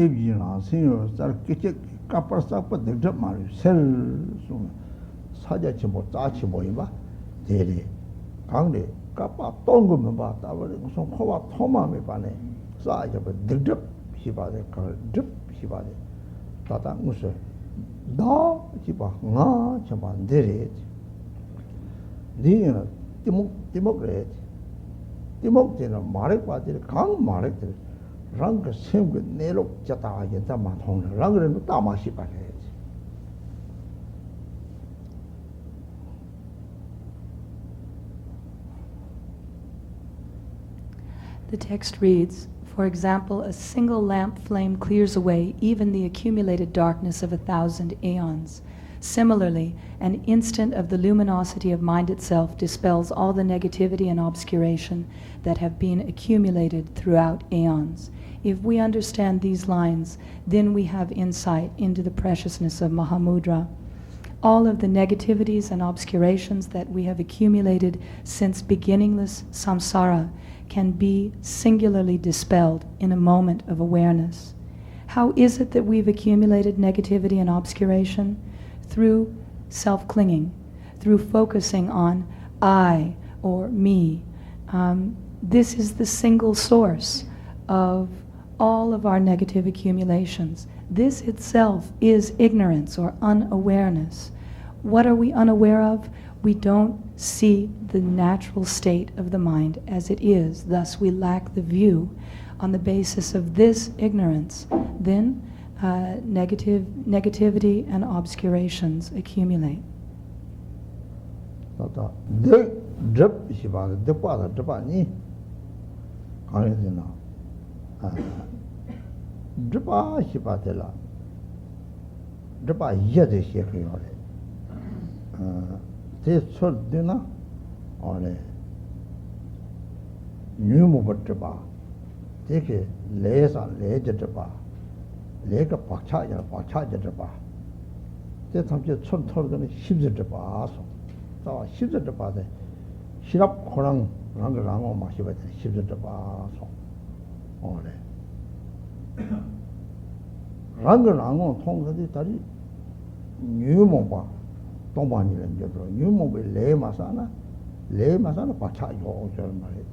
Kevina, Senior, Sarkic, Caparsa, the Jamari, Sell Sajachimo, Tachimoiba, Dede, Kangle, Kapa, Tongum, some Hova Toma Mipane, Sajab, the drip, Shibade, drip, Shibade, Tata Musa, Da, Chiba, Na, Chaban, Dere, Dina, Democrat, Democrat, Marek, Kang Marek. Rang same with Nelo Jata Yentama Hong, Rang and Tamashipa. The text reads, for example, a single lamp flame clears away even the accumulated darkness of 1,000 aeons. Similarly, an instant of the luminosity of mind itself dispels all the negativity and obscuration that have been accumulated throughout aeons. If we understand these lines, then we have insight into the preciousness of Mahamudra. All of the negativities and obscurations that we have accumulated since beginningless samsara can be singularly dispelled in a moment of awareness. How is it that we've accumulated negativity and obscuration? Through self-clinging, through focusing on I or me. This is the single source of all of our negative accumulations. This itself is ignorance or unawareness. What are we unaware of? We don't see the natural state of the mind as it is. Thus, we lack the view. On the basis of this ignorance, then negativity and obscurations accumulate. Dripa Shipatella Dripa Yadi Shekriole this sort dinner or a new movement dripa take a lays on ledge dripa lake a pacha dripa. There's some just sort of ships at the bar. So ships at the bar, Shirap Horang Rangarang or Mashibat, ships at the bar. All that. Rangarang Tonga di Tari, New Moba, Tomani and Jabro, New Mobi, Le Masana, Pacha, your Germany.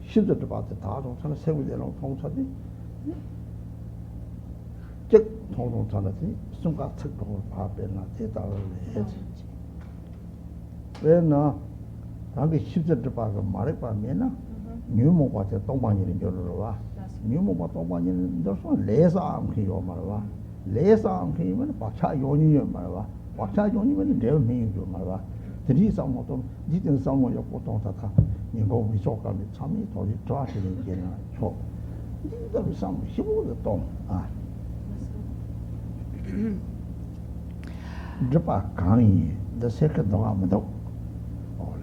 Ships at the bar, the Tarton, and 7 year old Tong Sadi. Check Tong Sanati, some got took over Papa and not it out of the head. Then, Rangi ships at the bar of Maripa Mena, New Moba, the Tomani and Jabro. New Moba Tomani, there's one laser arm key or Marava. Laser arm key when Pacha Yoni Marava. Pacha Yoni when the devil means you Marava. The reason some of them didn't someone your photon tata. You go with Soka with Sammy, or you trash it in general. So, there is some she would have done. Dripa Kani, the second Ramado, or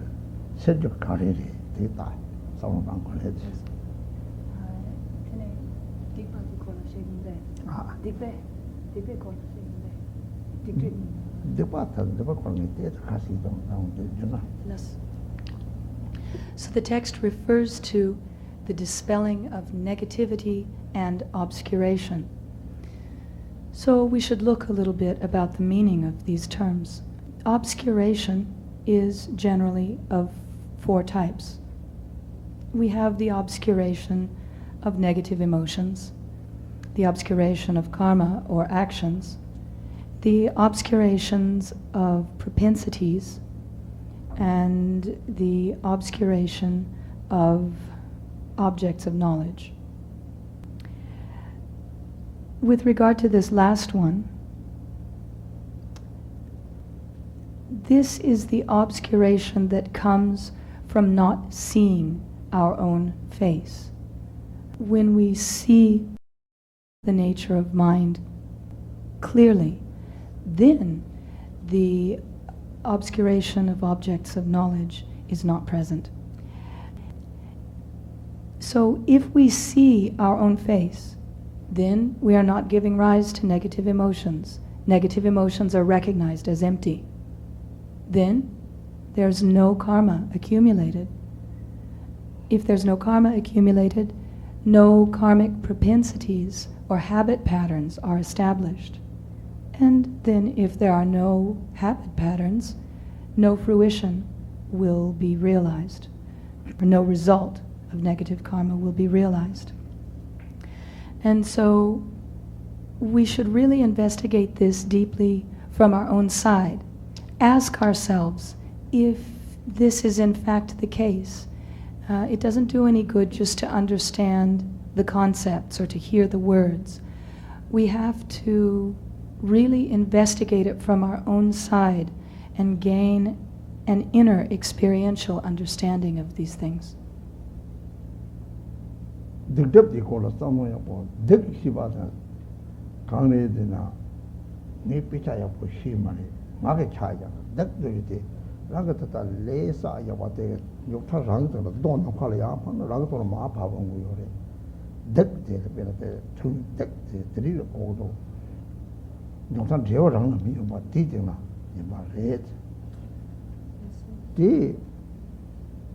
said your career, they die. Some of Uncle Heads. So the text refers to the dispelling of negativity and obscuration. So we should look a little bit about the meaning of these terms. Obscuration is generally of 4 types. We have the obscuration of negative emotions, the obscuration of karma or actions, the obscurations of propensities, and the obscuration of objects of knowledge. With regard to this last one, this is the obscuration that comes from not seeing our own face. When we see the nature of mind clearly, then the obscuration of objects of knowledge is not present. So if we see our own face, then we are not giving rise to negative emotions. Negative emotions are recognized as empty. Then there's no karma accumulated. If there's no karma accumulated, no karmic propensities or habit patterns are established. And then if there are no habit patterns, no fruition will be realized, or no result of negative karma will be realized. And so we should really investigate this deeply from our own side. Ask ourselves if this is in fact the case. It doesn't do any good just to understand the concepts or to hear the words. We have to really investigate it from our own side and gain an inner experiential understanding of these things. Dikdab kola samoya po dik shibata kangne dina ne picha ya po shimani mage chaya dik doite raga tata lesa ya wate yokta rang tala don phala ya pan raga to ma pa bang go yore dik de be de tu dik de tri ko do yokta jeo rang mi ba ti de na ya ba re ti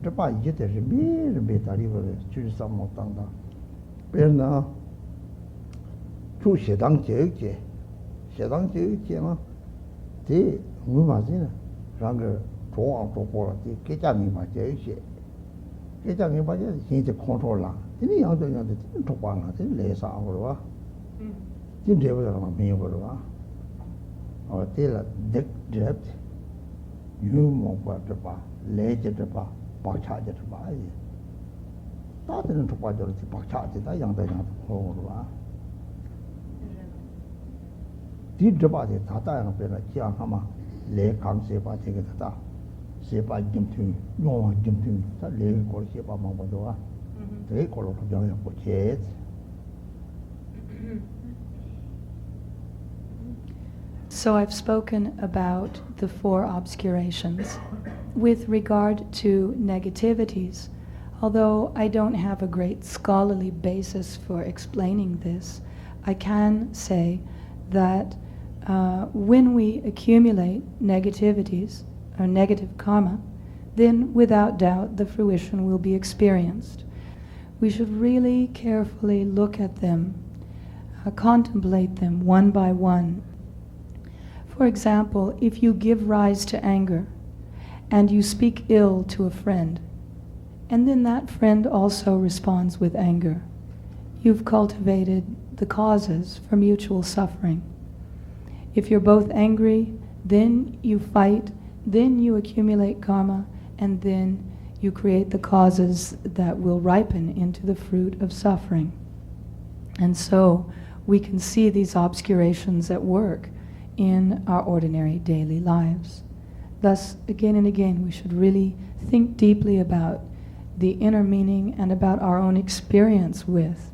de pa yete re tari vore chu sa mo tang da perna chu shedang je ma ti mu ma ji na rang ge zhuo ang zhuo po la ti ge jia mi ma je xin je control la ti ni yang de ti zhuo pa la ti le sa ho lo ba jin de wo la ma mi ho lo ba o ti la dik depth yu mo pa de ba le je de ba pa cha je de ba yi ta de zhuo pa de ti pa cha de da yang ho lo ba di de ba de ta yang pe la jiang ha ma le kang se ba de ge da se ba jim tu yo jim tu ta le ko se ba ma ba do wa de ko lo ja ya po che. So I've spoken about the four obscurations. With regard to negativities, although I don't have a great scholarly basis for explaining this, I can say that when we accumulate negativities or negative karma, then without doubt the fruition will be experienced. We should really carefully look at them, contemplate them one by one. For example, if you give rise to anger and you speak ill to a friend, and then that friend also responds with anger, you've cultivated the causes for mutual suffering. If you're both angry, then you fight, then you accumulate karma, and then you create the causes that will ripen into the fruit of suffering. And so we can see these obscurations at work in our ordinary daily lives. Thus, again and again, we should really think deeply about the inner meaning and about our own experience with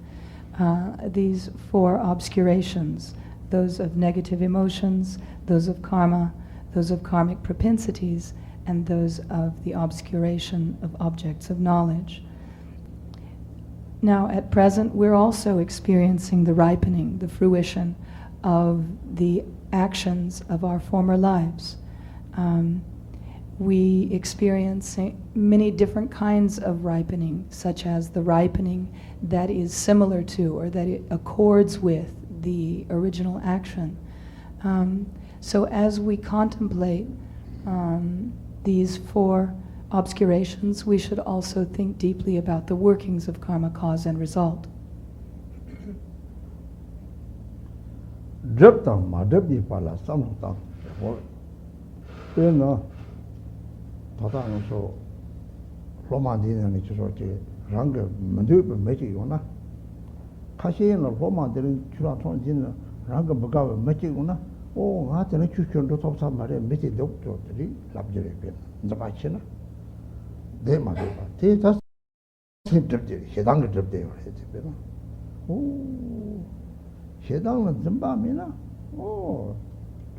these four obscurations, those of negative emotions, those of karma, those of karmic propensities, and those of the obscuration of objects of knowledge. Now, at present, we're also experiencing the ripening, the fruition of the actions of our former lives. We experience many different kinds of ripening, such as the ripening that is similar to or that it accords with the original action. So as we contemplate these four obscurations, we should also think deeply about the workings of karma, cause and result. Drip tang ma drip di pala sam tang ho pe na ta ta no so Roma di na ni so che rang ge ma du be me chi yo na ka shi no Roma de chura thon jin na rang ge ba ga me chi yo na o nga te ne chu chu ndo top sa ma re me chi dok to ri lab je re pe na ba chi na de ma de ba te ta sin drip de he dang ge drip de yo re pe na o shedang zimba mina o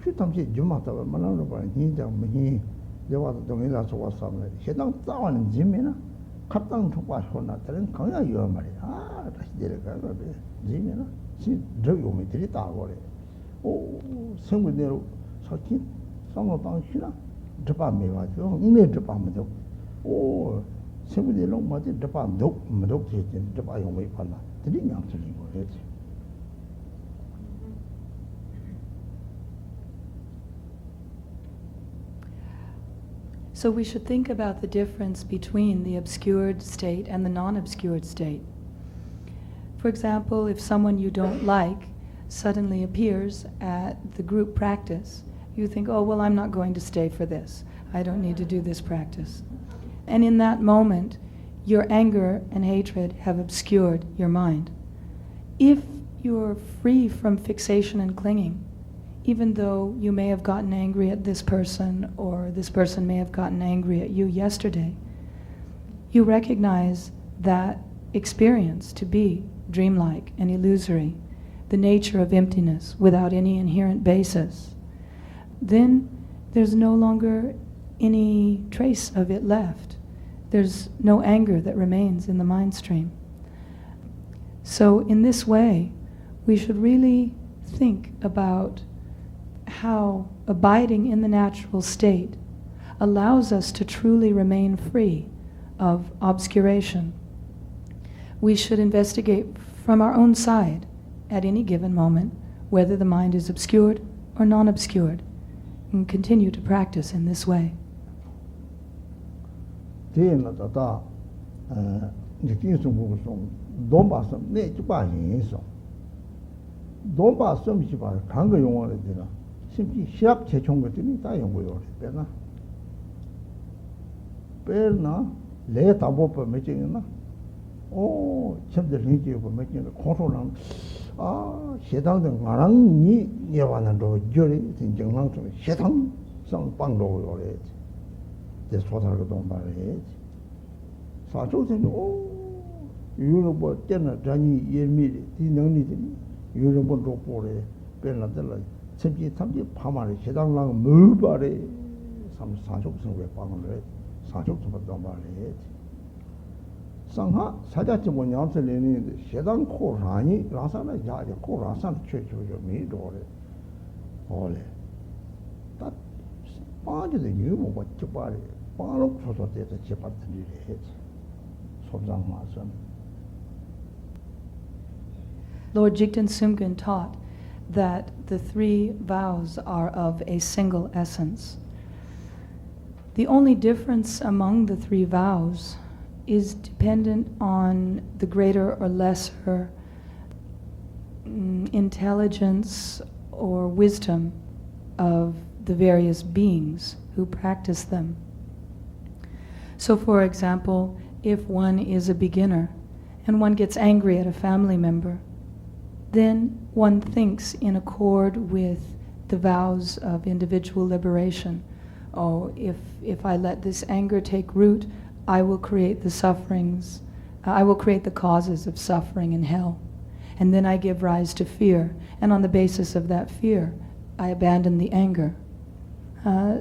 chutamchi jumata manalo ba hinja mihi dewa dongi la so wasamle shedang tawan jimina kaptang thukwa sona taren kanya yo mari dashi dere ka be jimina si dryo mi dri ta gore o sengwe ne samlo tang shina dhpa me wa jo ne dhpa me do o 세부대 롱 맞지 드바 녹 되지 드바 용의 발라 드린 양치는 거지. So we should think about the difference between the obscured state and the non-obscured state. For example, if someone you don't like suddenly appears at the group practice, you think, oh, well, I'm not going to stay for this. I don't need to do this practice. And in that moment, your anger and hatred have obscured your mind. If you're free from fixation and clinging, even though you may have gotten angry at this person or this person may have gotten angry at you yesterday, you recognize that experience to be dreamlike and illusory, the nature of emptiness without any inherent basis. Then there's no longer any trace of it left. There's no anger that remains in the mind stream. So in this way, we should really think about how abiding in the natural state allows us to truly remain free of obscuration. We should investigate from our own side at any given moment whether the mind is obscured or non-obscured, and continue to practice in this way. simply 시합 제총 것들이 다 연구요. 배나. 배나 내 답법 매정이나. 오, 참들 hin지 법 매정 컨트롤한 아, 시당된 가랑이 예완한도 저리 진정랑도 시당 성 방도요. 제 소다가 돈 말해. 사조선이 오, 유럽어 때나 자니 예미 이 능리들이 유럽어도 보래. 배나들 simply 탐지 파마를 시당랑 뭐바래 사족성에 방을 사족성도 말해 상하 사자치 뭐냐면서는 시당 코라니 라사나 야야 코라산 최초죠 미도래 올래 딱 빠지도 유모 같이 빠래 바로 소소대서 제받들이 해 소장마선 Lord Jigten Sumgön taught that the three vows are of a single essence. The only difference among the three vows is dependent on the greater or lesser intelligence or wisdom of the various beings who practice them. So, for example, if one is a beginner and one gets angry at a family member, then one thinks in accord with the vows of individual liberation. Oh, if I let this anger take root, I will create the sufferings, I will create the causes of suffering in hell. And then I give rise to fear, and on the basis of that fear, I abandon the anger.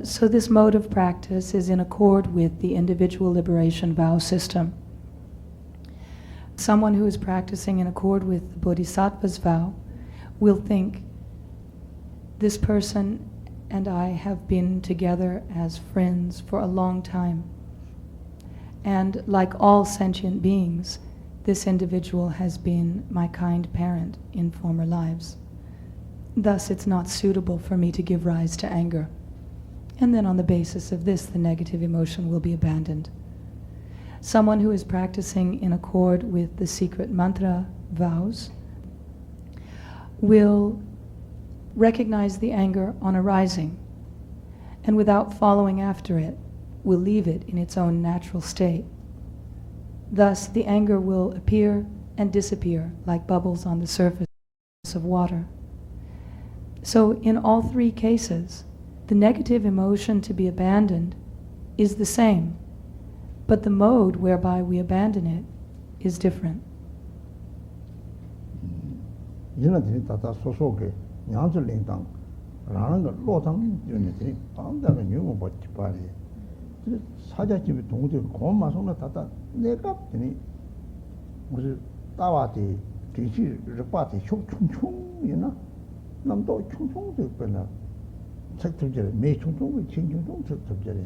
So this mode of practice is in accord with the individual liberation vow system. Someone who is practicing in accord with the Bodhisattva's vow will think, this person and I have been together as friends for a long time. And like all sentient beings, this individual has been my kind parent in former lives. Thus, it's not suitable for me to give rise to anger. And then on the basis of this, the negative emotion will be abandoned. Someone who is practicing in accord with the secret mantra vows will recognize the anger on arising, and without following after it, will leave it in its own natural state. Thus, the anger will appear and disappear like bubbles on the surface of water. So, in all three cases, the negative emotion to be abandoned is the same, but the mode whereby we abandon it is different. 이나들이 다다 소소게 냥절링당 라는 거 로당 연애들이 방다는 유모 버티 빠리 사자집에 동들 고마송나 다다 내가 되니 무슨 따와디 뒤시 르빠티 총총총이나 남도 총총도 있거나 책들제 매 총총이 진중동 책들제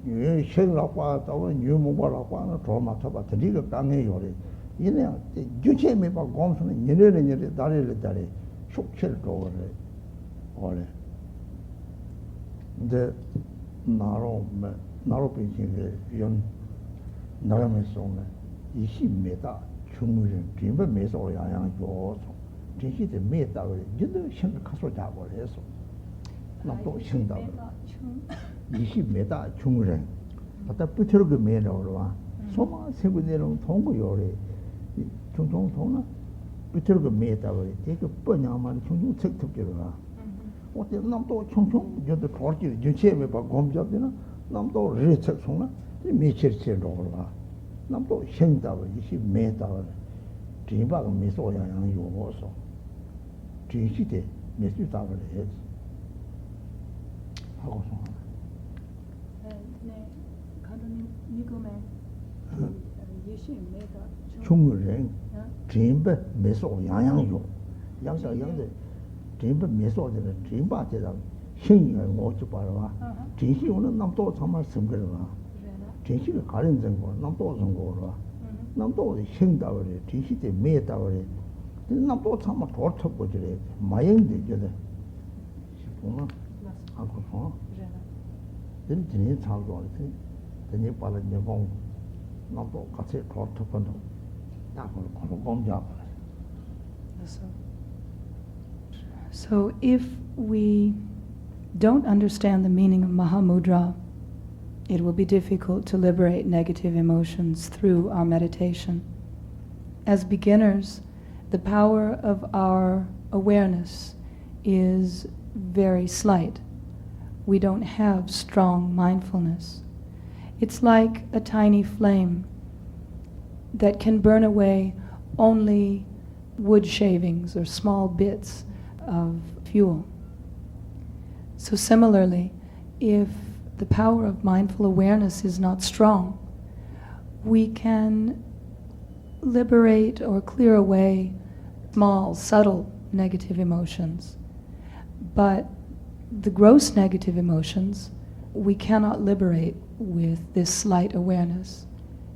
유 생락과 또 유무바락과 도마 타바 드리가 강해 요래 이네 주체메 바 곰스는 니레네 다리를 다리 속체를 도래 원래 근데 나로 비진게 연 나가면서 20m 중물은 뒤에 매서 야양 요 진시대 매다를 진도 생각하서 잡을 해서 나도 생다 20m 중물은 갖다 붙여 그 매로 와 소마 세군대로 통고 요래 총총 통나 붙여 그 매다를 되게 뻔냐만 총총 책특기로 와 어때 남도 총총 저도 돌지 주체에 봐 검잡되나 남도 리책 송나 미치르치로 와 남도 생다를 20m를 뒤바가 미소야양 요고서 진시대 미수다를 해 하고서 네, 가는 니고메 중물은 진바 미소야양요 양자 양자 진바 미소되는 진바제다 신이가 뭐지 봐라 진시 오는 남도 정말 섬거라 진시가 가린 정보 남도 정보라 남도 신다버리 진시대 매다버리 남도 참아 돌쳐 저래 마영데 저래 싶으나 하고서 진진이 차고 이렇게 되니 빨리 공 남도 같이 돌쳐 번도 약을 공자. So if we don't understand the meaning of Mahamudra, it will be difficult to liberate negative emotions through our meditation. As beginners, the power of our awareness is very slight. We don't have strong mindfulness. It's like a tiny flame that can burn away only wood shavings or small bits of fuel. So similarly, if the power of mindful awareness is not strong, we can liberate or clear away small, subtle negative emotions. But the gross negative emotions, we cannot liberate with this slight awareness.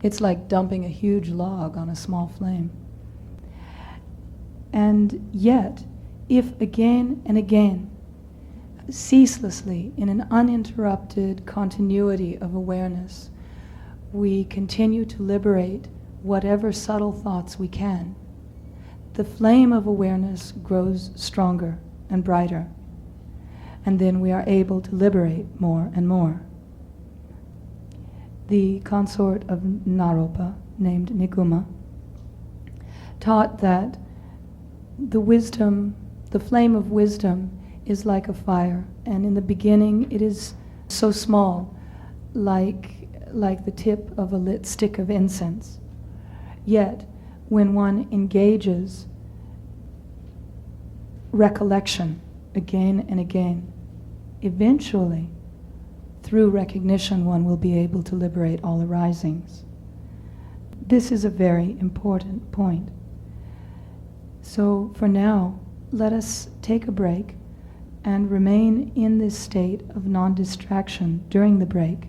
It's like dumping a huge log on a small flame. And yet, if again and again, ceaselessly, in an uninterrupted continuity of awareness, we continue to liberate whatever subtle thoughts we can, the flame of awareness grows stronger and brighter. And then we are able to liberate more and more. The consort of Naropa, named Nikuma, taught that the flame of wisdom is like a fire, and in the beginning it is so small, like the tip of a lit stick of incense. Yet, when one engages recollection again and again, eventually, through recognition, one will be able to liberate all arisings. This is a very important point. So for now, let us take a break and remain in this state of non-distraction during the break,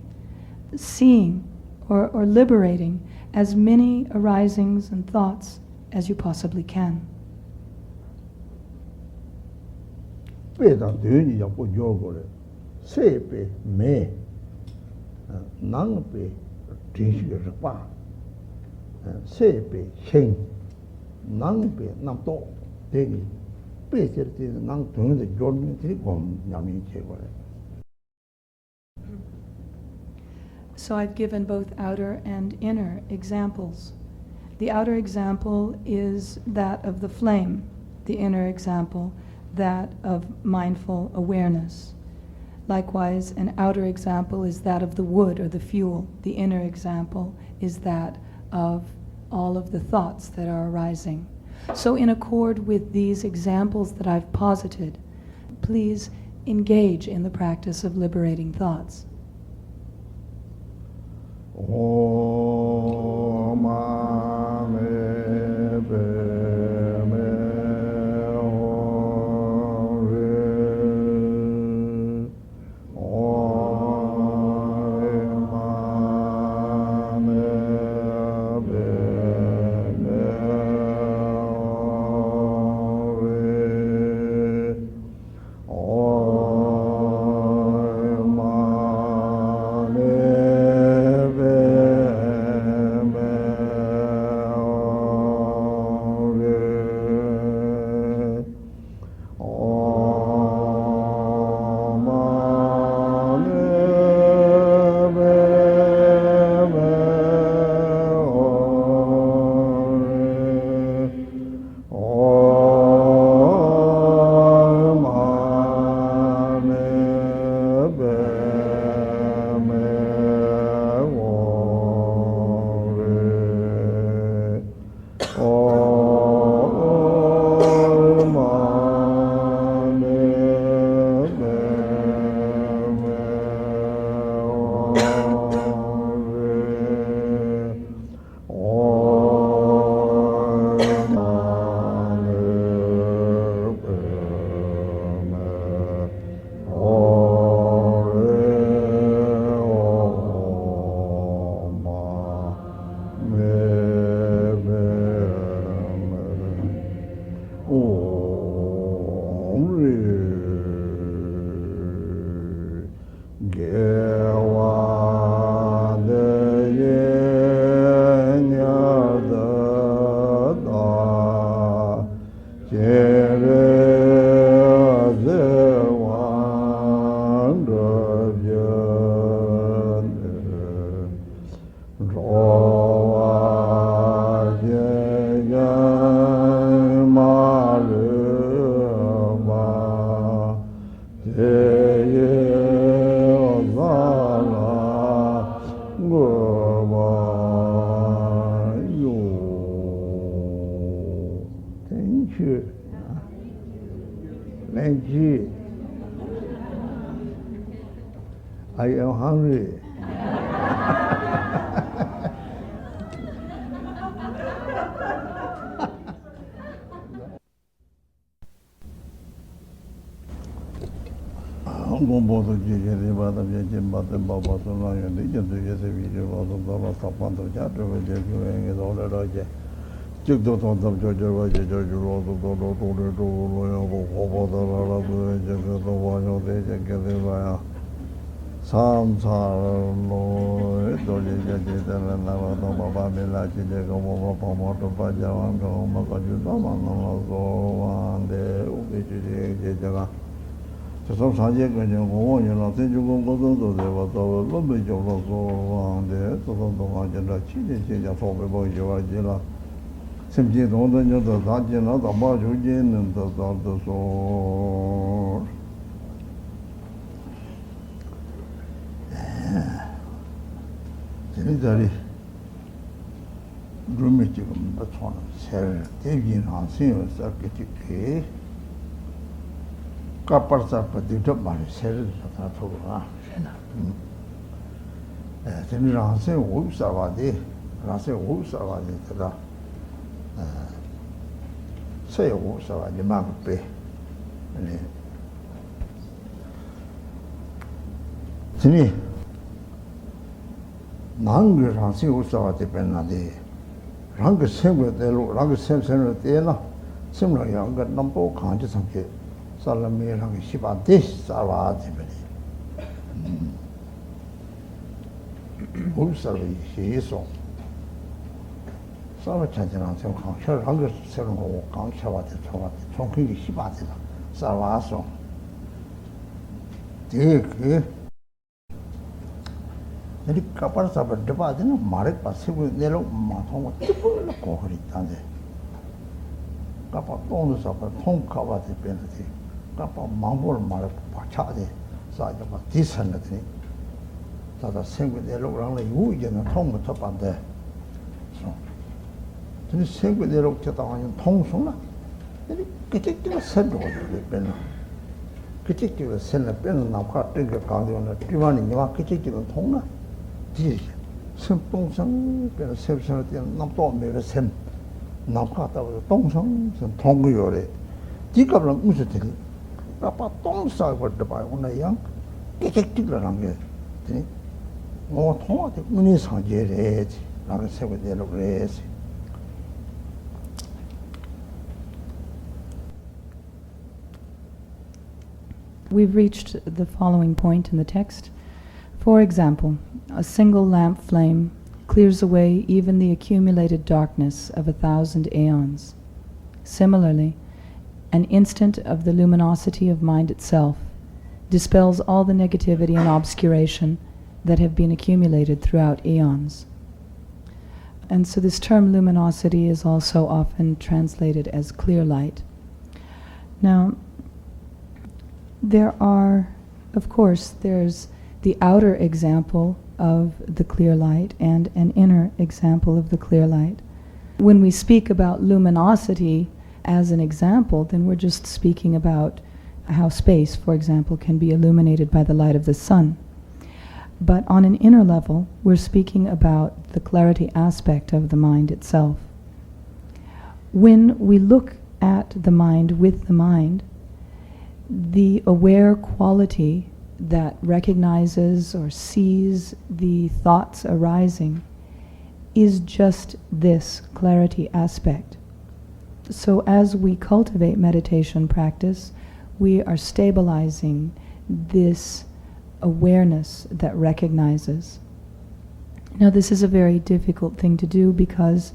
seeing or liberating as many arisings and thoughts as you possibly can. So I've given both outer and inner examples. The outer example is that of the flame, the inner example, that of mindful awareness. Likewise, an outer example is that of the wood or the fuel. The inner example is that of all of the thoughts that are arising. So in accord with these examples that I've posited, please engage in the practice of liberating thoughts. hungry. I am hungry. We've reached the following point in the text. For example, a single lamp flame clears away even the accumulated darkness of 1,000 aeons. Similarly, an instant of the luminosity of mind itself dispels all the negativity and obscuration that have been accumulated throughout eons. And so this term luminosity is also often translated as clear light. Now, there are, of course, there's the outer example of the clear light and an inner example of the clear light. When we speak about luminosity as an example, then we're just speaking about how space, for example, can be illuminated by the light of the sun. But on an inner level, we're speaking about the clarity aspect of the mind itself. When we look at the mind with the mind, the aware quality that recognizes or sees the thoughts arising is just this clarity aspect. So as we cultivate meditation practice, we are stabilizing this awareness that recognizes. Now, this is a very difficult thing to do because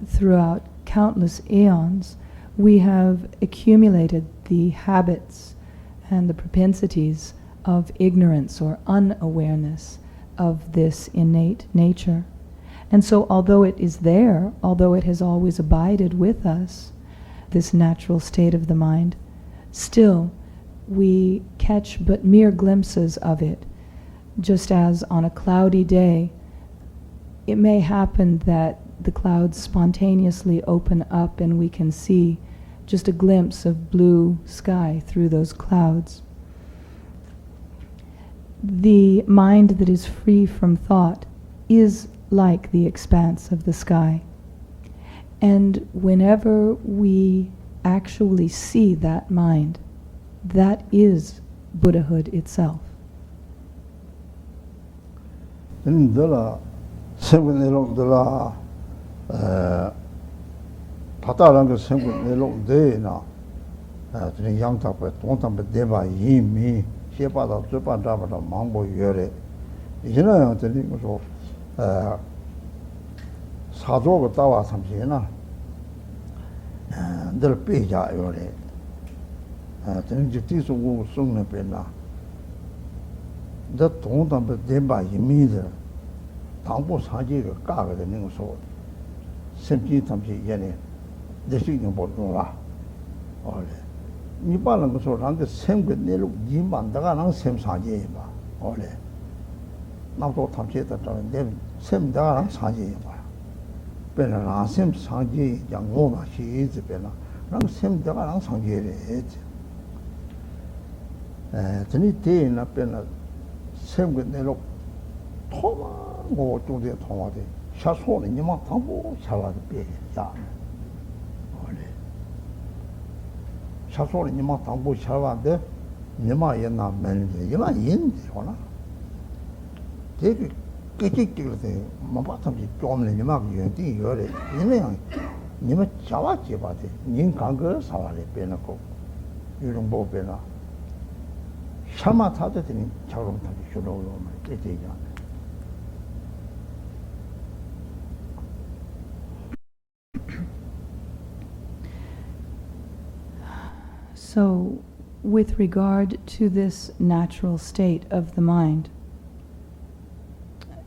throughout countless aeons, we have accumulated the habits and the propensities of ignorance or unawareness of this innate nature. And so although it is there, although it has always abided with us, this natural state of the mind, still we catch but mere glimpses of it. Just as on a cloudy day, it may happen that the clouds spontaneously open up and we can see just a glimpse of blue sky through those clouds. The mind that is free from thought is like the expanse of the sky. And whenever we actually see that mind, that is Buddhahood itself. 파타랑게 생고 내롱데나 저는 양답에 동tambe 대바 이미 시바다 쯔바다바다 망보 여래 이제는 저는 무슨 사조가 따와 삼시나 늘 빼자 요래 저는 지티소 송네 빼나 저 동tambe 대바 이미들 당보 사지가 까게 되는 거서 심지 잠시 얘네 대식이 보도라 올래 이발은 그 소란데 생겨 내로 이만다가 난 셈사지 봐 올래 나도 탐지했다 내 셈다가 난 사지 봐 배나 셈사지 양고나 시즈 배나 난 셈다가 난 상지래 저니 대나 배나 생겨 내로 토마 뭐 쪽에 통화돼 샤소는 이만 당보 샤라도 빼야 샤소리 니마 당보 샤와데 니마 옛나 맨데 이마 인데 호나 되게 깨끗하게 마바탐지 좀네 니마 연디 요래 이네 니마 자와지 바데 닌 강거 사와래 빼놓고 이런 거 빼나 샤마 타데니 자롱 타기 쇼로로 깨끗이야. So, with regard to this natural state of the mind,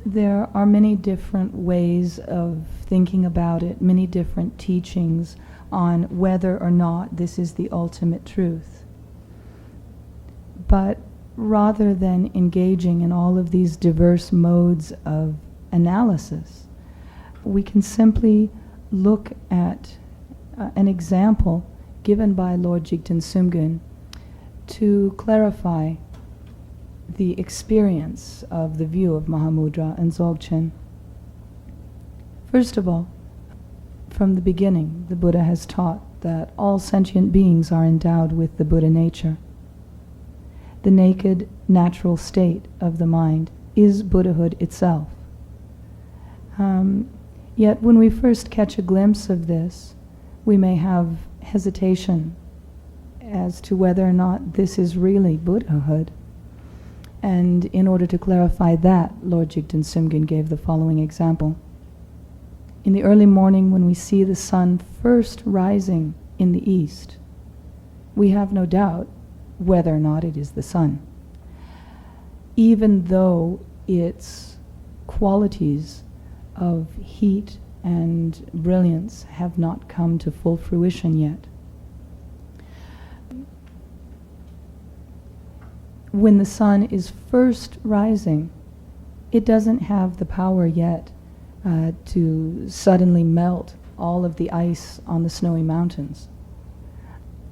there are many different ways of thinking about it, many different teachings on whether or not this is the ultimate truth. But rather than engaging in all of these diverse modes of analysis, we can simply look at an example given by Lord Jigten Sumgun to clarify the experience of the view of Mahamudra and Dzogchen. First of all, from the beginning, the Buddha has taught that all sentient beings are endowed with the Buddha nature. The naked, natural state of the mind is Buddhahood itself. Yet when we first catch a glimpse of this, we may have hesitation as to whether or not this is really Buddhahood. And in order to clarify that, Lord Jigten Sumgun gave the following example. In the early morning, when we see the sun first rising in the east, we have no doubt whether or not it is the sun, even though its qualities of heat and brilliance have not come to full fruition yet. When the sun is first rising, it doesn't have the power yet to suddenly melt all of the ice on the snowy mountains,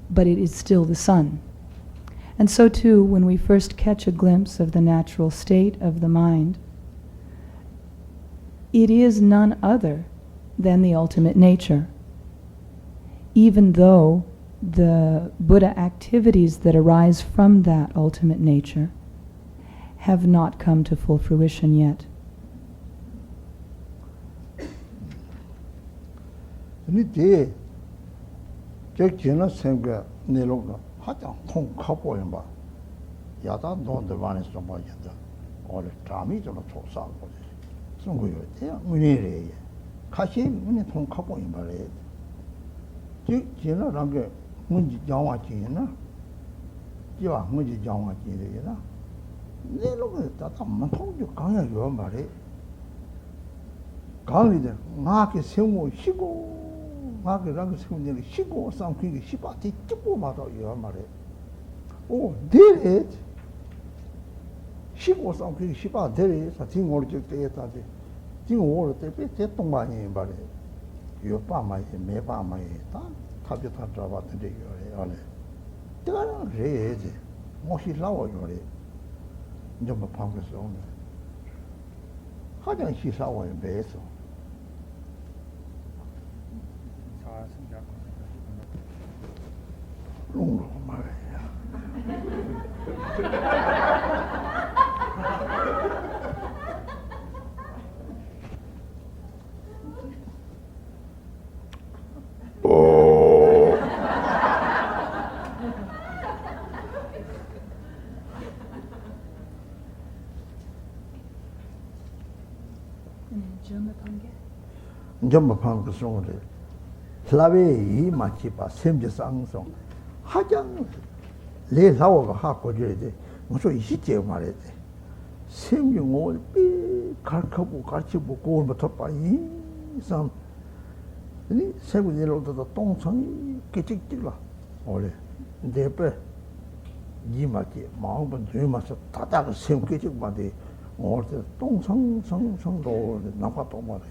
but it is still the sun. And so too, when we first catch a glimpse of the natural state of the mind, it is none other than the ultimate nature, even though the Buddha activities that arise from that ultimate nature have not come to full fruition yet. 근데 저 지나 생각 내로가 하장 통 가보면 봐. 야다 돈도 많이 좀 봐야다. 오늘 잠이 좀 촉사고. 송고요. 대야 문이래. 같이 문이 통 가보면 말해. 저 지나란 게 문지 장화지나. 지와 문지 장화지래나. 내로가 다만 통주 강야요 말해. 강리들 나게 세모 쉬고 나게랑 세모들 쉬고 삼키기 시바티 찍고 말아요 말해. 오 데레 쉬고 삼키기 시바 데레 사팅 오르적 때에다지 지금 오르 때 동반이 말해. 요 빠마이 매빠마이 다 탑이 탑 잡았는데 요래 안에 내가 그래야지 못이 나와 요래 이제 뭐 방에서 오면 화장실 싸워요 매서 롱롱 말이야 전부 방그 송을 슬라베 이 마치바 샘제 쌍송 하장 레 라워가 하고 줘야 돼 무슨 이시제 말해야 돼 샘경을 삐 갈카고 같이 먹고 올부터 빠이 sam 아니 세군일로도 똥성이 깨찍찍라 올해 내배 이 마치 마음은 주마서 다다가 샘 깨찍만데 올때 똥성성성도 나빠도 말해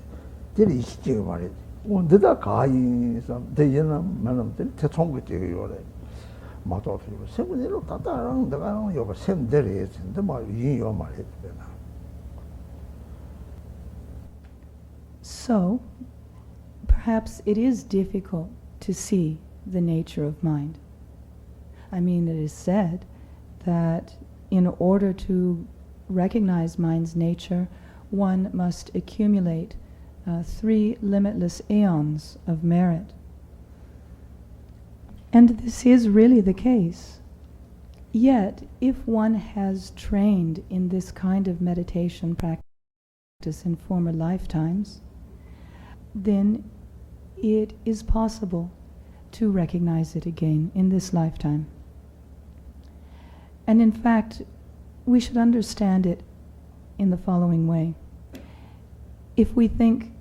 제리 이시제 말해 언제다 가이서 대연아 만남들 대통령이 요래 맞아서 세븐일로 다다랑 내가 요거 샘들이 근데 뭐 이요 말해 되나 So perhaps it is difficult to see the nature of mind. I mean, it is said that in order to recognize mind's nature, one must accumulate 3 limitless aeons of merit. And this is really the case. Yet, if one has trained in this kind of meditation practice in former lifetimes, then it is possible to recognize it again in this lifetime. And in fact, we should understand it in the following way. If we think,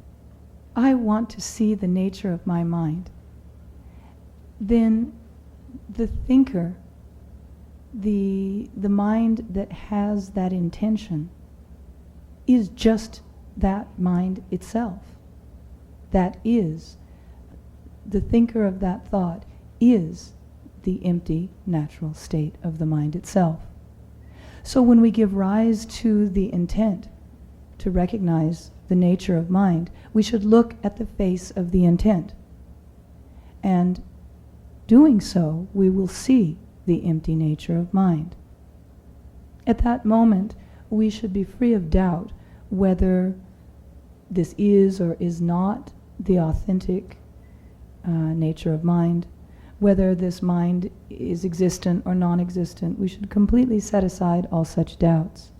I want to see the nature of my mind, then the thinker, the mind that has that intention, is just that mind itself. That is, the thinker of that thought is the empty, natural state of the mind itself. So when we give rise to the intent to recognize the nature of mind, we should look at the face of the intent. And doing so, we will see the empty nature of mind. At that moment, we should be free of doubt whether this is or is not the authentic nature of mind, whether this mind is existent or non-existent. We should completely set aside all such doubts.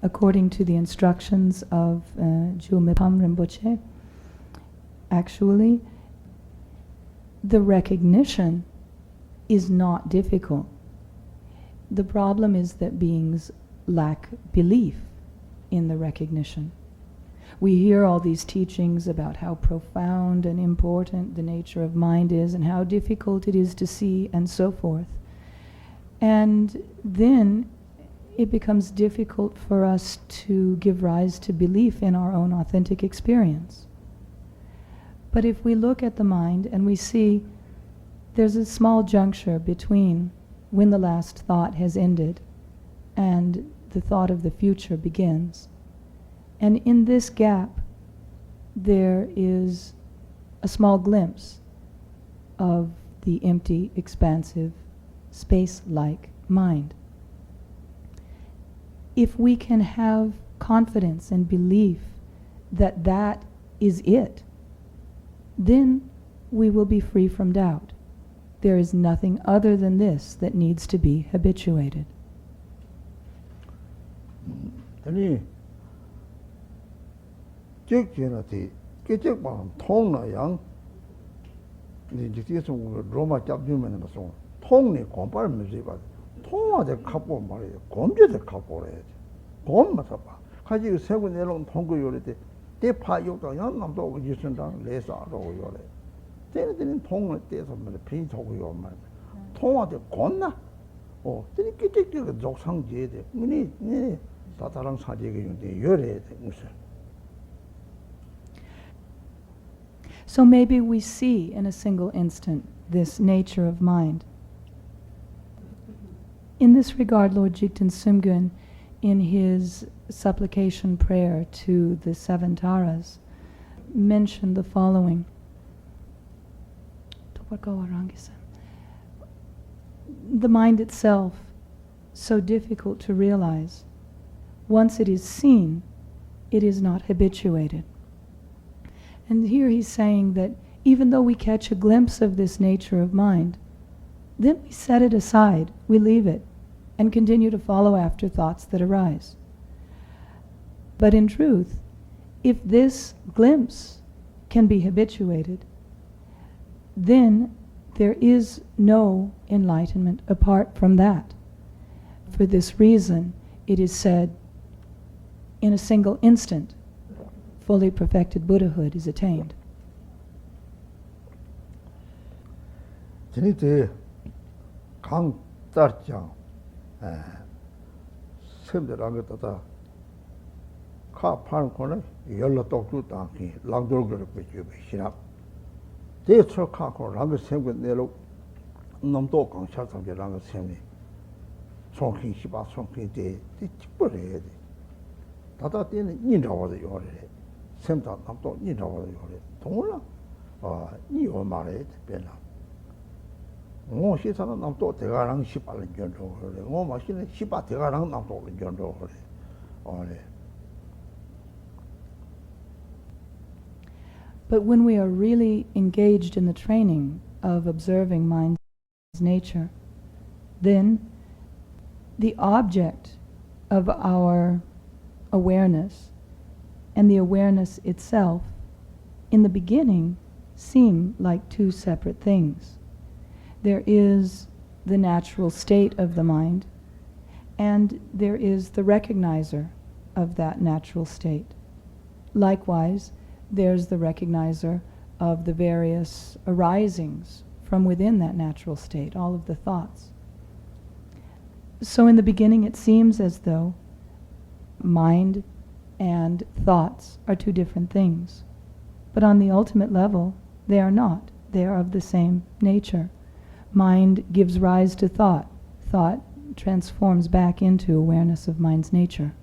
According to the instructions of Garchen Rinpoche, actually, the recognition is not difficult. The problem is that beings lack belief in the recognition. We hear all these teachings about how profound and important the nature of mind is and how difficult it is to see and so forth. And then it becomes difficult for us to give rise to belief in our own authentic experience. But if we look at the mind and we see there's a small juncture between when the last thought has ended and the thought of the future begins, and in this gap there is a small glimpse of the empty, expansive, space-like mind. If we can have confidence and belief that that is it, then we will be free from doubt. There is nothing other than this that needs to be habituated. 통화대 갖고 말이에요. 검제대 갖고 그래야지. 검마서 봐. 가지고 세고 내려온 통고 요래대 대파 욕도 양남도 오고 지선당 레사로 요래. 때리더니 통을 떼서 말이야. 빈 통고 요 말이야. 통화대 건나. 때리 끼끼끼 족상제대. 네 다다랑 사제게 용대 요래야 돼. 무슨. So maybe we see in a single instant this nature of mind. In this regard, Lord Jigten Sumgyun, in his supplication prayer to the seven Taras, mentioned the following. The mind itself, so difficult to realize, once it is seen, it is not habituated. And here he's saying that even though we catch a glimpse of this nature of mind, then we set it aside, we leave it, and continue to follow after thoughts that arise. But in truth, if this glimpse can be habituated, then there is no enlightenment apart from that. For this reason, it is said, in a single instant, fully perfected Buddhahood is attained. Tinite Kang Tarjang Semderanga Tata Ka Pan Kona Yola Toku Tanki Langdorga Pichu Shirap. They took Kako Ranga Sem with Nelo Namdo Kang Chatam Ranga Semi Sonki Shiba Sonki de Tipure. Tata didn't know the order. Semta Namdo, you know the order. Tola, you are married, Bella. Oh, she's an Namdo, the Garang Shipa in general. Oh, machine Shipa, the Garang Namdo in general. But when we are really engaged in the training of observing mind's nature, then the object of our awareness and the awareness itself, in the beginning, seem like two separate things. There is the natural state of the mind, and there is the recognizer of that natural state. Likewise, there's the recognizer of the various arisings from within that natural state, all of the thoughts. So in the beginning it seems as though mind and thoughts are two different things. But on the ultimate level, they are not. They are of the same nature. Mind gives rise to thought. Thought transforms back into awareness of mind's nature.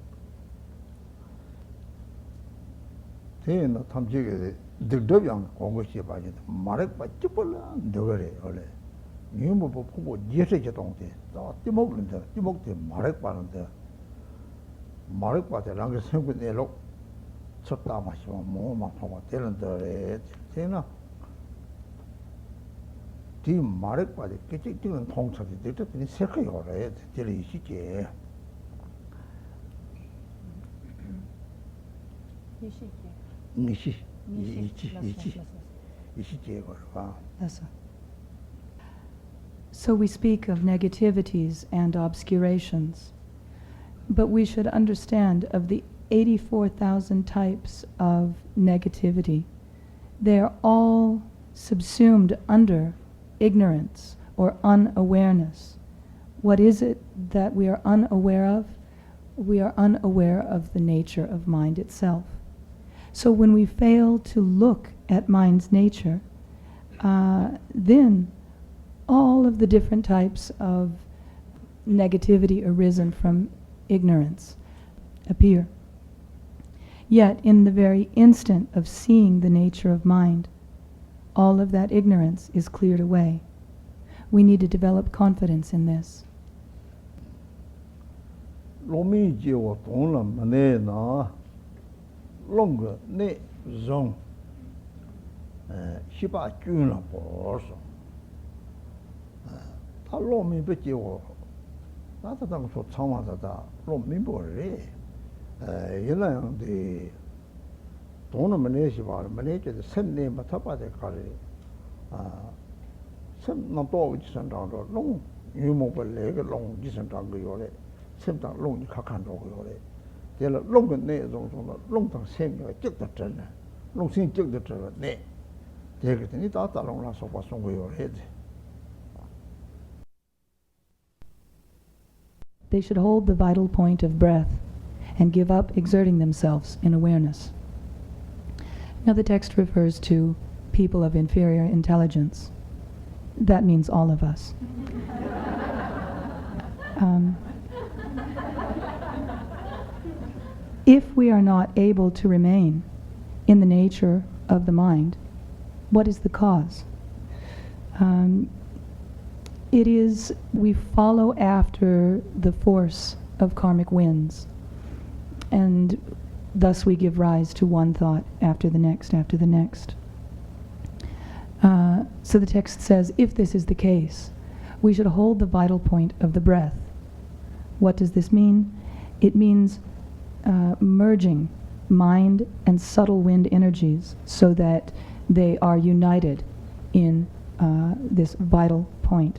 Then Tamjig Digdobian Kongoshi by it, Marek by Tipola, Dogare, Ole. You move Pupo, Jessetonte, Timok, Timok, Marek Parante. Marek by the longest thing with the look. Sotama, Moma, telling the Tina. Team Marek by the kitchen and tongues of the dictator in second or red, till he see. So we speak of negativities and obscurations, but we should understand of the 84,000 types of negativity, they are all subsumed under ignorance or unawareness. What is it that we are unaware of? We are unaware of the nature of mind itself. So when we fail to look at mind's nature, then all of the different types of negativity arisen from ignorance appear. Yet in the very instant of seeing the nature of mind, all of that ignorance is cleared away. We need to develop confidence in this. Lomi jiwa tongla mane na longa ne zong shiba jun la borso ta lomi be jiwa na ta dang so changwa da lomi bo re yela yang de tongla mane shiba mane je de sen ne ma ta ba de ka re sen na to ji san dang do long yu mo ba le ge long ji san dang ge yo le sem당 롱이 각한다고 요래. 제가 롱은 내 정도는 롱당 생겨가 찍었잖아. 롱생 찍었잖아. 네. 되거든요. 다 롱라서 봤던 거요. 해지. They should hold the vital point of breath and give up exerting themselves in awareness. Now the text refers to people of inferior intelligence. That means all of us. If we are not able to remain in the nature of the mind, what is the cause? It is we follow after the force of karmic winds, and thus we give rise to one thought after the next, after the next. So the text says, if this is the case, we should hold the vital point of the breath. What does this mean? It means merging mind and subtle wind energies so that they are united in this vital point.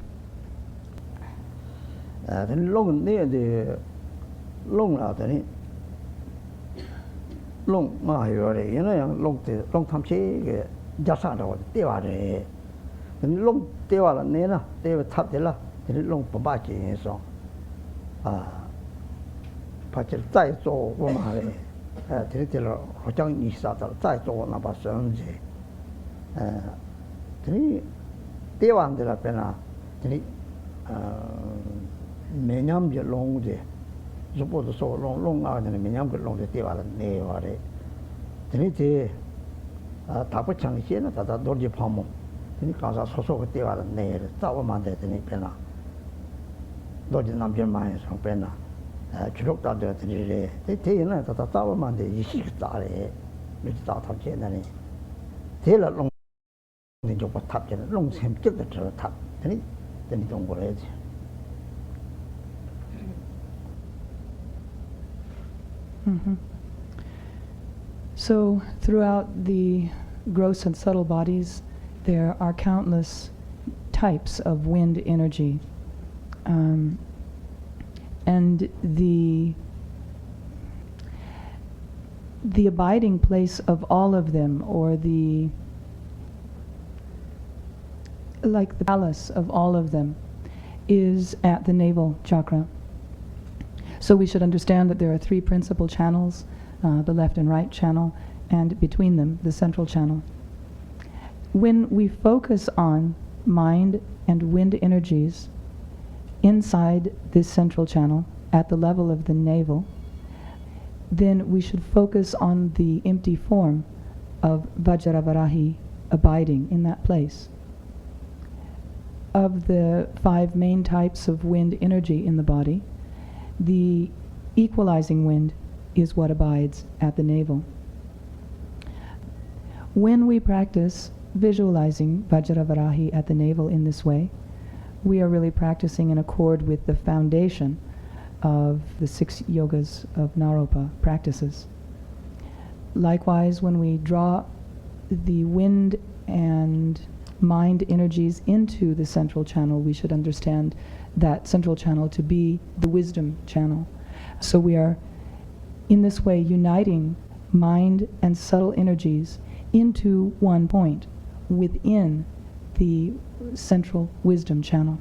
Mm-hmm. So throughout the gross and subtle bodies, there are countless types of wind energy. And the abiding place of all of them, or the palace of all of them, is at the navel chakra. So we should understand that there are three principal channels, the left and right channel, and between them, the central channel. When we focus on mind and wind energies inside this central channel, at the level of the navel, then we should focus on the empty form of Vajradhara abiding in that place. Of the 5 main types of wind energy in the body, the equalizing wind is what abides at the navel. When we practice visualizing Vajradhara at the navel in this way, we are really practicing in accord with the foundation of the 6 yogas of Naropa practices. Likewise, when we draw the wind and mind energies into the central channel, we should understand that central channel to be the wisdom channel. So we are in this way uniting mind and subtle energies into one point within the central wisdom channel.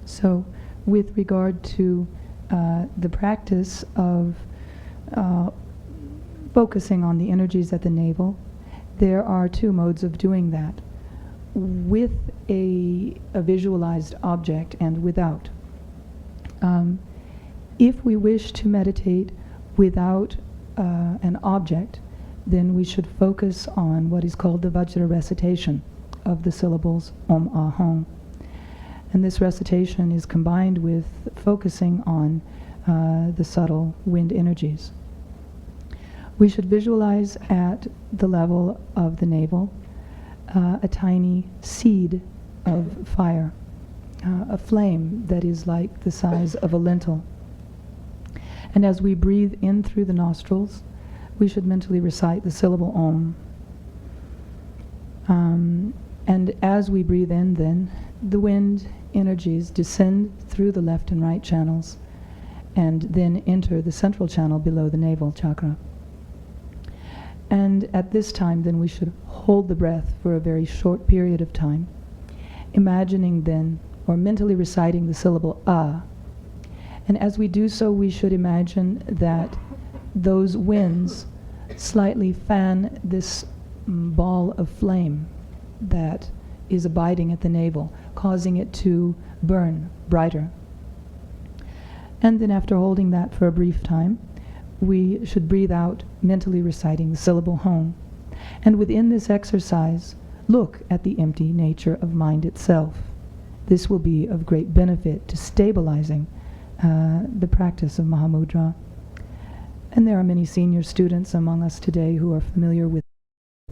So with regard to the practice of focusing on the energies at the navel, there are 2 modes of doing that. with a visualized object and without. If we wish to meditate without an object, then we should focus on what is called the Vajra recitation of the syllables Om Ahom. And this recitation is combined with focusing on the subtle wind energies. We should visualize at the level of the navel a tiny seed of fire, a flame that is like the size of a lentil. And as we breathe in through the nostrils, we should mentally recite the syllable Om. And as we breathe in, then, the wind energies descend through the left and right channels and then enter the central channel below the navel chakra. And at this time, then, we should hold the breath for a very short period of time, imagining then, or mentally reciting the syllable Ah. And as we do so, we should imagine that those winds slightly fan this ball of flame that is abiding at the navel, causing it to burn brighter. And then after holding that for a brief time, we should breathe out, mentally reciting the syllable Hom. And within this exercise, look at the empty nature of mind itself. This will be of great benefit to stabilizing the practice of Mahamudra. And there are many senior students among us today who are familiar with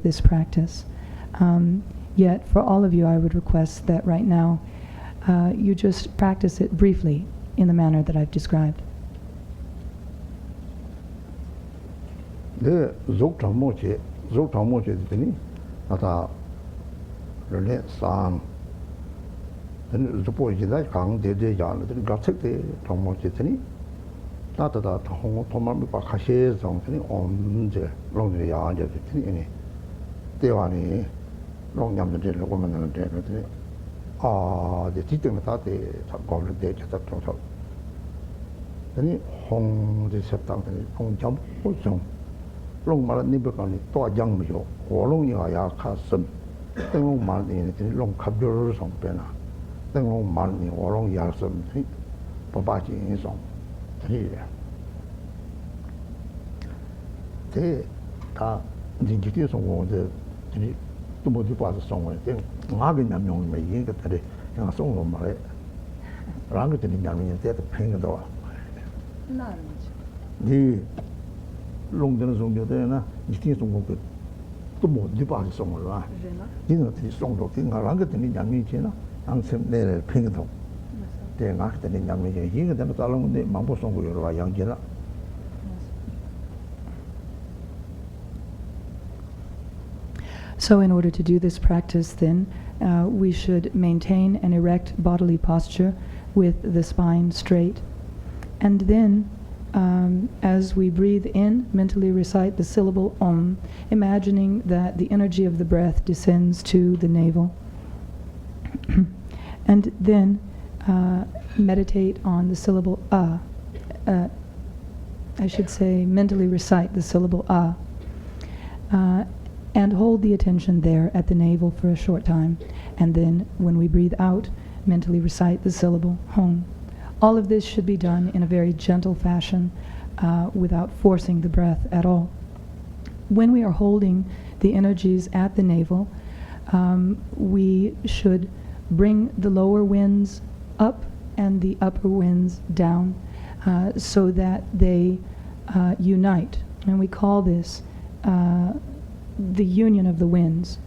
this practice. Yet, for all of you, I would request that right now you just practice it briefly in the manner that I've described. The Zog Tamoche Dini, Nata Rene Sang, then Zupo Jida Kang, de Jan, the Gatsek de Tamoche Dini, Nata Hong Tomamipa Kashe Zong, on the Long Yan, any Devani, Long Yam, the woman and the the teaching that they called the date that total. Then Hong the September, Hong Jump, Hong. Long Malan Nibakani, Toa Young Mio, or Long Yaya Casson, then Long Martin, Long Cabulars on Pena, then Long Martin, or Long Yarson, Papachi in song. Here. They are the institution of the Tumotipas song, then Marvin and Young may get the song of Malay. Rangatin in Yamin, the pain door. The long distance on the day, you think some good. To more depart song, you know, the song of King Rangatin in Yamin, and some there ping dog. They are acting in Yamin, here, then along the Mambo song with your young Jena. So in order to do this practice, then, we should maintain an erect bodily posture with the spine straight. And then, as we breathe in, mentally recite the syllable Om, imagining that the energy of the breath descends to the navel. And then meditate on the syllable Ah. I should say mentally recite the syllable Ah. And hold the attention there at the navel for a short time. And then when we breathe out, mentally recite the syllable Hom. All of this should be done in a very gentle fashion without forcing the breath at all. When we are holding the energies at the navel, we should bring the lower winds up and the upper winds down so that they unite. And we call this the union of the winds.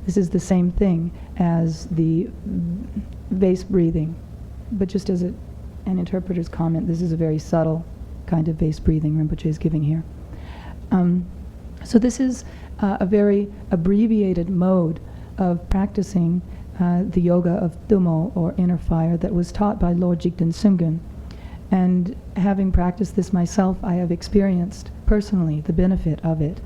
This is the same thing as the vase breathing, but just as an interpreter's comment, this is a very subtle kind of vase breathing Rinpoche is giving here. So this is a very abbreviated mode of practicing the yoga of Tumo, or inner fire, that was taught by Lord Jigten Sungun. And having practiced this myself, I have experienced personally the benefit of it.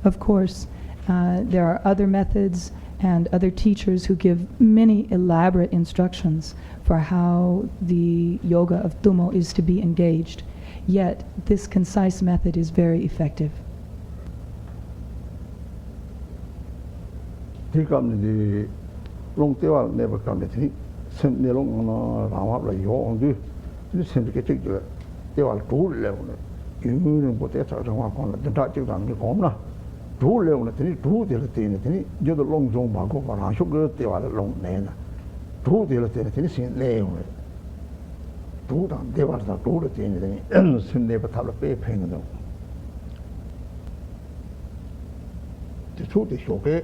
Of course, there are other methods and other teachers who give many elaborate instructions for how the yoga of Tumo is to be engaged. Yet, this concise method is very effective. Take up the long tewa never come to send the long Rama like you on do. You send the kitchen, they are two level. You put that out on the touch of the corner. Two level, two dilating, you're the long zone, Marco, and I should go to the long man. Two dilating, lay on it. Two down, they was not two anything, and soon never have a pay paying them. The truth is okay.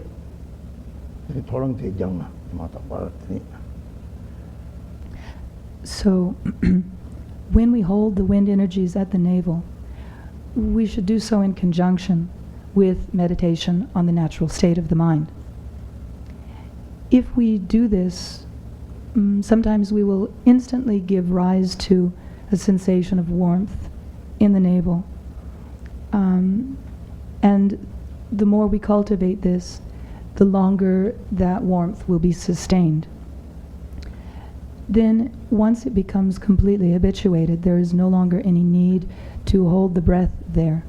The torrent is young, matter about it. So, when we hold the wind energies at the navel, we should do so in conjunction with meditation on the natural state of the mind. If we do this, sometimes we will instantly give rise to a sensation of warmth in the navel. And the more we cultivate this, the longer that warmth will be sustained. Then, once it becomes completely habituated, there is no longer any need to hold the breath there.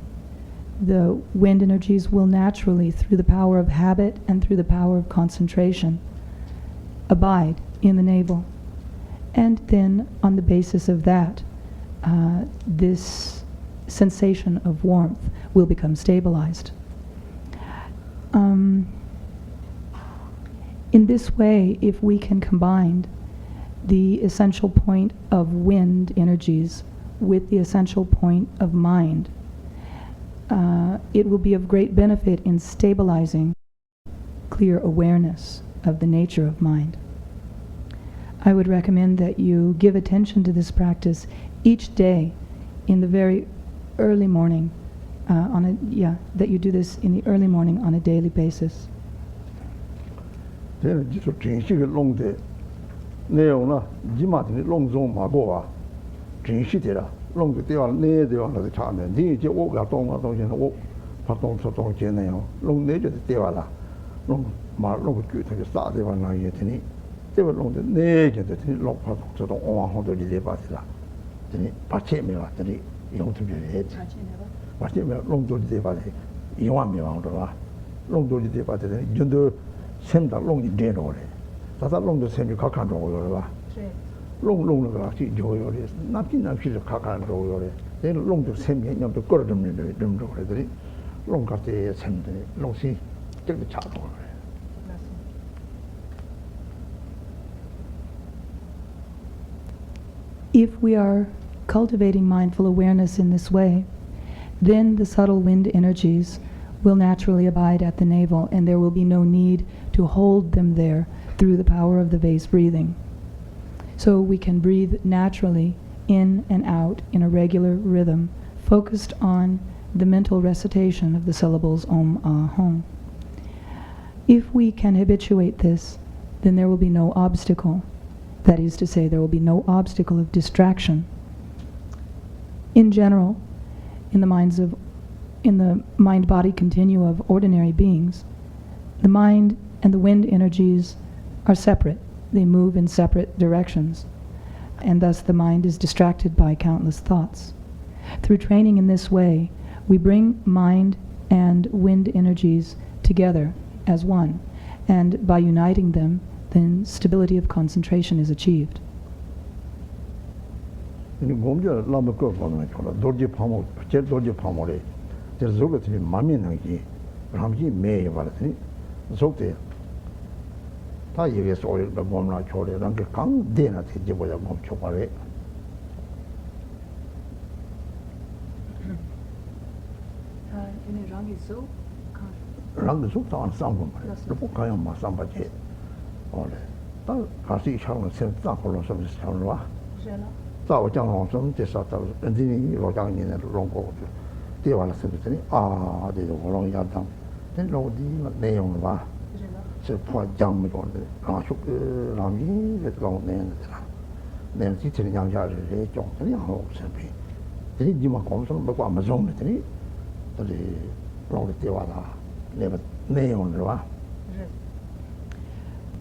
The wind energies will naturally, through the power of habit and through the power of concentration, abide in the navel. And then, on the basis of that, this sensation of warmth will become stabilized. In this way, if we can combine the essential point of wind energies with the essential point of mind, it will be of great benefit in stabilizing clear awareness of the nature of mind. I would recommend that you give attention to this practice each day in the very early morning, that you do this in the early morning on a daily basis. Then just change it long day. Neona, Jimat, long zone Magoa, change it. Long the day on the channel. Did you walk out on a walk, Paton Soton Geneo, long nature the Devala, long Marlow to the start they were not yet in it. They were long the nature that long Paton Soton 100 de Batilla. Then Pachemia, then you want to be head. Pachemia, long to the Devali. You want me on the long to the Devali. You do send that long in general. That's a long to send you cock and roll. Long actually joy or is nothing actually cock and roll. Then long to send me to Gordon in the room. Long got the assembly, long see, take the chat over. If we are cultivating mindful awareness in this way, then the subtle wind energies will naturally abide at the navel, and there will be no need to hold them there through the power of the vase breathing. So we can breathe naturally in and out in a regular rhythm, focused on the mental recitation of the syllables Om, Ah, Hum. If we can habituate this, then there will be no obstacle. That is to say, there will be no obstacle of distraction. In general, in the mind-body continuum of ordinary beings, the mind and the wind energies are separate. They move in separate directions, and thus the mind is distracted by countless thoughts. Through training in this way, we bring mind and wind energies together as one, and by uniting them, then stability of concentration is achieved.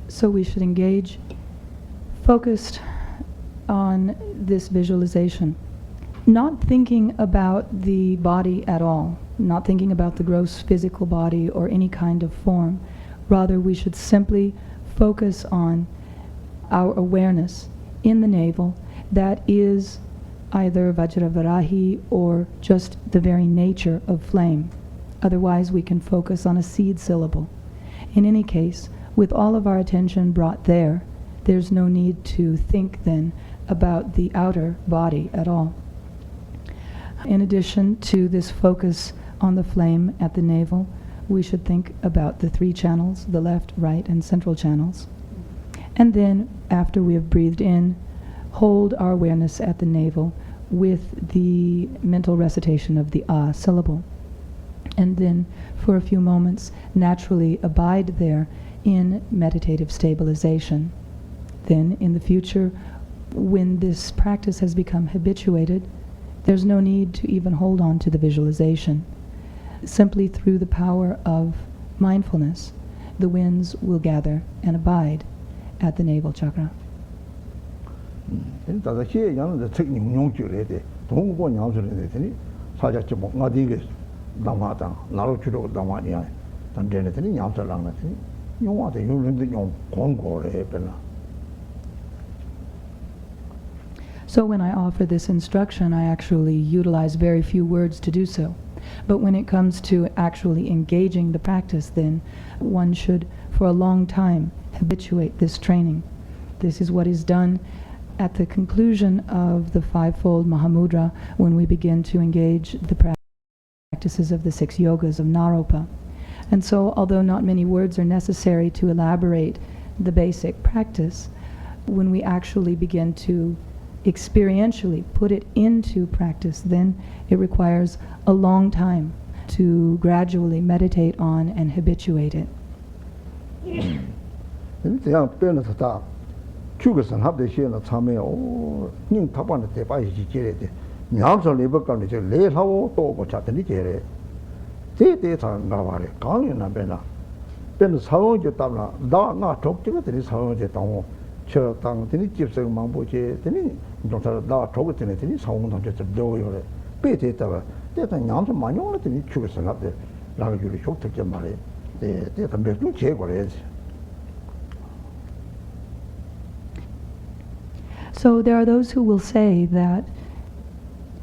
So we should engage focused on this visualization, not thinking about the body at all, not thinking about the gross physical body or any kind of form. Rather, we should simply focus on our awareness in the navel that is either Vajravarahi or just the very nature of flame. Otherwise, we can focus on a seed syllable. In any case, with all of our attention brought there, there's no need to think then about the outer body at all. In addition to this focus on the flame at the navel, we should think about the 3 channels, the left, right, and central channels. And then, after we have breathed in, hold our awareness at the navel with the mental recitation of the ah syllable. And then, for a few moments, naturally abide there in meditative stabilization. Then, in the future, when this practice has become habituated, there's no need to even hold on to the visualization. Simply through the power of mindfulness, the winds will gather and abide at the navel chakra. So when I offer this instruction, I actually utilize very few words to do so. But when it comes to actually engaging the practice, then one should, for a long time, habituate this training. This is what is done at the conclusion of the 5-fold Mahamudra when we begin to engage the practices of the 6 yogas of Naropa. And so, although not many words are necessary to elaborate the basic practice, when we actually begin to experientially put it into practice, then it requires a long time to gradually meditate on and habituate it. So there are those who will say that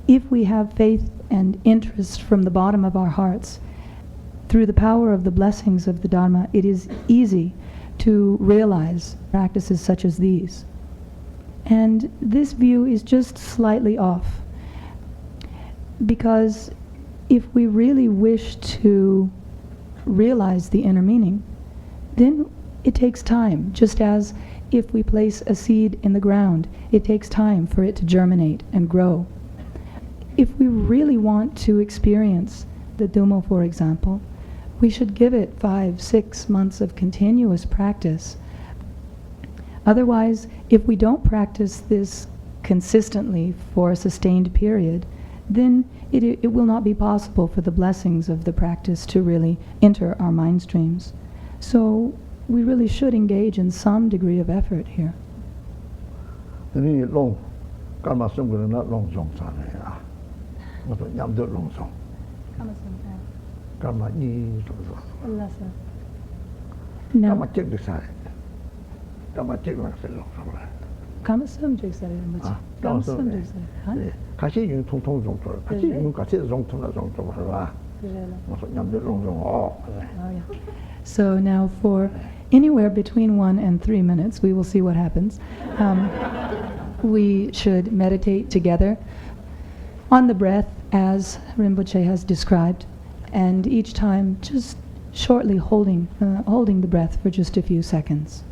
if we have faith and interest from the bottom of our hearts, through the power of the blessings of the Dharma, it is easy to realize practices such as these. And this view is just slightly off, because if we really wish to realize the inner meaning, then it takes time, just as if we place a seed in the ground, it takes time for it to germinate and grow. If we really want to experience the Dhamma, for example, we should give it 5-6 months of continuous practice. Otherwise, if we don't practice this consistently for a sustained period, then it will not be possible for the blessings of the practice to really enter our mind streams. So we really should engage in some degree of effort here. Now, so now for anywhere between 1 and 3 minutes, we will see what happens. We should meditate together on the breath as Rinpoche has described, and each time just shortly holding the breath for just a few seconds.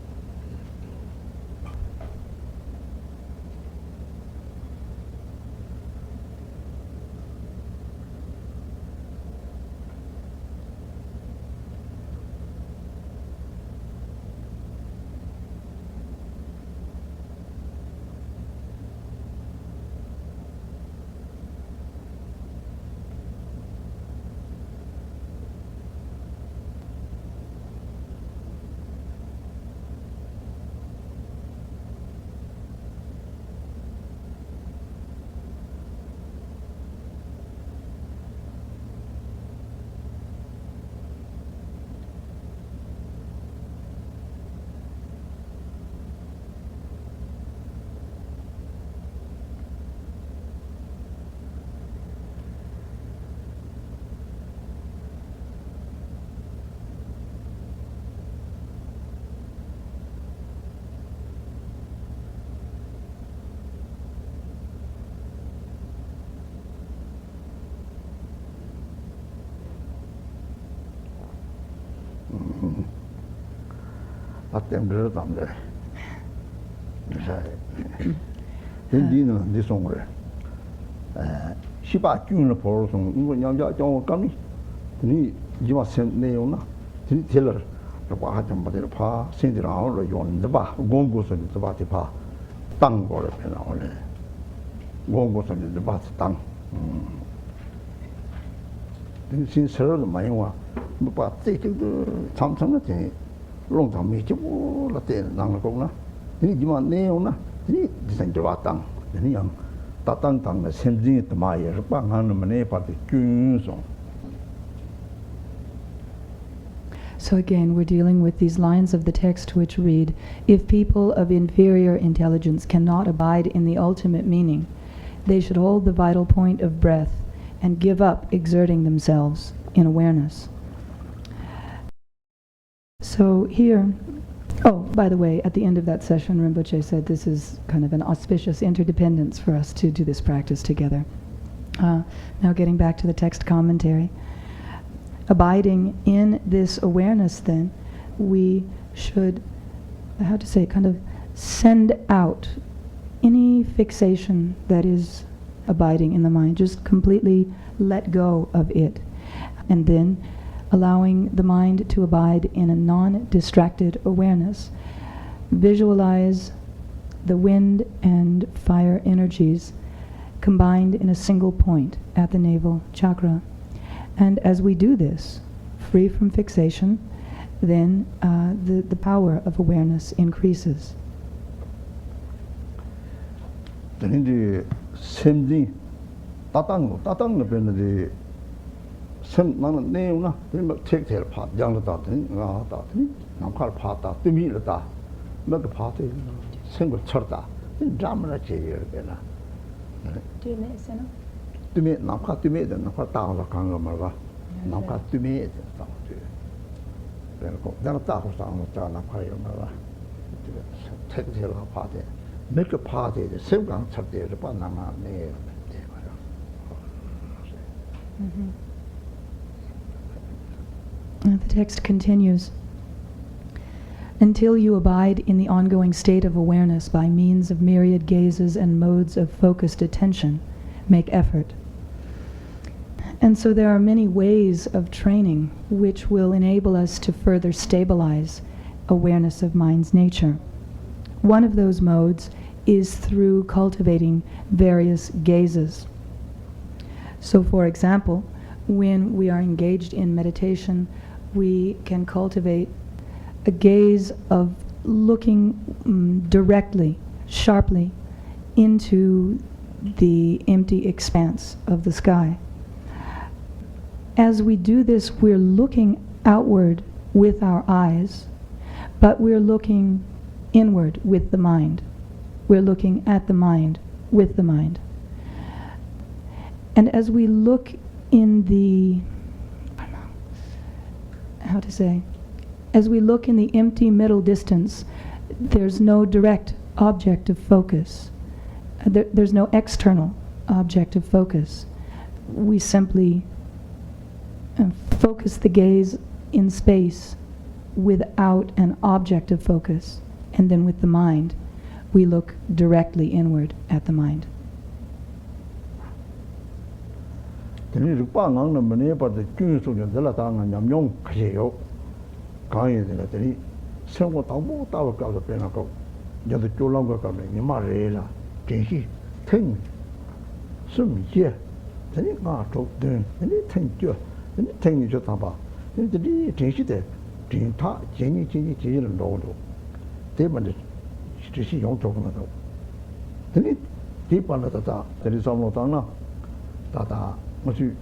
아템 그러던데. 인디는 디송을. 시바 균을 보러서 이거 냥자 좀 감니. 니 이마 셈 내용나. 니 텔러. 봐 하던 바들 봐. 신디라로 요는데 봐. 공고선이 봐 봐. 땅 거를 배나오네. 공고선이 봐 땅. 신설도 많이 와. 뭐 봐.这个 참참한테 롱담이 좀 라테 나는 니 이마 내용나. 니 디생저 왔당. 니 양 따땅땅의 샘진이 마예를 빵하는 만에 파티 균송. So again, we're dealing with these lines of the text which read, if people of inferior intelligence cannot abide in the ultimate meaning, they should hold the vital point of breath and give up exerting themselves in awareness. So here, oh, by the way, at the end of that session, Rinpoche said this is kind of an auspicious interdependence for us to do this practice together. Now getting back to the text commentary. Abiding in this awareness, then, we should, how to say, kind of send out any fixation that is abiding in the mind. Just completely let go of it. And then allowing the mind to abide in a non-distracted awareness. Visualize the wind and fire energies combined in a single point at the navel chakra. And as we do this, free from fixation, then the power of awareness increases. 근데 샘진 따땅로 변는데 샘 나는 내용나 뭐 책들 파 양로다더니 나다더니 남칼 파다 뜨미르다 몇 파대 생거 쳤다 잠을 제여되나 뜨미세나 뜨미 남칼 뜨미데 남칼 따서 간거 말봐 남칼 뜨미데 따지 그래고 내가 따고 싸는 거 남칼이요 말봐 책들 파대 몇 파대 생강 쳤대를 봐 나만 내 The text continues. Until you abide in the ongoing state of awareness by means of myriad gazes and modes of focused attention, make effort. And so there are many ways of training which will enable us to further stabilize awareness of mind's nature. One of those modes is through cultivating various gazes. So for example, when we are engaged in meditation, we can cultivate a gaze of looking directly, sharply into the empty expanse of the sky. As we do this, we're looking outward with our eyes, but we're looking inward with the mind. We're looking at the mind with the mind. And as we look in the, as we look in the empty middle distance, there's no direct object of focus. There's no external object of focus. We simply focus the gaze in space without an object of focus. And then with the mind, we look directly inward at the mind. Teni rikpa ngang na mene parde kyun su nyan zala ta nga nyam nyong kashe yo kaayi zila teni senwa tangpo tawa kaza pena kau yadu cholam ka kaule nima re la tenshi teng sum ye teni nga chok ten teni teng kyo teni teng ni cho tangpa teni tenshi te ten ta jenyi lan do do te mande shi yong chok na do teni te pa na tata teni samlo tang na tata 마치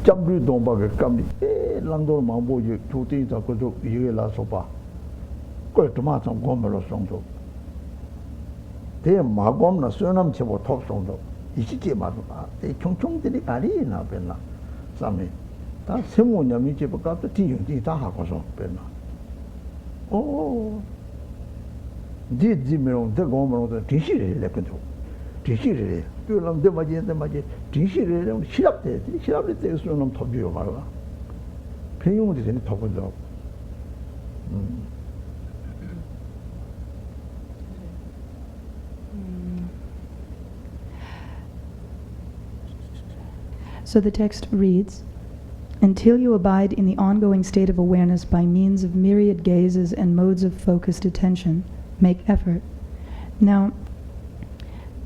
잠들 동박에 감리 랑도 망보지 조대자 그도 이게 라서 봐 그것도 마찬 고물로 송도 대 마검나 수남 제보 톱송도 이시게 말아 대 총총들이 아리나 변나 삼이 다 세모냐미 제보 갖다 뒤용디 다 하고서 변나 오 디디메로 대 고물로 디시를 내거든 디시를 그럼 대마지 디시를 시랍대 시랍대 때서는 톱이요 말아 평용이 되는 톱은도 So the text reads, "Until you abide in the ongoing state of awareness by means of myriad gazes and modes of focused attention, make effort." Now,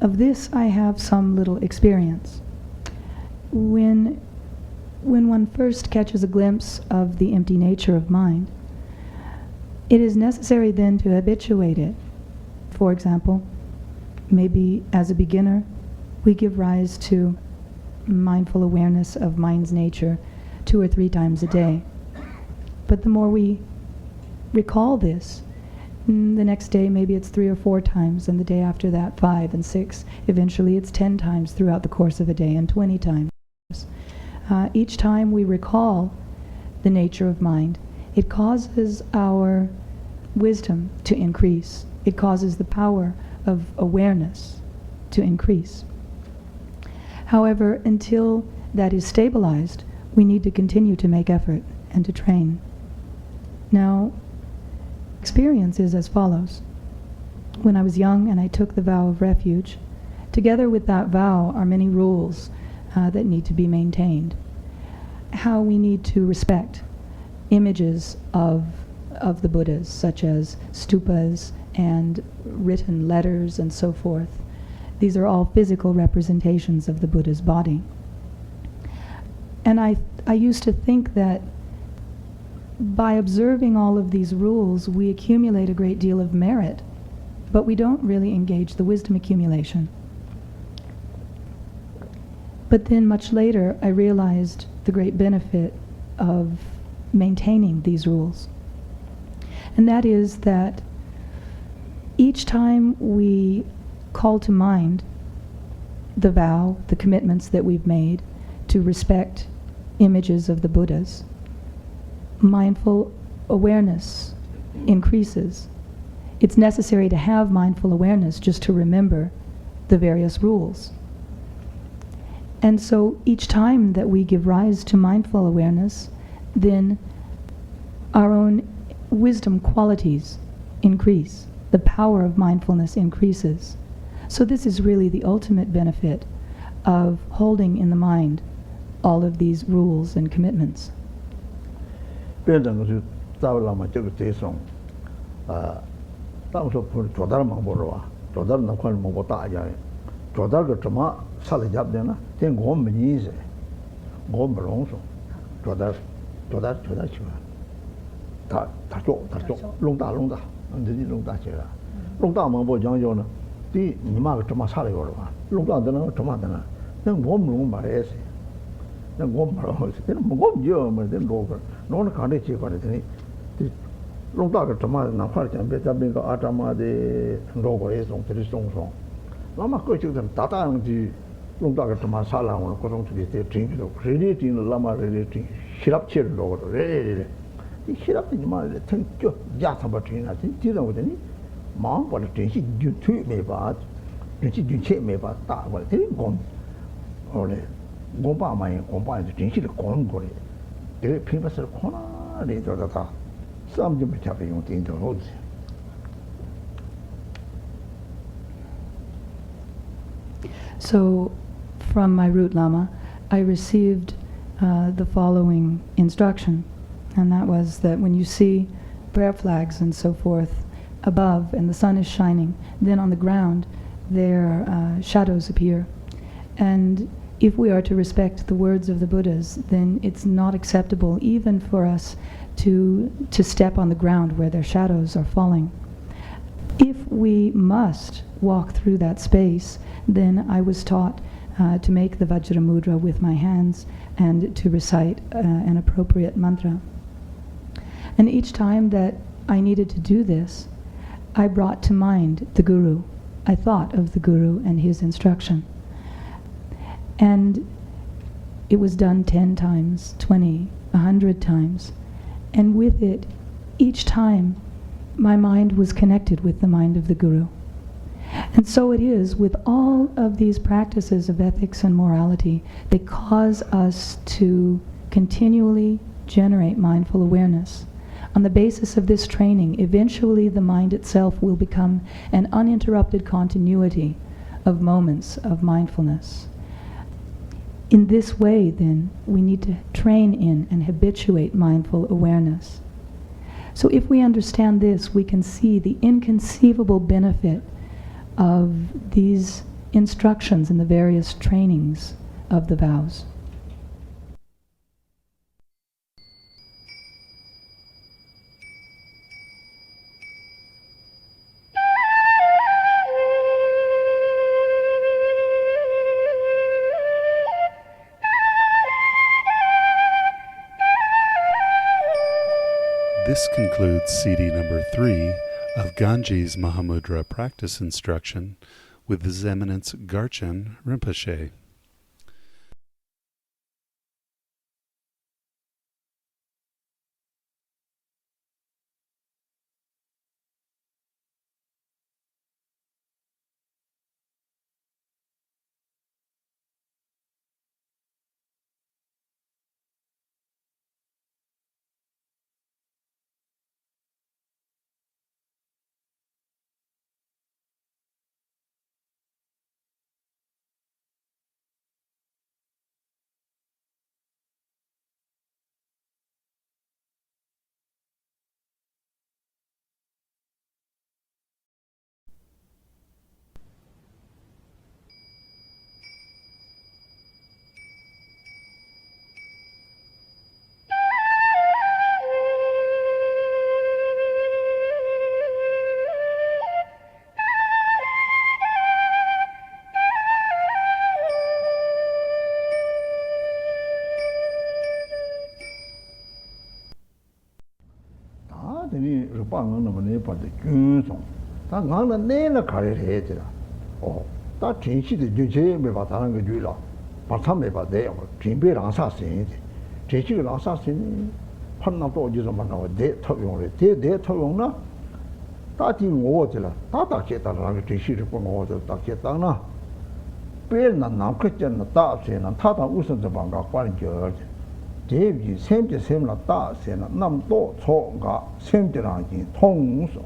of this I have some little experience. When one first catches a glimpse of the empty nature of mind, it is necessary then to habituate it. For example, maybe as a beginner, we give rise to mindful awareness of mind's nature 2 or 3 times a day. But the more we recall this, the next day maybe it's 3 or 4 times, and the day after that 5 and 6. Eventually it's 10 times throughout the course of a day, and 20 times. Each time we recall the nature of mind, it causes our wisdom to increase. It causes the power of awareness to increase. However, until that is stabilized, we need to continue to make effort and to train. Now, experience is as follows. When I was young and I took the vow of refuge, together with that vow are many rules that need to be maintained. How we need to respect images of the Buddhas, such as stupas and written letters and so forth. These are all physical representations of the Buddha's body. And I used to think that by observing all of these rules, we accumulate a great deal of merit, but we don't really engage the wisdom accumulation. But then much later, I realized the great benefit of maintaining these rules. And that is that each time we call to mind the vow, the commitments that we've made to respect images of the Buddhas, mindful awareness increases. It's necessary to have mindful awareness just to remember the various rules. And so each time that we give rise to mindful awareness, then our own wisdom qualities increase. The power of mindfulness increases. So this is really the ultimate benefit of holding in the mind all of these rules and commitments. So, from my root Lama, I received the following instruction, and that was that when you see prayer flags and so forth above and the sun is shining, then on the ground their shadows appear. And if we are to respect the words of the Buddhas, then it's not acceptable even for us to step on the ground where their shadows are falling. If we must walk through that space, then I was taught to make the Vajramudra with my hands and to recite an appropriate mantra. And each time that I needed to do this, I brought to mind the Guru. I thought of the Guru and his instruction. And it was done 10 times, 20, 100 times. And with it, each time, my mind was connected with the mind of the Guru. And so it is with all of these practices of ethics and morality. They cause us to continually generate mindful awareness. On the basis of this training, eventually the mind itself will become an uninterrupted continuity of moments of mindfulness. In this way, then, we need to train in and habituate mindful awareness. So if we understand this, we can see the inconceivable benefit of these instructions in the various trainings of the vows. This concludes CD number 3 of Ganges Mahamudra Practice Instruction with His Eminence Garchen Rinpoche. 다 나는 내나 가려야 되더라. 다 진실의 주제에 받아는 거 줄라. 바탕에 받아야 준비랑 사세인데. 제시를 사세인 판나도 어디서 만나고 내 토용을 대 토용나. 다지 오더라. 다다 제다라는 제시를 보고도 딱 제다나. 배나 남겠잖아. 다세나 타다 우선도 방가 관절. 대비 샘제 샘나 다세나 남도 초가 샘제라기 통소.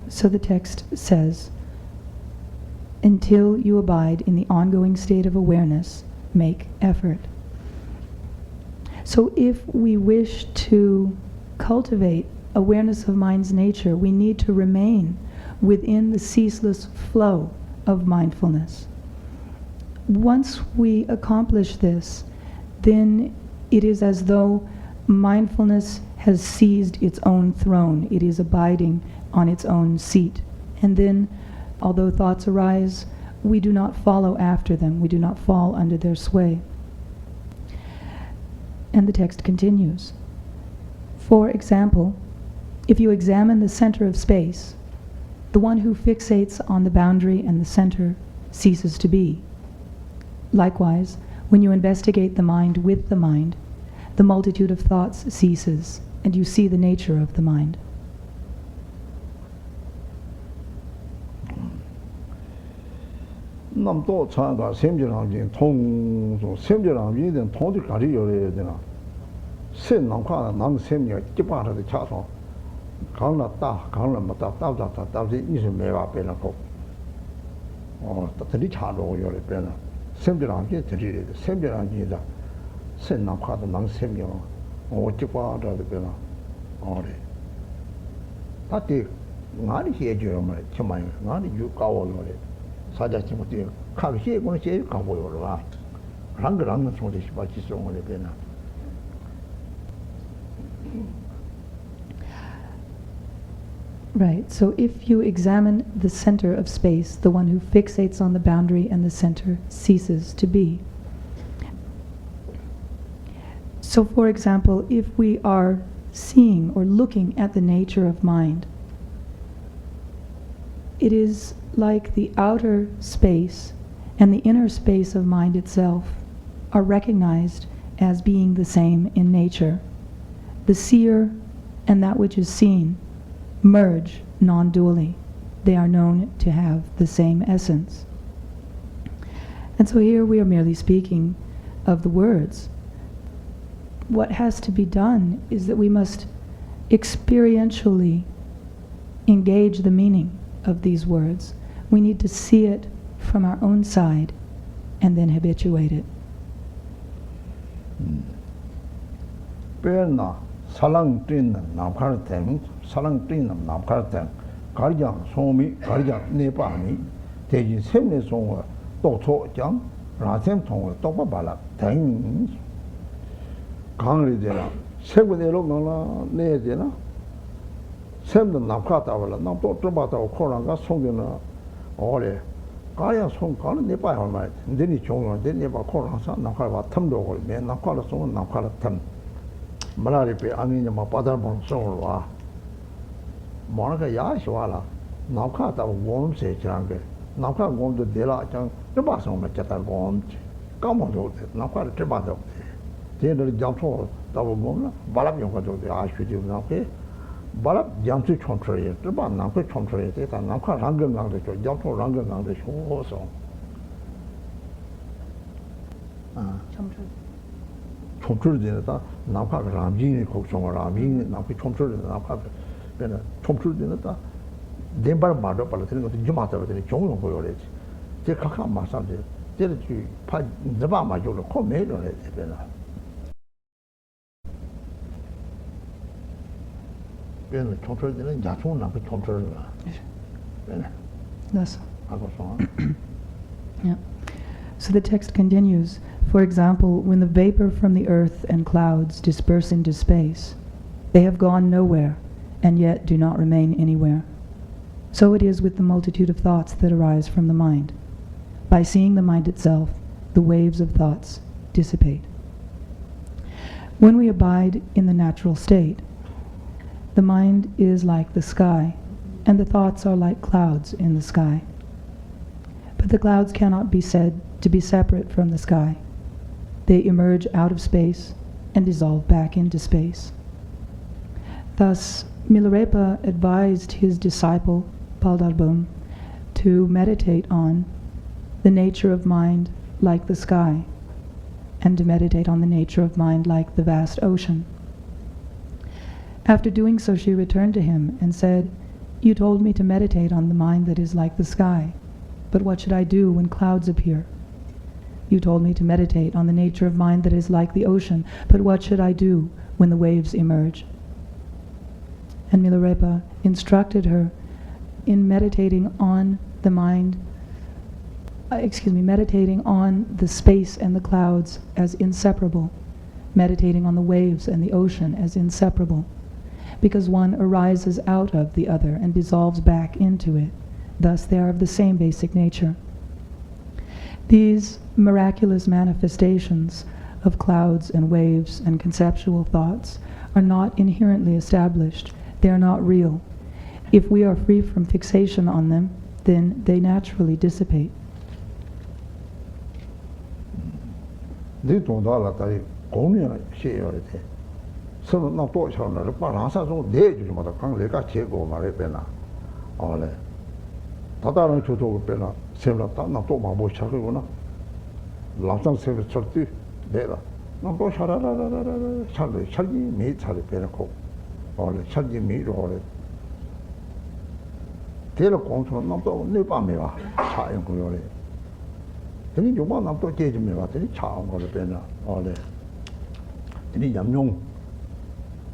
So the text says, until you abide in the ongoing state of awareness, make effort. So if we wish to cultivate awareness of mind's nature, we need to remain within the ceaseless flow of mindfulness. Once we accomplish this, then it is as though mindfulness has seized its own throne. It is abiding on its own seat. And then, although thoughts arise, we do not follow after them. We do not fall under their sway. And the text continues. For example, if you examine the center of space, the one who fixates on the boundary and the center ceases to be. Likewise, when you investigate the mind with the mind, the multitude of thoughts ceases, and you see the nature of the mind. 남도 차가 샘지랑지 통소 샘지랑지는 통도 가리 요래야 되나 샘 남과 남 샘이 기빠라도 차서 강났다 강났다 따다다 따지 이제 매와 빼놓고 따들이 차로 요래 빼나 샘지랑지 들이래 샘지랑지다 샘 남과도 남 샘이 기빠라도 빼나 어래 따디 나리 해줘요 말 정말 나리 유가워 요래 사자치 못해 가게 거는 제일 가보여로 와. 랑그랑은 소리 싶어지 송을 되나. Right, so if you examine the center of space, the one who fixates on the boundary and the center ceases to be. So for example, if we are seeing or looking at the nature of mind, it is like the outer space and the inner space of mind itself are recognized as being the same in nature. The seer and that which is seen merge non-dually. They are known to have the same essence. And so here we are merely speaking of the words. what has to be done is that we must experientially engage the meaning of these words. We need to see it from our own side and then habituate it. Perna salang tin namkar tem salang tin namkar tem garjang somi garjang nepani teji semne song to cho jang rasem thong to ba bala teng 강리 되나 세군에로 나나 내 되나 샘도 남카다 வர라 남도 들바다 코랑가 송견나 오래 가야 송 가는 내 봐야 말 근데니 종은 내내 봐 코랑사 남카 봐 탐도 걸 맨 남카라 송 남카라 탐 말아리 배 아니냐 마 바다 본 송을 와 뭐가 야시와라 남카다 원세 장게 남카 원도 되라 장 들바서 뭐 쳤다 원 까먹어도 남카를 들바도 제들 잠소 다보 뭐나 발압 용가도 아쉬지 나게 발압 잠수 컨트롤에 들바 나게 컨트롤에 대다 나카 랑경강도 저 잠소 랑경강도 쇼서 아 컨트롤되다 나카 람진이 걱정을 람이 나게 컨트롤되다 나카 배는 컨트롤되다 덴발 마도 발을 것도 좀 맞다 그랬더니 종용 보여야지 제 각각 마찬가지 제를 주 파 너바 마저로 코메로 해 되나 Yes. Yeah. So the text continues. For example, when the vapor from the earth and clouds disperse into space, they have gone nowhere and yet do not remain anywhere. So it is with the multitude of thoughts that arise from the mind. By seeing the mind itself, the waves of thoughts dissipate. When we abide in the natural state, the mind is like the sky, and the thoughts are like clouds in the sky. But the clouds cannot be said to be separate from the sky. They emerge out of space and dissolve back into space. Thus, Milarepa advised his disciple, Paldarbum, to meditate on the nature of mind like the sky, and to meditate on the nature of mind like the vast ocean. After doing so, she returned to him and said, "You told me to meditate on the mind that is like the sky, but what should I do when clouds appear? You told me to meditate on the nature of mind that is like the ocean, but what should I do when the waves emerge?" And Milarepa instructed her in meditating on the mind, meditating on the space and the clouds as inseparable, meditating on the waves and the ocean as inseparable, because one arises out of the other and dissolves back into it. Thus they are of the same basic nature. These miraculous manifestations of clouds and waves and conceptual thoughts are not inherently established. They are not real. If we are free from fixation on them, then they naturally dissipate. 서로 나 또처럼 바라사 좀 내주지마다 강 내가 제고 말해 빼나 어래 다다른 저도 빼나 세라 나 또 마보 차거나 라상 세를 절대 내라 나또 샤라라라라라 차를 차기 미 차를 빼놓고 어래 차기 미로 어래 대로 공처럼 나또 내 밤에 와 차용 거래 되니 요마 나또 제지면 왔더니 차온 거를 빼나 어래 되니 염용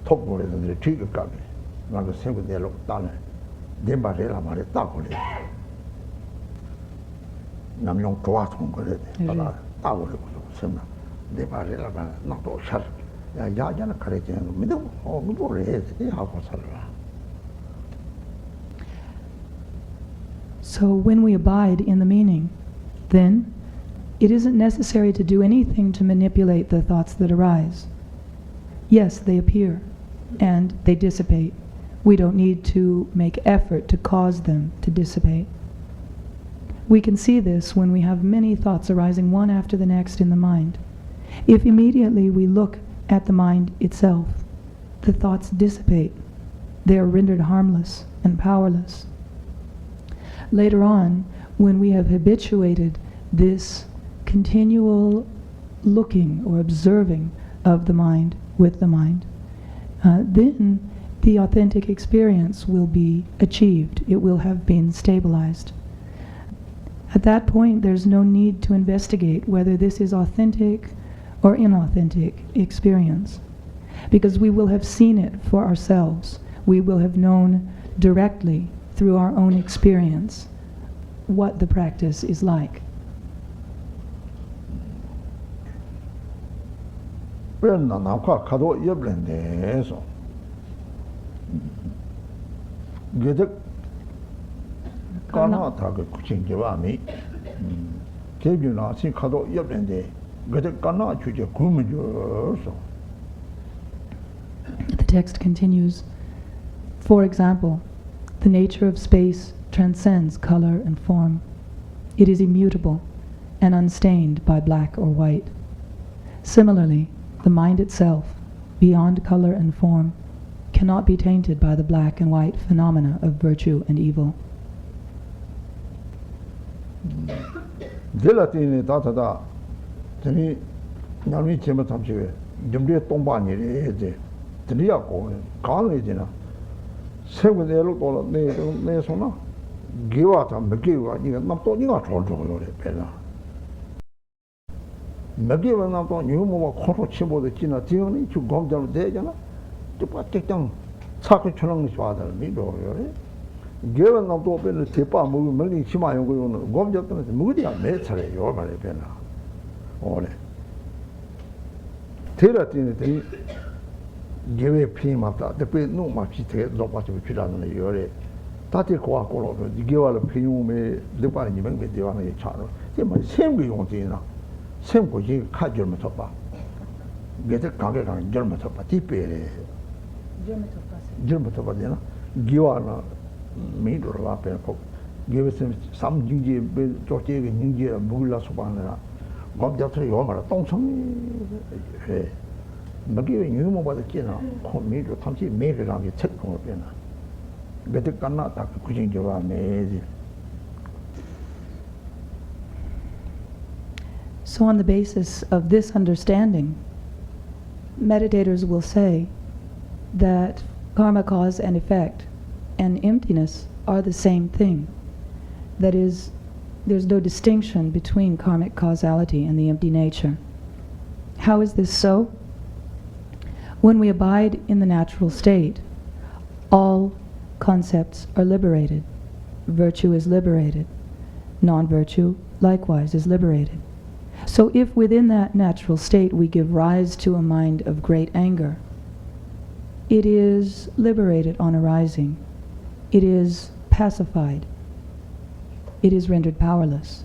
톱고래들이 뒤끝까지 나도 생각대로 따네 내 말이라 말에 딱 그래 남용 좋아하는 거래 따라 따고래고 semna de parela ba na to shar ya ya ya na kare chen mi do o mi bo re de ha ko sala. So when we abide in the meaning, then it isn't necessary to do anything to manipulate the thoughts that arise. Yes, they appear and they dissipate. We don't need to make effort to cause them to dissipate. We can see this when we have many thoughts arising one after the next in the mind. If immediately we look at the mind itself, the thoughts dissipate. They are rendered harmless and powerless. Later on, when we have habituated this continual looking or observing of the mind with the mind, then the authentic experience will be achieved. It will have been stabilized. At that point, there's no need to investigate whether this is authentic or inauthentic experience, because we will have seen it for ourselves. We will have known directly through our own experience what the practice is like. The text continues. For example, the nature of space transcends color and form. It is immutable and unstained by black or white. Similarly, the mind itself, beyond color and form, cannot be tainted by the black and white phenomena of virtue and evil. So on the basis of this understanding, meditators will say that karma, cause and effect, and emptiness are the same thing. That is, there's no distinction between karmic causality and the empty nature. How is this so? When we abide in the natural state, all concepts are liberated. Virtue is liberated. Non-virtue, likewise, is liberated. So if within that natural state we give rise to a mind of great anger, it is liberated on arising. It is pacified. It is rendered powerless.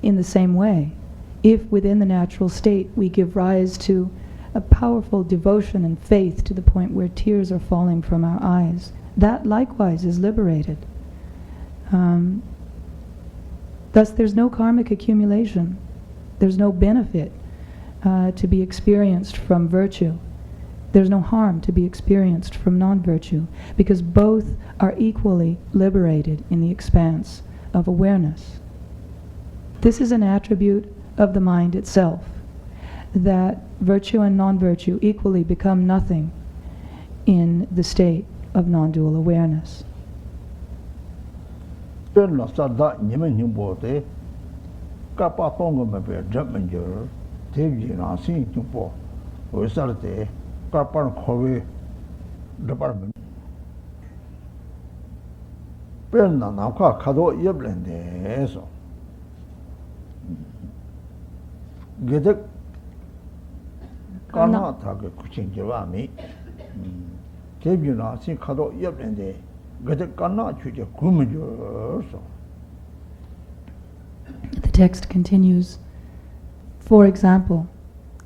In the same way, if within the natural state we give rise to a powerful devotion and faith to the point where tears are falling from our eyes, that likewise is liberated. Thus there's no karmic accumulation. There's no benefit to be experienced from virtue. There's no harm to be experienced from non-virtue, because both are equally liberated in the expanse of awareness. This is an attribute of the mind itself, that virtue and non-virtue equally become nothing in the state of non-dual awareness. The text continues. For example,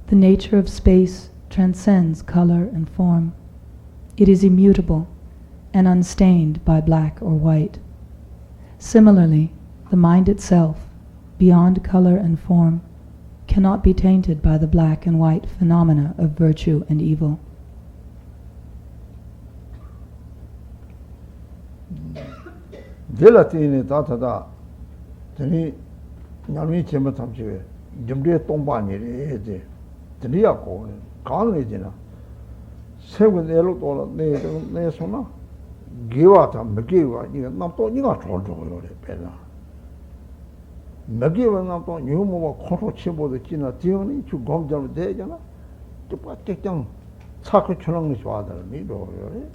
the nature of space transcends color and form. It is immutable and unstained by black or white. Similarly, the mind itself, beyond color and form, cannot be tainted by the black and white phenomena of virtue and evil. 드리야 고 강내지나 세군 내로 돌아 내 손나 기와다 먹기와 이거 남도 니가 좋아져요 배나 먹기와 남도 뉴모가 코로 치보도 지나 뒤에는 주 검점 되잖아 똑같겠장 차크 추는 거 좋아하더라 니도요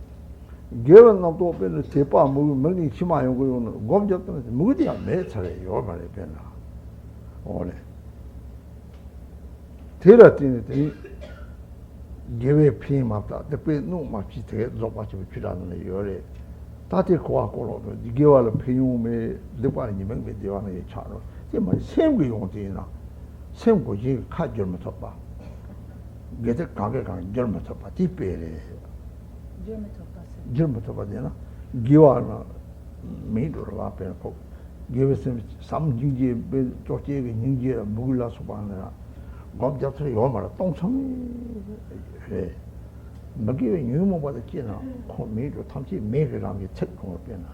기와 남도 배는 대파 먹니 치마요 그거는 검점도 먹어야 매 차례요 말에 배나 오래 테라티네 gewe pin mapta de pe no ma chi te zo pa chi chira no yore ta te ko ko lo de gewa le pin me de pa ni me de wa ne cha ro je ma sem gu yong de na sem gu ji kha jor ma thop pa ge de ka ge ka jor ma thop pa ti pe le jor ma thop pa de na gewa na me do la pe ko gewe sem sam ji ji be cho che ge ning ji mu la so pa na gom ja tre yo ma la tong chang 먹기에 유모보다 지나 코미도 탐지 매그람이 책고 변나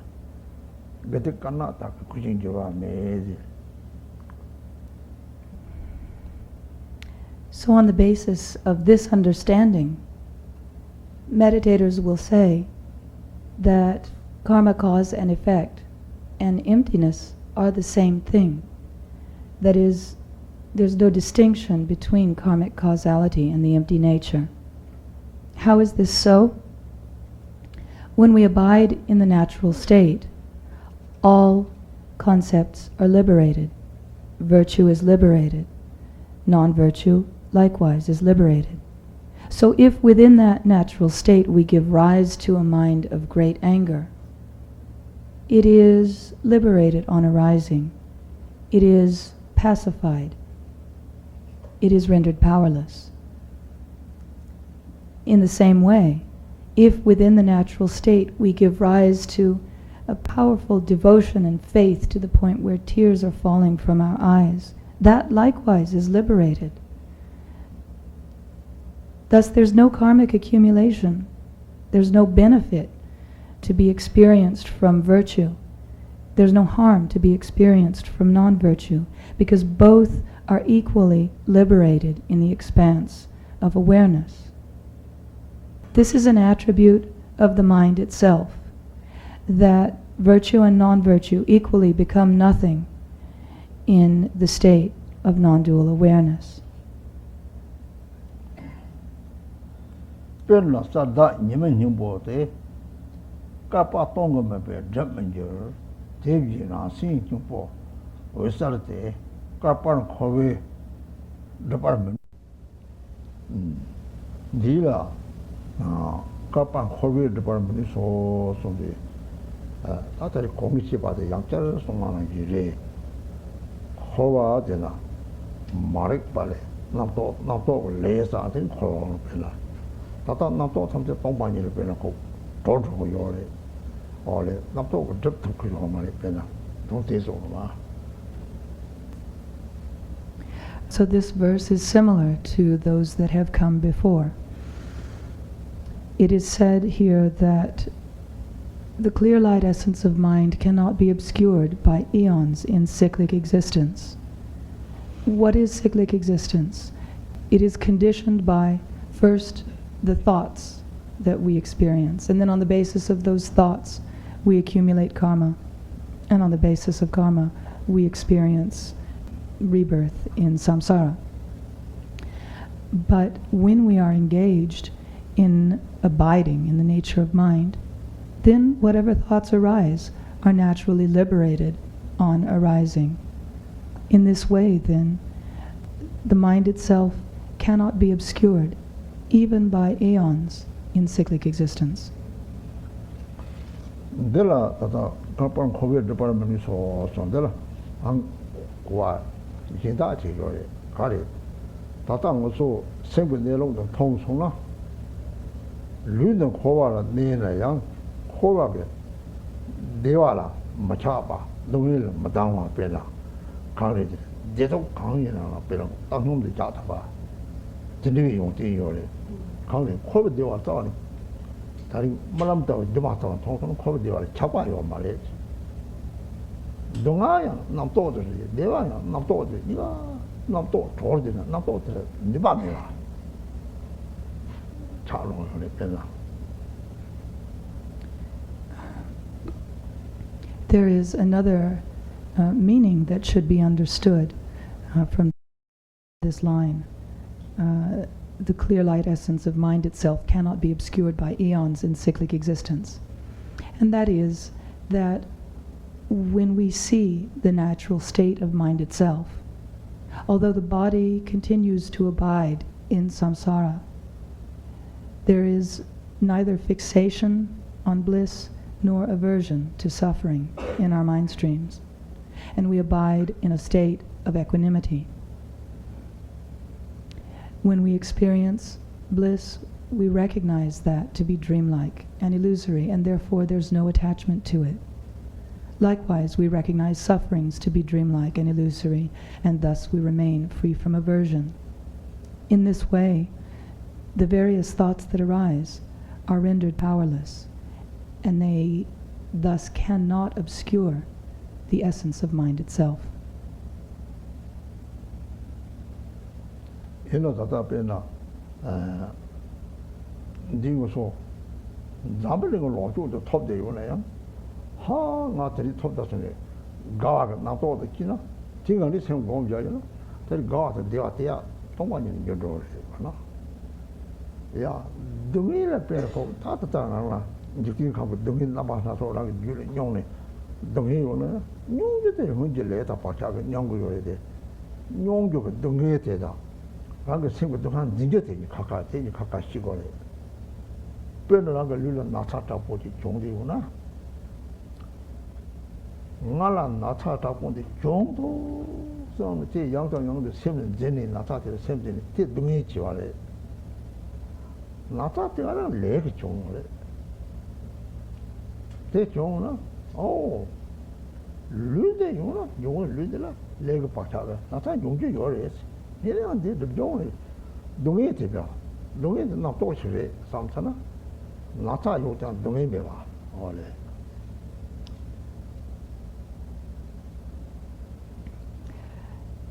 그때 끝났다 구진조와 매지. So on the basis of this understanding, meditators will say that karma cause and effect and emptiness are the same thing. That is, there's no distinction between karmic causality and the empty nature. How is this so? When we abide in the natural state, all concepts are liberated. Virtue is liberated. Non-virtue likewise is liberated. So if within that natural state we give rise to a mind of great anger, it is liberated on arising. It is pacified. It is rendered powerless. In the same way, if within the natural state we give rise to a powerful devotion and faith to the point where tears are falling from our eyes, that likewise is liberated. Thus there's no karmic accumulation. There's no benefit to be experienced from virtue. There's no harm to be experienced from non-virtue, because both are equally liberated in the expanse of awareness. This is an attribute of the mind itself, that virtue and non-virtue equally become nothing in the state of non-dual awareness. Perla sada nyemen nyimbo te kapa tonga me pe jammen jor devji na sin nyimbo osar te kapa khowe department dila kapa khowe department so de atari 공기 바데 양자를 송하는 길에 khowa 되나 마릭 발에 남도 레사 된 khowa 별라 다다 남도 참제 동반이를 빼놓고 돌고 요래 올해 남도 접도 그거 말이 빼나 동대서 와. So this verse is similar to those that have come before. It is said here that the clear light essence of mind cannot be obscured by eons in cyclic existence. What is cyclic existence? It is conditioned by, first, the thoughts that we experience, and then on the basis of those thoughts we accumulate karma, and on the basis of karma we experience rebirth in samsara. But when we are engaged in abiding in the nature of mind, then whatever thoughts arise are naturally liberated on arising. In this way, then, the mind itself cannot be obscured, even by aeons in cyclic existence. Dela tata kapan khowe department so dela ang kwa jinda che yore kare tata ngoso sembu nelong de tong song la lu de khowa la ne na yang khowa be dewa la ma cha ba lu le ma dang wa pe la kare de to kang yin la pe la tang nom de ja ta ba jin de yong de yore kare khowe dewa ta ni 다리 말람도 좀 통통 코비디와 잡아요 말이지. 동아야 남도들 내와야 남도들 이거 남도 돌지는 남도들 네바미라 There is another meaning that should be understood from this line. The clear light essence of mind itself cannot be obscured by eons in cyclic existence. And that is that when we see the natural state of mind itself, although the body continues to abide in samsara, there is neither fixation on bliss nor aversion to suffering in our mind streams, and we abide in a state of equanimity. When we experience bliss, we recognize that to be dreamlike and illusory, and therefore there's no attachment to it. Likewise, we recognize sufferings to be dreamlike and illusory, and thus we remain free from aversion. In this way, the various thoughts that arise are rendered powerless, and they thus cannot obscure the essence of mind itself.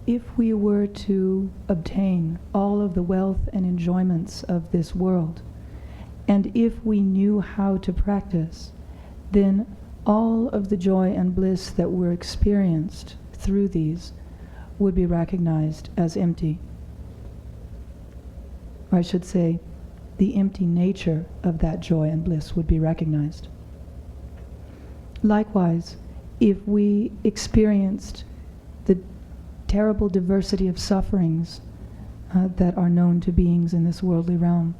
If we were to obtain all of the wealth and enjoyments of this world, and if we knew how to practice, then all of the joy and bliss that were experienced through these would be recognized as empty. Or I should say, the empty nature of that joy and bliss would be recognized. Likewise, if we experienced the terrible diversity of sufferings that are known to beings in this worldly realm,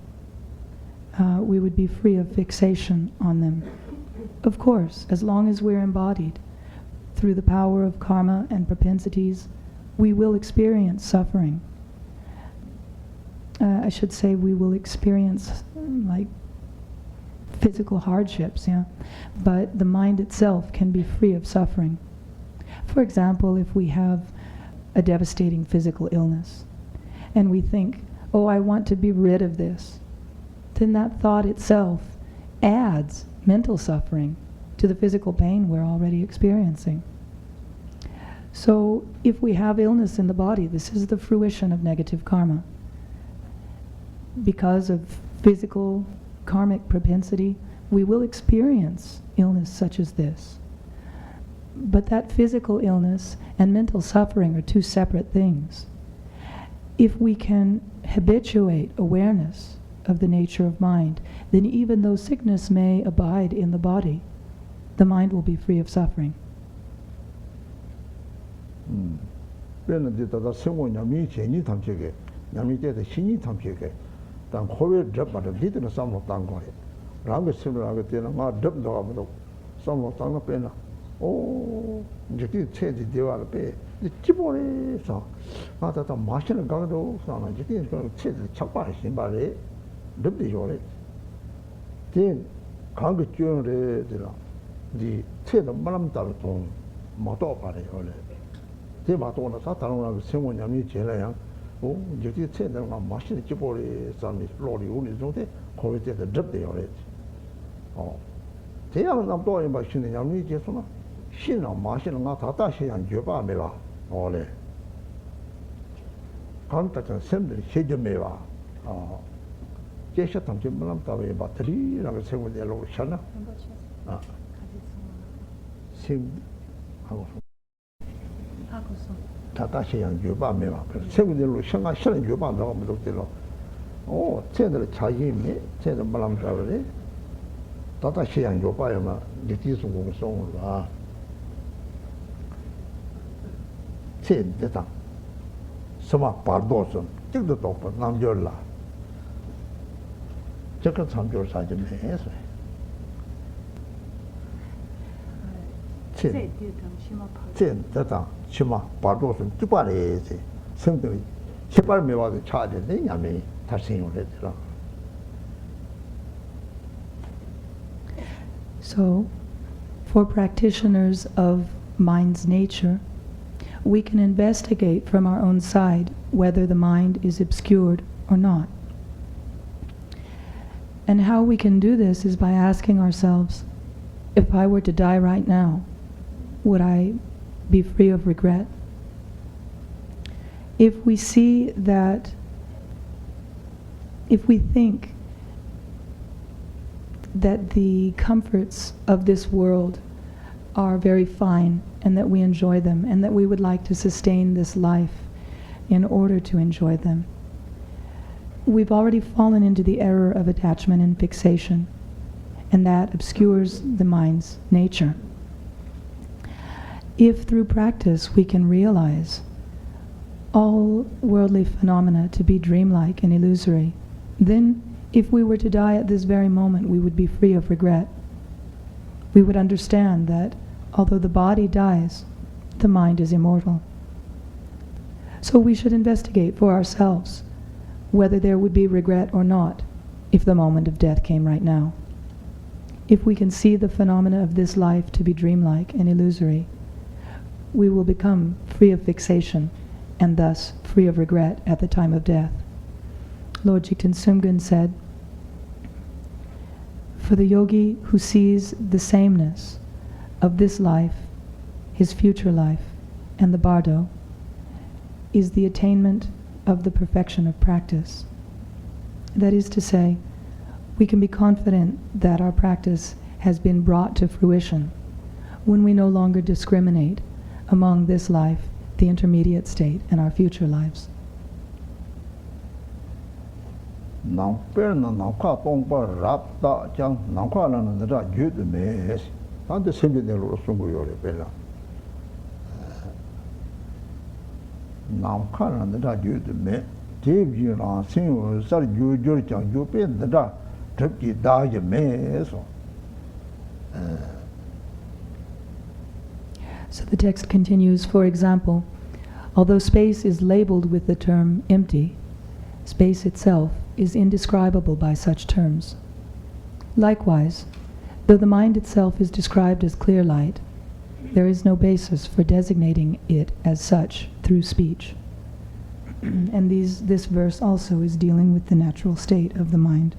we would be free of fixation on them. Of course, as long as we're embodied, through the power of karma and propensities, we will experience suffering. I should say we will experience like physical hardships, but the mind itself can be free of suffering. For example, if we have a devastating physical illness and we think, oh, I want to be rid of this, then that thought itself adds mental suffering to the physical pain we're already experiencing. So if we have illness in the body, this is the fruition of negative karma. Because of physical karmic propensity, we will experience illness such as this. But that physical illness and mental suffering are two separate things. If we can habituate awareness of the nature of mind, then even though sickness may abide in the body, the mind will be free of suffering. 제셔 탐지 물람 따위 배터리라고 세고대로 샤나 아 심 하고 하고서 다다시 양주바 매와 세고대로 샤가 샤는 주바 나가 무덕대로 쟤들 자기미 쟤들 물람 따위 다다시 양주바야마 리티스 공송으로 쟤대다 서마 바도선 찍도 또 남절라 저거 참조 사진 해서 쟤대다 치마 바도선 찍바래지 성들이 제발 매와도 차지네 야매 다시 오래더라. So, for practitioners of mind's nature, we can investigate from our own side whether the mind is obscured or not. And how we can do this is by asking ourselves, if I were to die right now, would I be free of regret? If we see that, if we think that the comforts of this world are very fine and that we enjoy them and that we would like to sustain this life in order to enjoy them, we've already fallen into the error of attachment and fixation, and that obscures the mind's nature. If through practice we can realize all worldly phenomena to be dreamlike and illusory, then if we were to die at this very moment, we would be free of regret. We would understand that although the body dies, the mind is immortal. So we should investigate for ourselves whether there would be regret or not if the moment of death came right now. If we can see the phenomena of this life to be dreamlike and illusory, we will become free of fixation and thus free of regret at the time of death. Lord Jigten Sumgun said, for the yogi who sees the sameness of this life, his future life, and the bardo, is the attainment of the perfection of practice. That is to say, we can be confident that our practice has been brought to fruition when we no longer discriminate among this life, the intermediate state, and our future lives. 남편은 남과 동바 랍다 장 남과라는 데라 주드 메스 한테 생기대로 숨고요래 별라 남과라는 데라 주드 메 제비랑 생을 살 주저 장 주변데라 접기 다게 메서 So the text continues, for example, although space is labeled with the term empty, space itself is indescribable by such terms. Likewise, though the mind itself is described as clear light, there is no basis for designating it as such through speech. And this verse also is dealing with the natural state of the mind.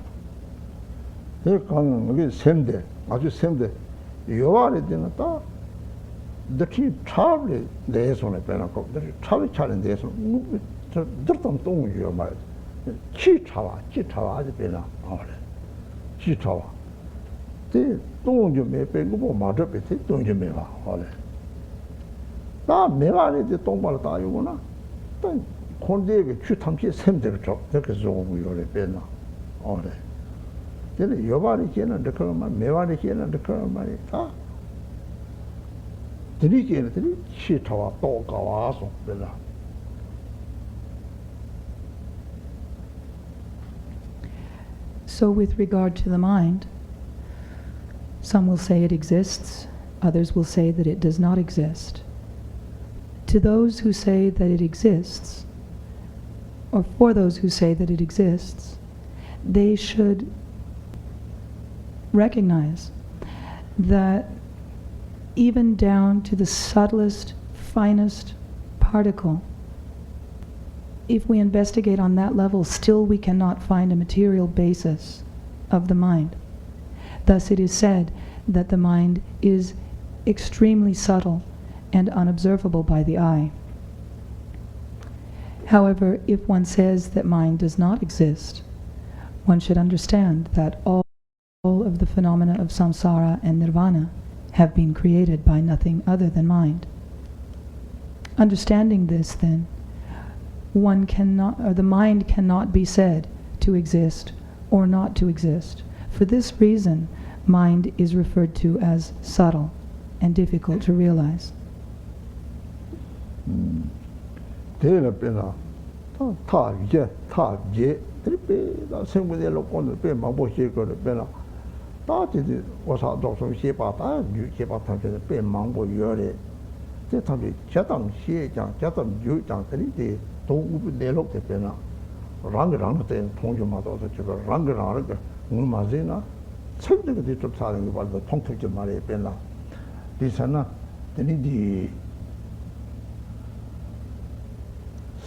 여기 샘대 아주 샘대 요아래 되는 다 the travel days on a penacle, the travel challenge days on Durton Tung, you might. Chitawa, the pena, Chitawa. The Tung you may pay go Madra Pith, don't you may have. Now, Mevali the Tombalata, you wanna? Then Conde, Chutamchi, send the job, take a zone with your pena. All that. Then Yovali can and the Kerma, Mevali can and the Kerma. So with regard to the mind, some will say it exists, others will say that it does not exist. To those who say that it exists, or for those who say that it exists, they should recognize that even down to the subtlest, finest particle, if we investigate on that level, still we cannot find a material basis of the mind. Thus it is said that the mind is extremely subtle and unobservable by the eye. However, if one says that mind does not exist, one should understand that all of the phenomena of samsara and nirvana have been created by nothing other than mind. Understanding this, then, one cannot, or the mind cannot be said to exist or not to exist. For this reason, mind is referred to as subtle and difficult to realize.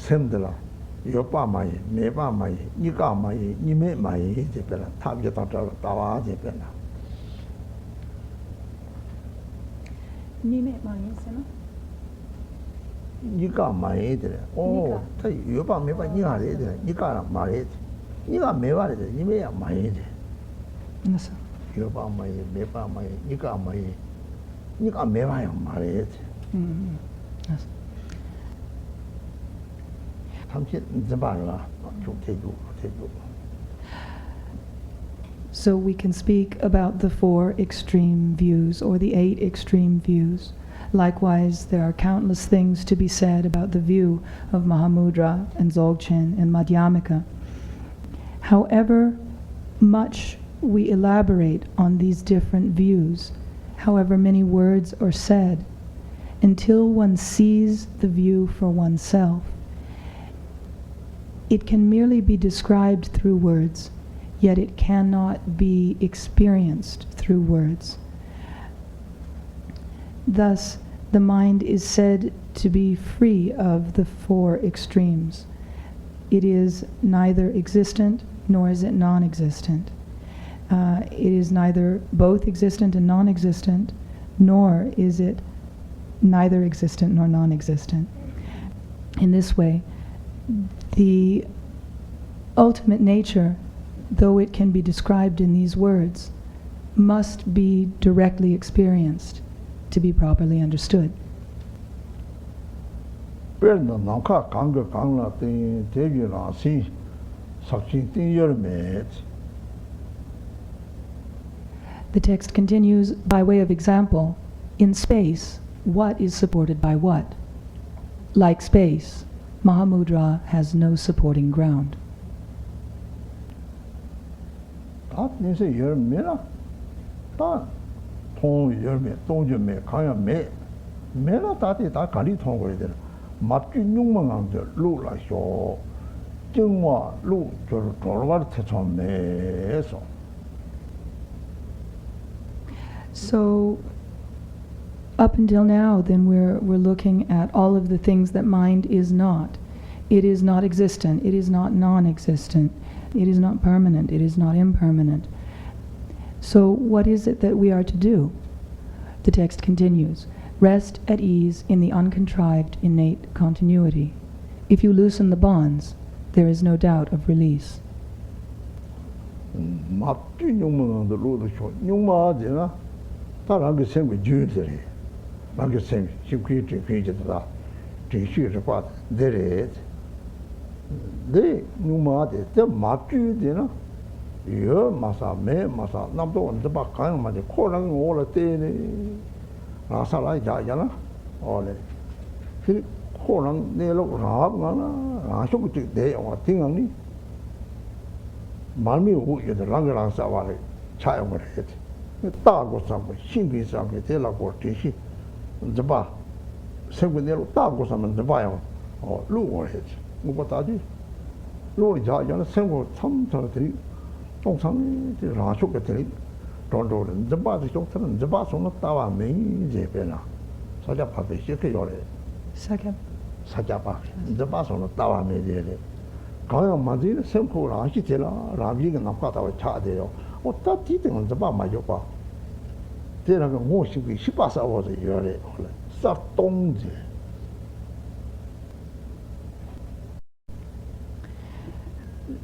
Semdela, yopa mai, meba mai, nika mai, nime mai, jepela, tabjeta tawa jepela. Nime mai, sena? Nika mai, oh, tai yopa meba nika re, nika mai, nika meba re, nime mai. Yes. Yopa mai, meba mai, nika mai, nika meba mai. Yes. So we can speak about the 4 extreme views or the 8 extreme views. Likewise, there are countless things to be said about the view of Mahamudra and Dzogchen and Madhyamika. However much we elaborate on these different views, however many words are said, until one sees the view for oneself, it can merely be described through words, yet it cannot be experienced through words. Thus, the mind is said to be free of the 4 extremes. It is neither existent nor is it non-existent. It is neither both existent and non-existent, nor is it neither existent nor non-existent. In this way, the ultimate nature, though it can be described in these words, must be directly experienced to be properly understood. The text continues by way of example. In space, what is supported by what? Like space, Mahamudra has no supporting ground. So, up until now, then we're looking at all of the things that mind is not. It is not existent. It is not non-existent. It is not permanent. It is not impermanent. So what is it that we are to do? The text continues. Rest at ease in the uncontrived innate continuity. If you loosen the bonds, there is no doubt of release.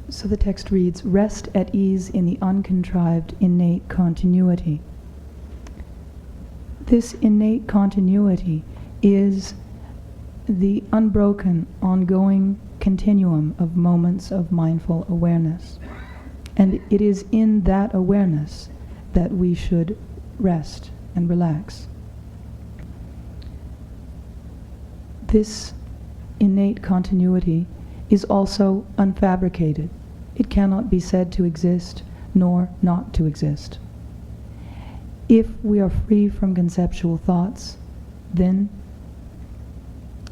So the text reads, rest at ease in the uncontrived innate continuity. This innate continuity is the unbroken, ongoing continuum of moments of mindful awareness. And it is in that awareness that we should rest and relax. This innate continuity is also unfabricated. It cannot be said to exist nor not to exist. If we are free from conceptual thoughts, then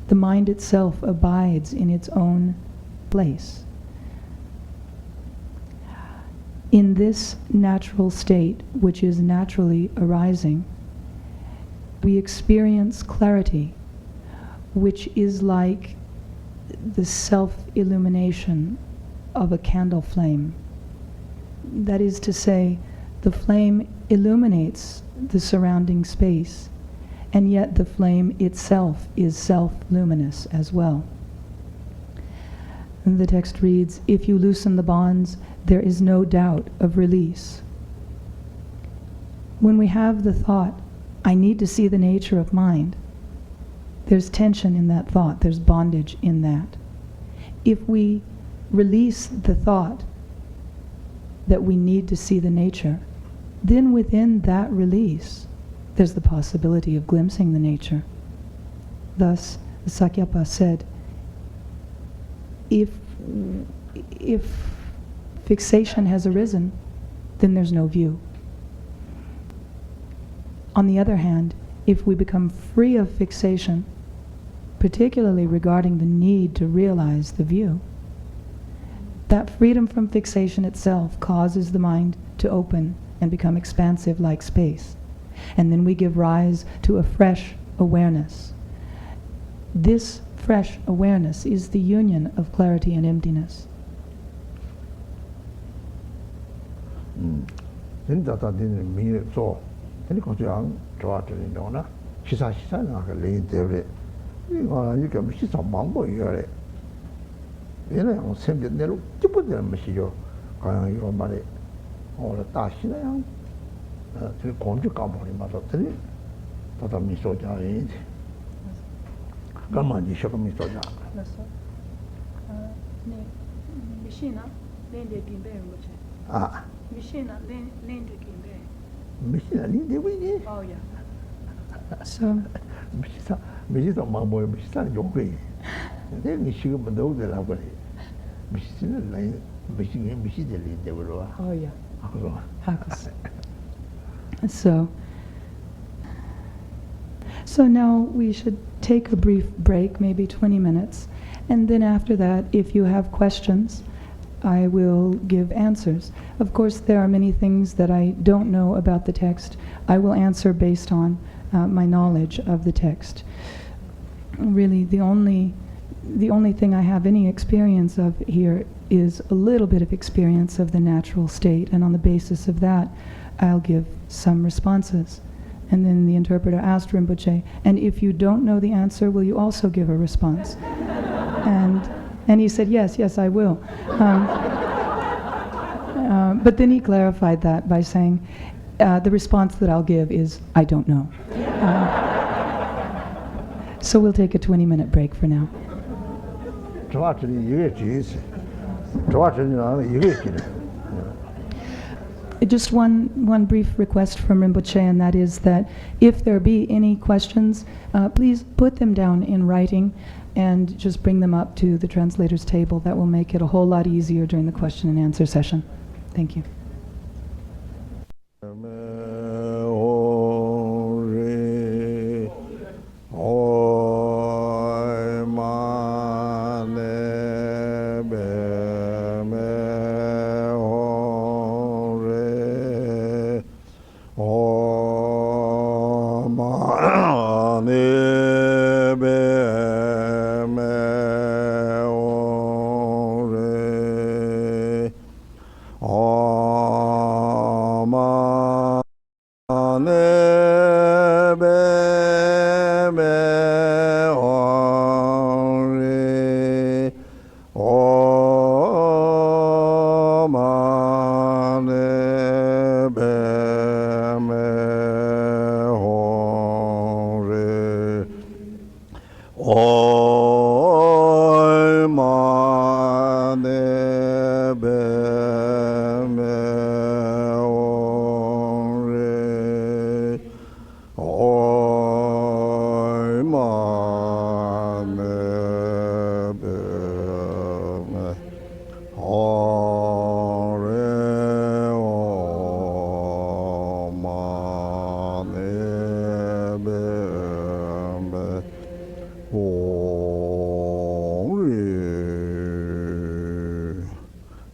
the mind itself abides in its own place. In this natural state, which is naturally arising, we experience clarity, which is like the self-illumination of a candle flame. That is to say, the flame illuminates the surrounding space, and yet the flame itself is self-luminous as well. And the text reads, if you loosen the bonds, there is no doubt of release. When we have the thought, I need to see the nature of mind, there's tension in that thought, there's bondage in that. If we release the thought that we need to see the nature, then within that release, there's the possibility of glimpsing the nature. Thus, the Sakyapa said, if fixation has arisen, then there's no view. On the other hand, if we become free of fixation, particularly regarding the need to realize the view, that freedom from fixation itself causes the mind to open and become expansive like space. And then we give rise to a fresh awareness. This fresh awareness is the union of clarity and emptiness. So, so now we should take a brief break, maybe 20 minutes, and then after that, if you have questions, I will give answers. Of course, there are many things that I don't know about the text. I will answer based on my knowledge of the text. Really, the only thing I have any experience of here is a little bit of experience of the natural state, and on the basis of that, I'll give some responses. And then the interpreter asked Rinpoche, and if you don't know the answer, will you also give a response? And he said, yes, I will. But then he clarified that by saying, the response that I'll give is, I don't know. So we'll take a 20-minute break for now. Just one brief request from Rinpoche, and that is that if there be any questions, please put them down in writing and just bring them up to the translator's table. That will make it a whole lot easier during the question and answer session. Thank you. Oh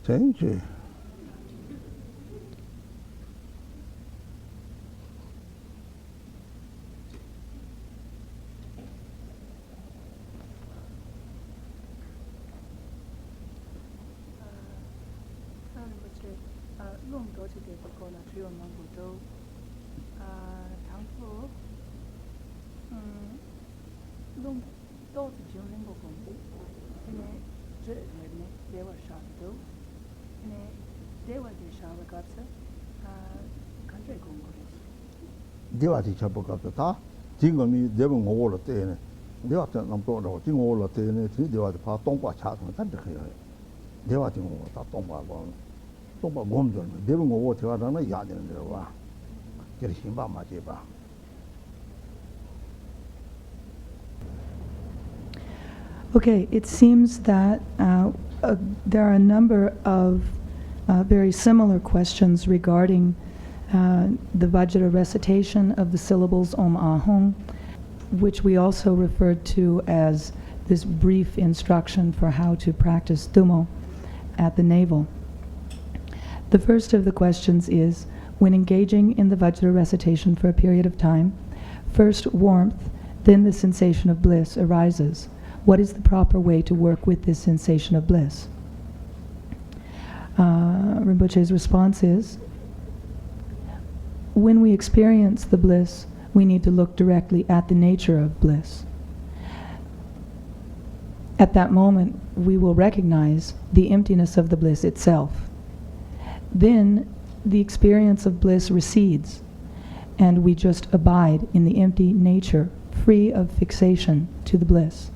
Thank you. Devati Chapokata, Jingoni, Devon Wall of Tene, Devata Nampo, Jingola Tene, Devati Patompa Chat, and Devati Tomba, Tomba Gomdon, Devon Water, Yard in the Wa, Gershimba Majeba. Okay, it seems that there are a number of very similar questions regarding the Vajra recitation of the syllables Om Ahong, which we also referred to as this brief instruction for how to practice Tumo at the navel. The first of the questions is, when engaging in the Vajra recitation for a period of time, first warmth, then the sensation of bliss arises. What is the proper way to work with this sensation of bliss? Rinpoche's response is, when we experience the bliss, we need to look directly at the nature of bliss. At that moment, we will recognize the emptiness of the bliss itself. Then the experience of bliss recedes, and we just abide in the empty nature, free of fixation to the bliss.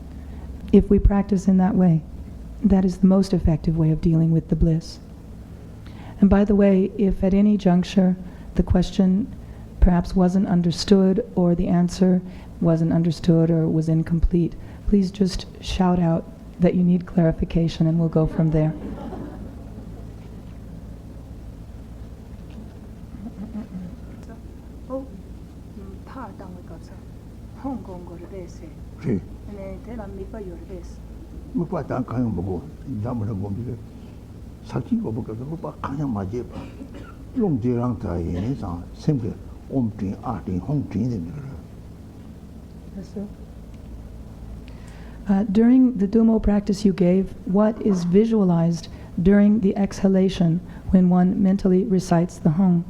If we practice in that way, that is the most effective way of dealing with the bliss. And by the way, if at any juncture the question perhaps wasn't understood, or the answer wasn't understood or was incomplete, please just shout out that you need clarification, and we'll go from there. During the Dumo practice you gave, what is visualized during the exhalation when one mentally recites the Hong?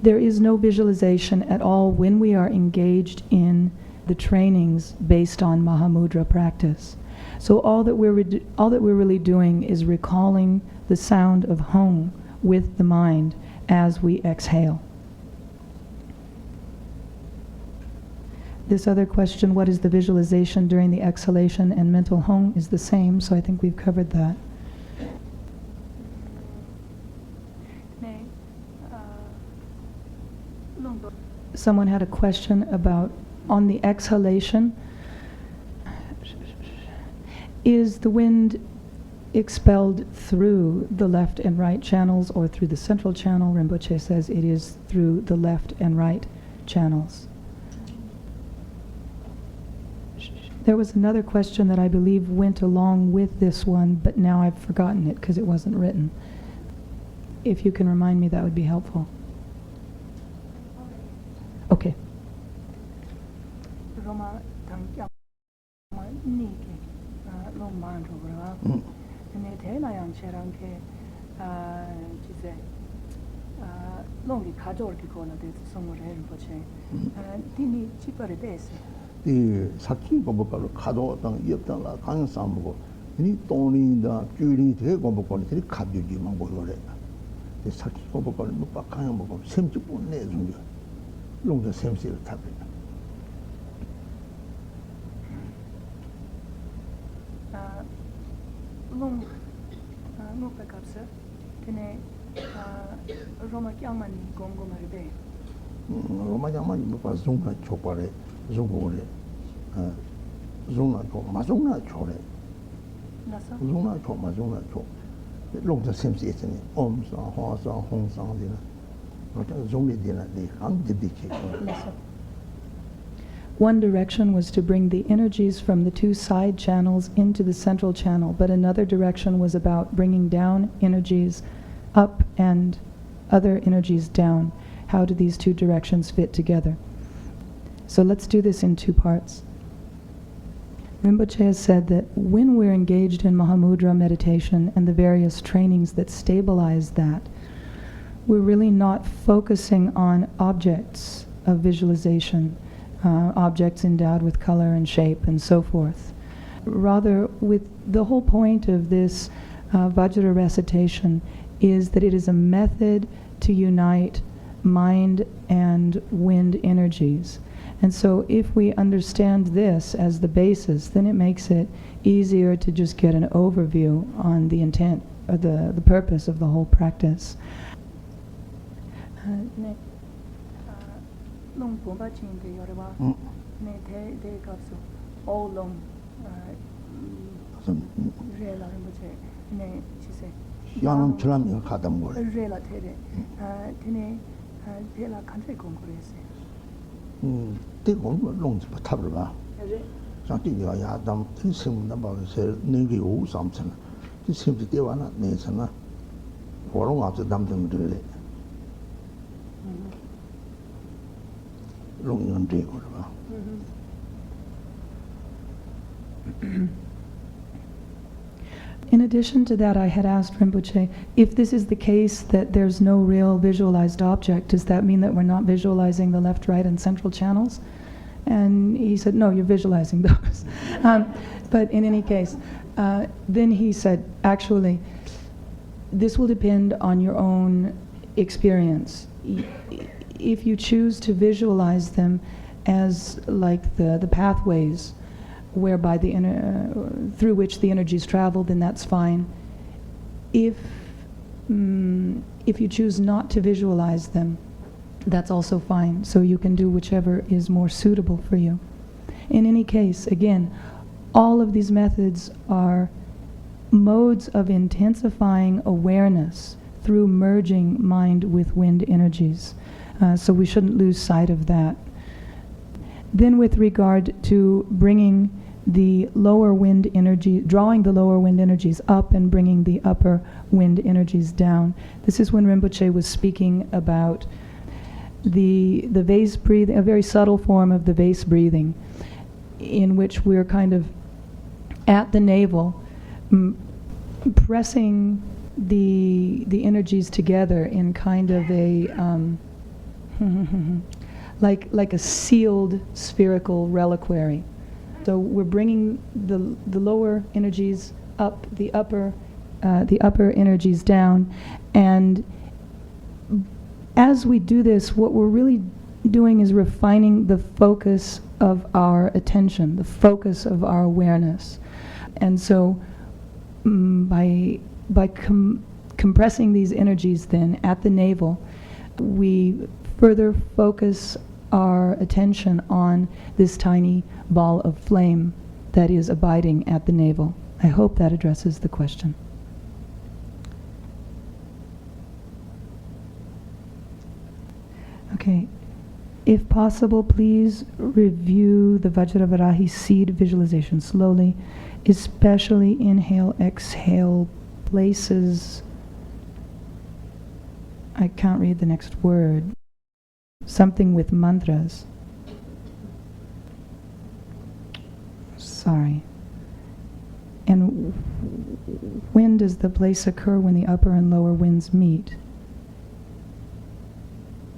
There is no visualization at all when we are engaged in the trainings based on Mahamudra practice. So all that we're really doing is recalling the sound of Hong with the mind as we exhale. This other question, what is the visualization during the exhalation and mental Hong, is the same, so I think we've covered that. Someone had a question about, on the exhalation, is the wind expelled through the left and right channels or through the central channel? Rinpoche says it is through the left and right channels. There was another question that I believe went along with this one, but now I've forgotten it because it wasn't written. If you can remind me, that would be helpful. Okay. The Saki Gobokal, Kado, Yeptala, Kansambo, any Tony, the Julie, the Gobokon, the Kabuji Mambore. The Saki Gobokal, Mupakayambo, same to put Nezunga, long the same seal tablet. Long, no backup, sir. Tene Roma Yamani Gongo Maribe. Roma Yamani Zunga Chopare. Zungore, Zuna to Mazuna Chore, Zuna to Mazuna to. It looked the same season. Oms, Horse, Hong Sang dinner. Not a Zumi dinner, they hung the beach. one direction was to bring the energies from the two side channels into the central channel, but another direction was about bringing down energies up and other energies down. How do these two directions fit together? So let's do this in two parts. Rinpoche has said that when we're engaged in Mahamudra meditation and the various trainings that stabilize that, we're really not focusing on objects of visualization, objects endowed with color and shape and so forth. Rather, with the whole point of this Vajra recitation is that it is a method to unite mind and wind energies. And so if we understand this as the basis, then it makes it easier to just get an overview on the intent or the purpose of the whole practice. Yanam chulam yung khadam gol. Ti gong long pa tabra ba. Sang ti ya ya dam ti sim na ba se ning gi u sam chen. Ti sim ti wa na ne chen na. Wo long a dam dam de le. Long yon de gol ba. In addition to that, I had asked Rinpoche, if this is the case that there's no real visualized object, does that mean that we're not visualizing the left, right, and central channels? And he said, no, you're visualizing those. But in any case, then he said, actually, this will depend on your own experience. If you choose to visualize them as like the pathways whereby through which the energies travel, then that's fine. If you choose not to visualize them, that's also fine. So you can do whichever is more suitable for you. In any case, again, all of these methods are modes of intensifying awareness through merging mind with wind energies. So we shouldn't lose sight of that. Then with regard to bringing the lower wind energy, drawing the lower wind energies up and bringing the upper wind energies down. This is when Rinpoche was speaking about the vase breathing, a very subtle form of the vase breathing, in which we're kind of at the navel, pressing the energies together in kind of a like a sealed spherical reliquary. So we're bringing the lower energies up, the upper energies down, and as we do this, what we're really doing is refining the focus of our attention, the focus of our awareness. And so by compressing these energies then at the navel, we further focus our attention on this tiny ball of flame that is abiding at the navel. I hope that addresses the question. Okay. If possible, please review the Vajradhara seed visualization slowly, especially inhale, exhale places. I can't read the next word. Something with mantras. Sorry. And when does the place occur when the upper and lower winds meet?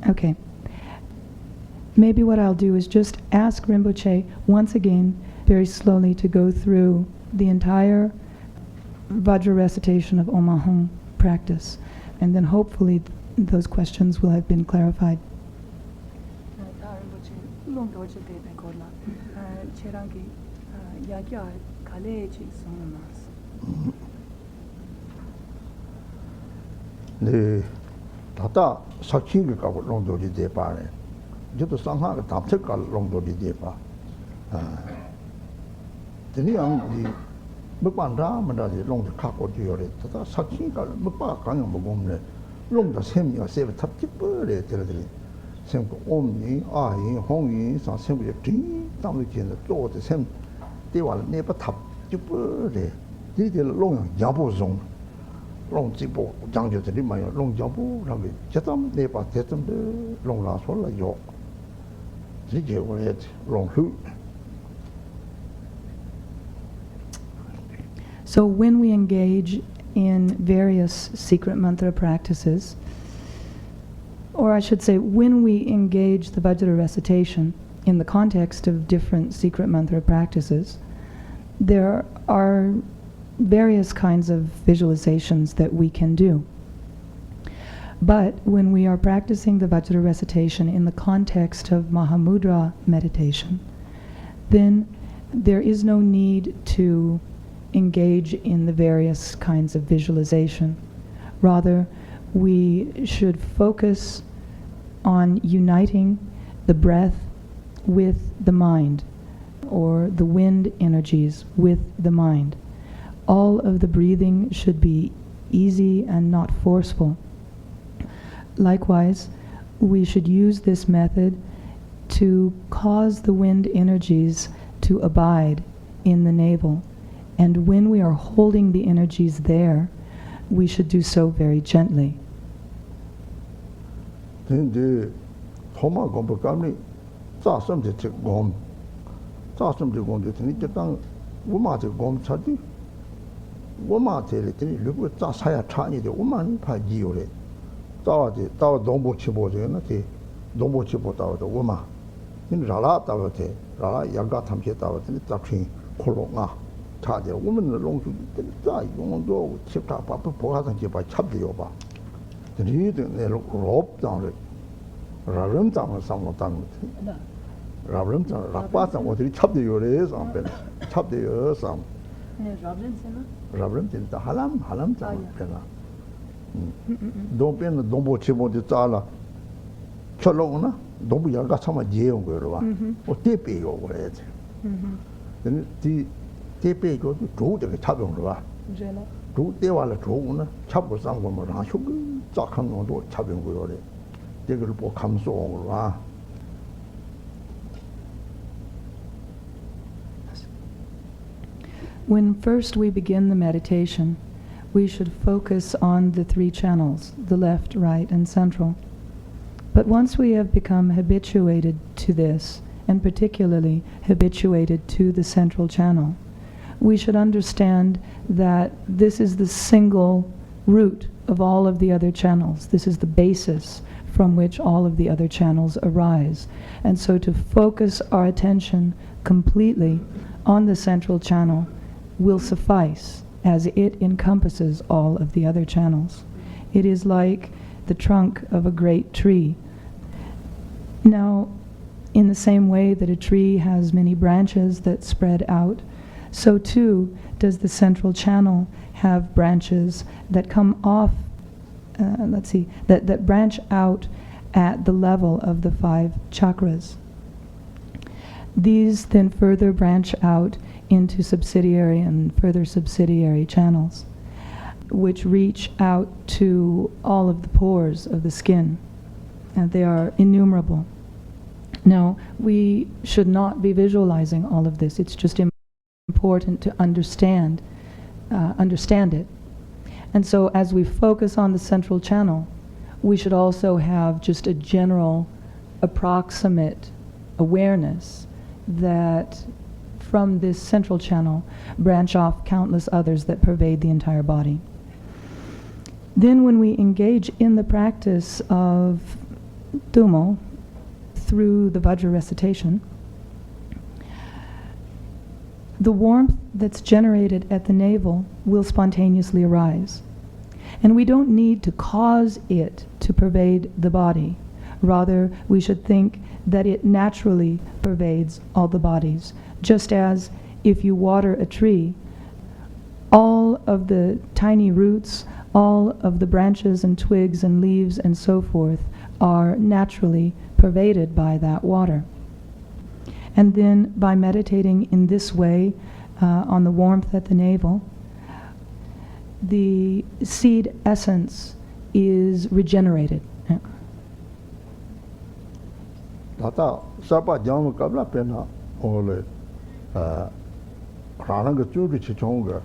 Okay. Maybe what I'll do is just ask Rinpoche once again, very slowly, to go through the entire Vajra recitation of Om Ahum practice. And then hopefully those questions will have been clarified. 네, 다다 사치가 가고 롱도리 대바네. 저도 상하가 답책가 롱도리 대바. 드니양 이 먹반다 만다지 롱도 갖고 지요래. 다다 사치가 먹바 강양 먹음네. 롱도 셈이야 세베 탑집벌에 들어들이. sem ko om yin, a yin, hong yin, sang sem ko jing, tam lu jin de zuo de sem, de wa ne ba tap, ji bu de, ji de long yang bu zong, long ji bu, jiang jiu de li ma long jiang bu, ram bi, jia tam ne ba de zem de long la suo la yo, ji jie wo le long hu. So when we engage in various secret mantra practices, or I should say, when we engage the Vajra recitation in the context of different secret mantra practices, there are various kinds of visualizations that we can do. But when we are practicing the Vajra recitation in the context of Mahamudra meditation, then there is no need to engage in the various kinds of visualization. Rather, we should focus on uniting the breath with the mind, or the wind energies with the mind. All of the breathing should be easy and not forceful. Likewise, we should use this method to cause the wind energies to abide in the navel. And when we are holding the energies there, we should do so very gently. 근데 토마 공부 감리 자섬데 곰 자섬데 곰데 되니 딱 우마데 곰 차디 우마데 되니 르고 자사야 차니데 우만 파지요레 자와데 자와 농보 치보제나 데 농보 치보다도 우마 인 라라 다와데 라라 야가 탐제 다와데 딱히 콜롱아 차데 우면 롱주 자 용도 칩다 바쁘 보가선 제 봐 찹디요 봐 드리드 내 롭다를 라름장을 상못하는 거지. 라름장 락바상 어디 찹디요래 상변 찹디요 상. 네, 라름장은? 라름장 다 할람장 변아. 동변은 동보 치보디 짜라. 철로구나. 동부 야가 참아 예온 거로 봐. 대배요 그래야지. 근데 대배고 조대가 차병으로 봐. 제가 조대와라 조구나. 차고 상고면 하쇼 짝한 놈도 차병 거요래. 이걸 뭐 감소로 와. When first we begin the meditation, we should focus on the three channels, the left, right, and central. But once we have become habituated to this, and particularly habituated to the central channel, we should understand that this is the single root of all of the other channels. This is the basis from which all of the other channels arise. And so to focus our attention completely on the central channel will suffice, as it encompasses all of the other channels. It is like the trunk of a great tree. Now, in the same way that a tree has many branches that spread out, so too does the central channel have branches that come off, that branch out at the level of the 5 chakras. These then further branch out into subsidiary and further subsidiary channels, which reach out to all of the pores of the skin, and they are innumerable. Now, we should not be visualizing all of this. It's just important to understand it. And so as we focus on the central channel, we should also have just a general, approximate awareness that from this central channel branch off countless others that pervade the entire body. Then when we engage in the practice of Tumo through the Vajra recitation, the warmth that's generated at the navel will spontaneously arise. And we don't need to cause it to pervade the body. Rather, we should think that it naturally pervades all the bodies. Just as if you water a tree, all of the tiny roots, all of the branches and twigs and leaves and so forth are naturally pervaded by that water. And then by meditating in this way on the warmth at the navel, the seed essence is regenerated. Tata Sapa Jam Kabla Pena Ole Rananga Chuki Chichonga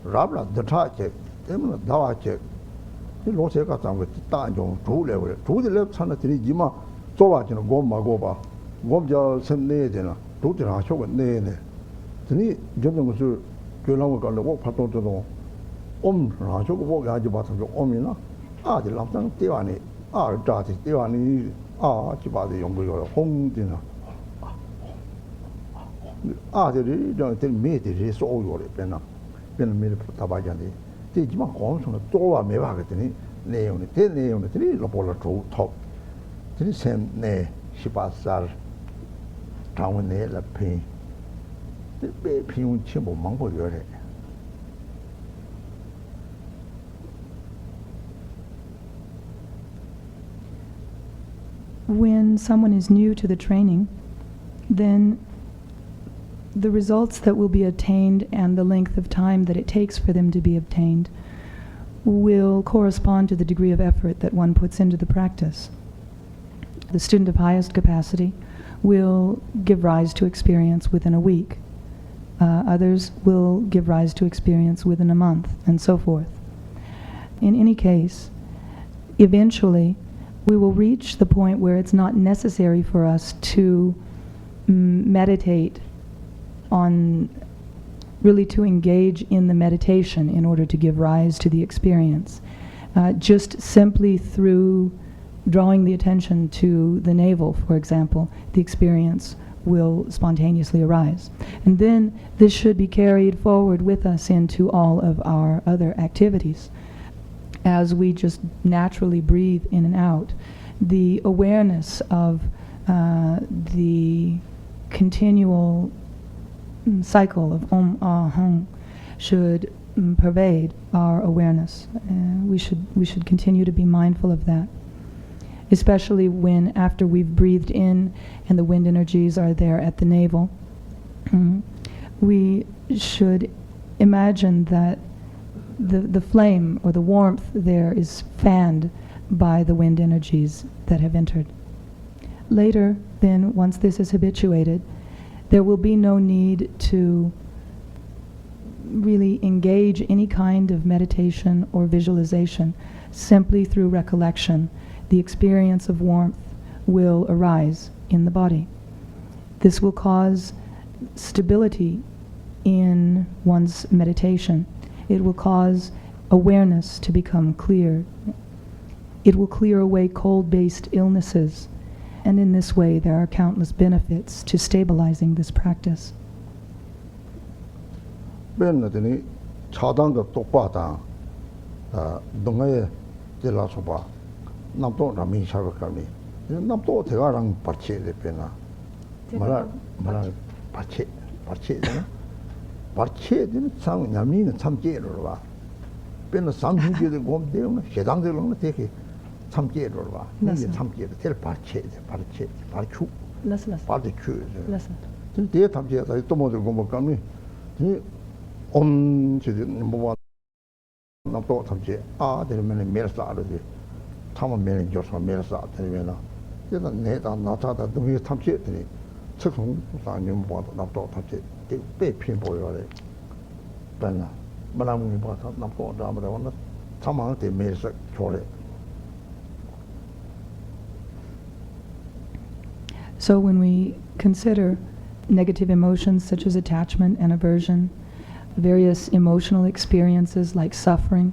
Rabla Data check, Emma Dawa check. The Loseka with Tanjo, 2 level, 2 the left hand at the Jima, so much in a Goma Goba, Gomja Sem Nedina, 2 the Hasho and Nene. The gentleman was Jolang on the walk patrol to the Rasho walk Ajibat of the Omina, the Lamtan Tiwani, Dati Tiwani, Chibadi Yongo, home dinner. The region tell me it is all your penna, Pen made Tabajani. The Jima Gons on the door may have it, Neon, 10 neon, 3 Lopola top. 3 cent ne, Shibasar, Town ne la pain. The baby chimbo mango yore. When someone is new to the training, then the results that will be attained and the length of time that it takes for them to be obtained will correspond to the degree of effort that one puts into the practice. The student of highest capacity will give rise to experience within a week. Others will give rise to experience within a month, and so forth. In any case, eventually, we will reach the point where it's not necessary for us to meditate on, really to engage in the meditation in order to give rise to the experience. Just simply through drawing the attention to the navel, for example, the experience will spontaneously arise. And then this should be carried forward with us into all of our other activities. As we just naturally breathe in and out, the awareness of the continual cycle of Om Ah Hum should pervade our awareness. We should continue to be mindful of that, especially when after we've breathed in and the wind energies are there at the navel. We should imagine that the flame or the warmth there is fanned by the wind energies that have entered. Later, then, once this is habituated, there will be no need to really engage any kind of meditation or visualization. Simply through recollection, the experience of warmth will arise in the body. This will cause stability in one's meditation. It will cause awareness to become clear. It will clear away cold-based illnesses. And in this way, there are countless benefits to stabilizing this practice. Benadini, Chadanga Topata, Dunga de la Soba, Namto Rami Shavakami, Namto Tegarang Pache de Pena, Mara Pache, Pache didn't sound Yamin, some jailor. Pena something to the Gom Deum, Shedang de Long take it. Some jailor, some jail, tell Pache, Pachu, Particu. The day of years I told the Gomokami. On to the number one, not thought of J. There are many meals out of the Tom Mary Joshua meals out. There's a net on not that the way some shit to took home, not thought of it. They pay people already. But I'm not going down, but I want to come out the meals for it. So when we consider negative emotions such as attachment and aversion, various emotional experiences like suffering,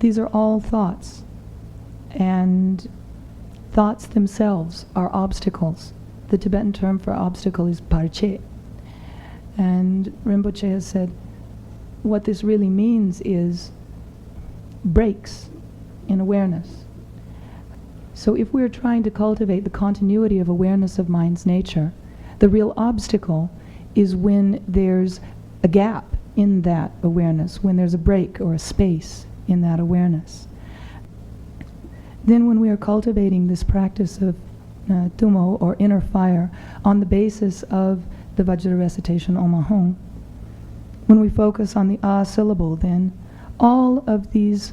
these are all thoughts, and thoughts themselves are obstacles. The Tibetan term for obstacle is parche, and Rinpoche has said what this really means is breaks in awareness. So if we're trying to cultivate the continuity of awareness of mind's nature, the real obstacle is when there's a gap in that awareness, when there's a break or a space in that awareness. Then when we are cultivating this practice of tumo, or inner fire, on the basis of the Vajradhara recitation Om Ahum, when we focus on the A syllable, then all of these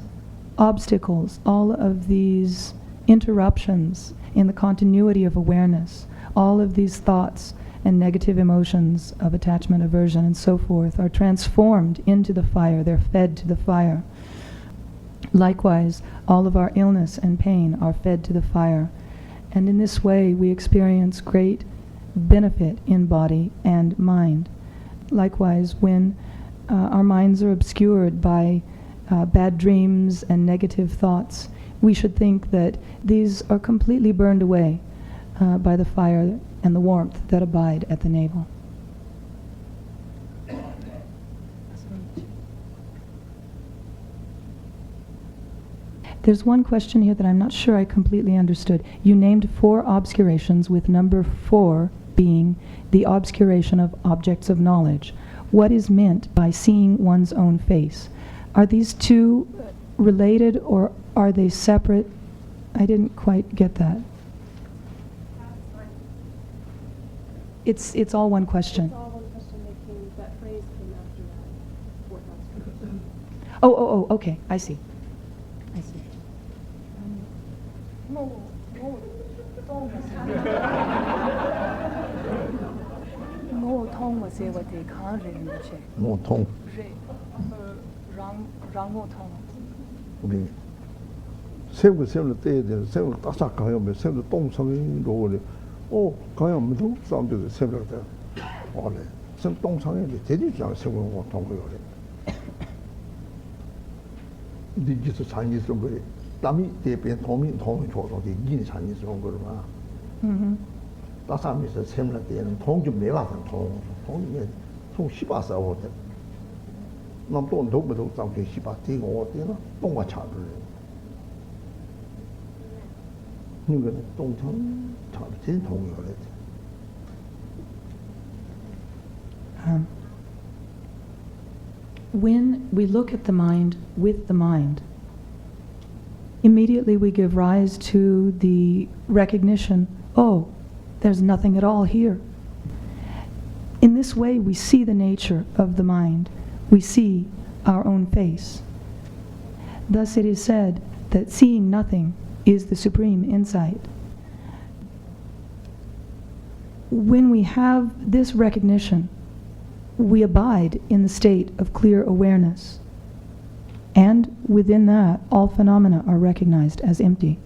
obstacles, all of these interruptions in the continuity of awareness, all of these thoughts and negative emotions of attachment, aversion, and so forth are transformed into the fire. They're fed to the fire. Likewise, all of our illness and pain are fed to the fire. And in this way, we experience great benefit in body and mind. Likewise, when our minds are obscured by bad dreams and negative thoughts, we should think that these are completely burned away by the fire and the warmth that abide at the navel. There's one question here that I'm not sure I completely understood. You named 4 obscurations, with number 4 being the obscuration of objects of knowledge. What is meant by seeing one's own face? Are these two related or are they separate? I didn't quite get that. It's all one question. It's all one question. That phrase came after that fourth obscuration. Oh, okay. I see. 모통 우리 세우 때야 돼. 세우 딱딱 가면 세우 똥성이로 그래. 가면 뭐도 사람들 세우다. 원래 좀 똥성이 되지 않아 세우고 통고 그래. 디지털 산지 좀 그래. 남이 대변 도미 줘도 이긴 산지 좀 그래 봐. 따사면서 세우는 때는 통좀 내와서 통이 통 18살 오대. 남돈 도부도 잡게 18대 오대나 똥과 차를. 이거는 똥청 차를 제일 통이 그래. When we look at the mind with the mind, immediately we give rise to the recognition, oh, there's nothing at all here. In this way, we see the nature of the mind. We see our own face. Thus it is said that seeing nothing is the supreme insight. When we have this recognition, we abide in the state of clear awareness. And within that, all phenomena are recognized as empty.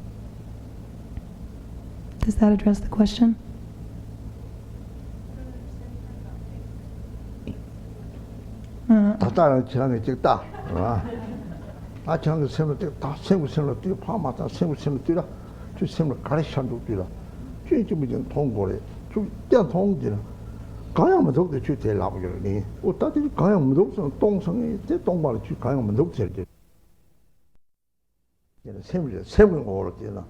Does that address the question? 다다는 지랑에 찍다. 아, 지랑에 세우는 때다 세우는 때 파마다 세우는 때라. 저 세우는 가르쳐도 때라. 저 지금 통고래. 저 때 통지라. 가야만 더도 저 대라고 그러니. 어따들 가야만 더서 똥성에 때 똥발을 주 가야만 더도 될 세우는 거로 때나.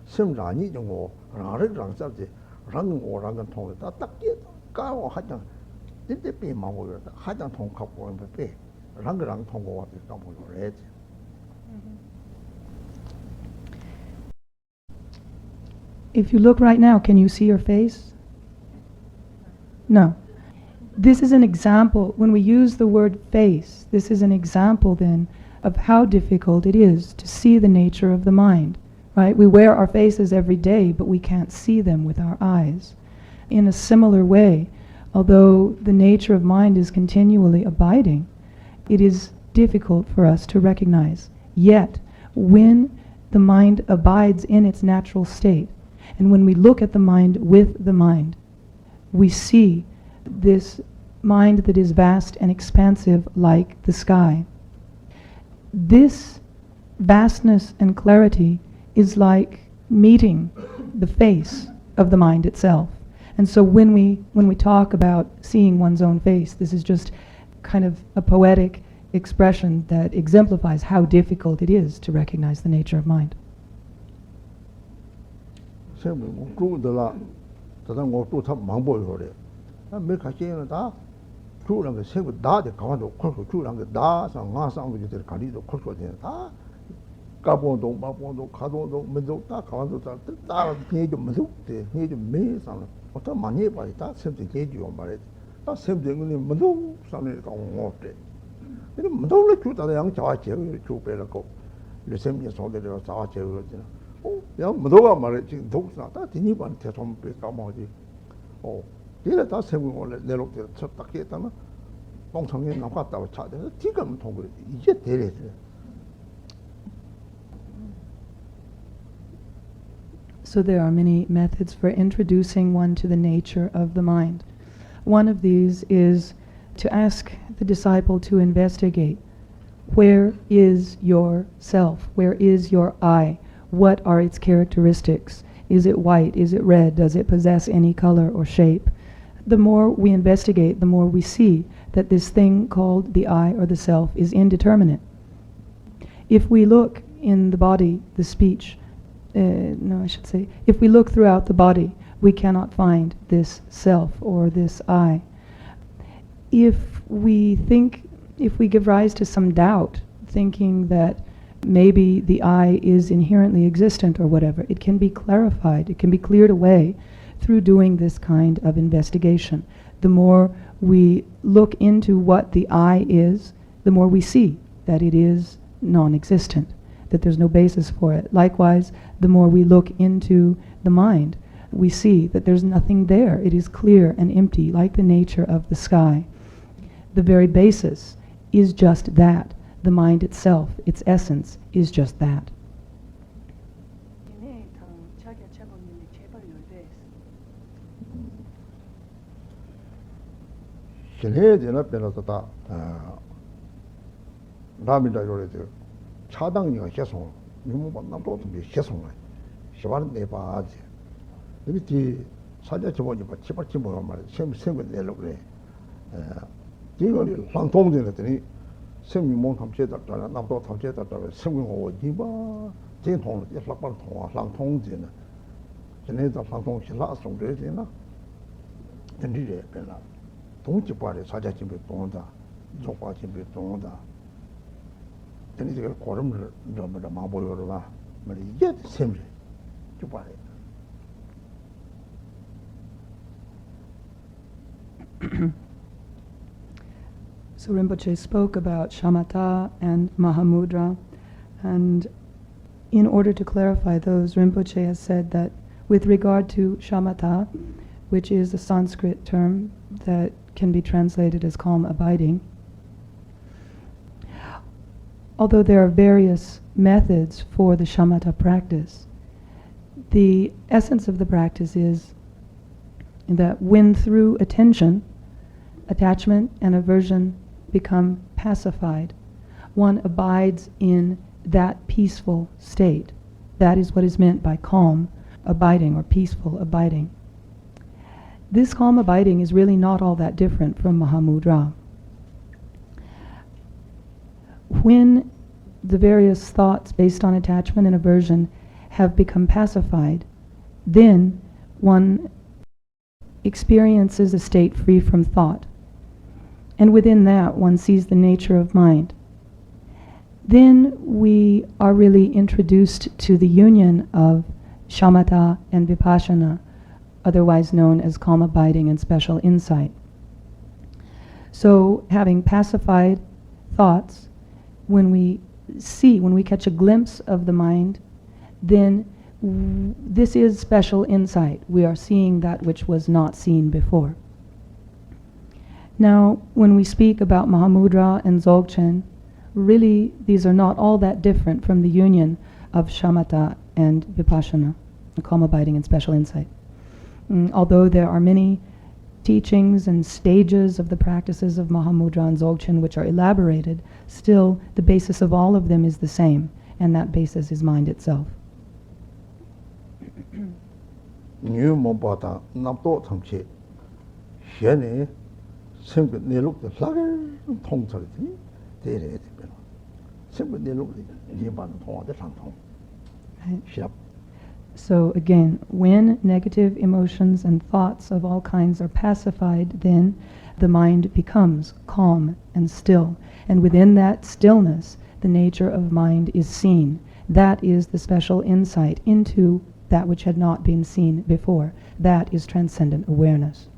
세우는 아니 정도 나르랑 잡지. 랑고랑은 통에 딱 까고 하자. If you look right now, can you see your face? No. This is an example. When we use the word face, this is an example then of how difficult it is to see the nature of the mind. Right? We wear our faces every day, but we can't see them with our eyes. In a similar way, although the nature of mind is continually abiding, it is difficult for us to recognize. Yet, when the mind abides in its natural state, and when we look at the mind with the mind, we see this mind that is vast and expansive like the sky. This vastness and clarity is like meeting the face of the mind itself. And so when we talk about seeing one's own face, this is just kind of a poetic expression that exemplifies how difficult it is to recognize the nature of mind. 어떤 많이 해봐야 다 샘도 계지요 말해. 다 샘도는 뭐도 상을 가고 못돼. 근데 뭐도 주다가 양 자와제 주배라고 르셈이 소대로 자와제 그러잖아. 야, 뭐가 말해 지금 독사다 디니반 대som 배까마지. 이래 다 세고 원래 내lok대 쳤다 했다나 동성에 나갔다고 찾아서 지금 통그래. 이제 대래지. So there are many methods for introducing one to the nature of the mind. One of these is to ask the disciple to investigate, where is your self? Where is your I? What are its characteristics? Is it white? Is it red? Does it possess any color or shape? The more we investigate, the more we see that this thing called the I or the self is indeterminate. If we look in the body, the speech, if we look throughout the body, we cannot find this self or this I. If we give rise to some doubt, thinking that maybe the I is inherently existent or whatever, it can be clarified, it can be cleared away through doing this kind of investigation. The more we look into what the I is, the more we see that it is non-existent, that there's no basis for it. Likewise, the more we look into the mind, we see that there's nothing there. It is clear and empty, like the nature of the sky. The very basis is just that. The mind itself, its essence, is just that. 신해지나 변호사다 남이다 요래도 차당이가 계속 너무 만나도 좀 계속 시발은 내 봐지 여기 뒤 사자 저번에 봐 치받지 뭐 말이야 생생 내려고 그래 이거를 상통되더니 생명몽 탐제다잖아 남도 탐제다잖아 생명하고 어디봐 제통을 약간 통화 상통되는 전에도 상통실라 송되잖아 근데 별라 동지발에 사자집에 동다 족과집에 동다 근데 이제 고름을 좀 마보여로 봐 말이 이게 셈지 주발에 So Rinpoche spoke about shamatha and Mahamudra, and in order to clarify those, Rinpoche has said that with regard to shamatha, which is a Sanskrit term that can be translated as calm abiding, although there are various methods for the shamatha practice, the essence of the practice is that when through attention, attachment and aversion become pacified, one abides in that peaceful state. That is what is meant by calm abiding or peaceful abiding. This calm abiding is really not all that different from Mahamudra. When the various thoughts based on attachment and aversion have become pacified, then one experiences a state free from thought. And within that, one sees the nature of mind. Then we are really introduced to the union of shamatha and vipassana, otherwise known as calm abiding and special insight. So, having pacified thoughts, when we catch a glimpse of the mind, then this is special insight. We are seeing that which was not seen before. Now, when we speak about Mahamudra and Dzogchen, really these are not all that different from the union of shamatha and vipassana, calm abiding and special insight. Although there are many teachings and stages of the practices of Mahamudra and Dzogchen which are elaborated, still the basis of all of them is the same, and that basis is mind itself. new mobata napto tamche shene sembe neluk de lager 통설이 되래 되면 sembe neluk de ban 통화데 상통 시합. So again, when negative emotions and thoughts of all kinds are pacified, then the mind becomes calm and still. And within that stillness, the nature of mind is seen. That is the special insight into that which had not been seen before. That is transcendent awareness.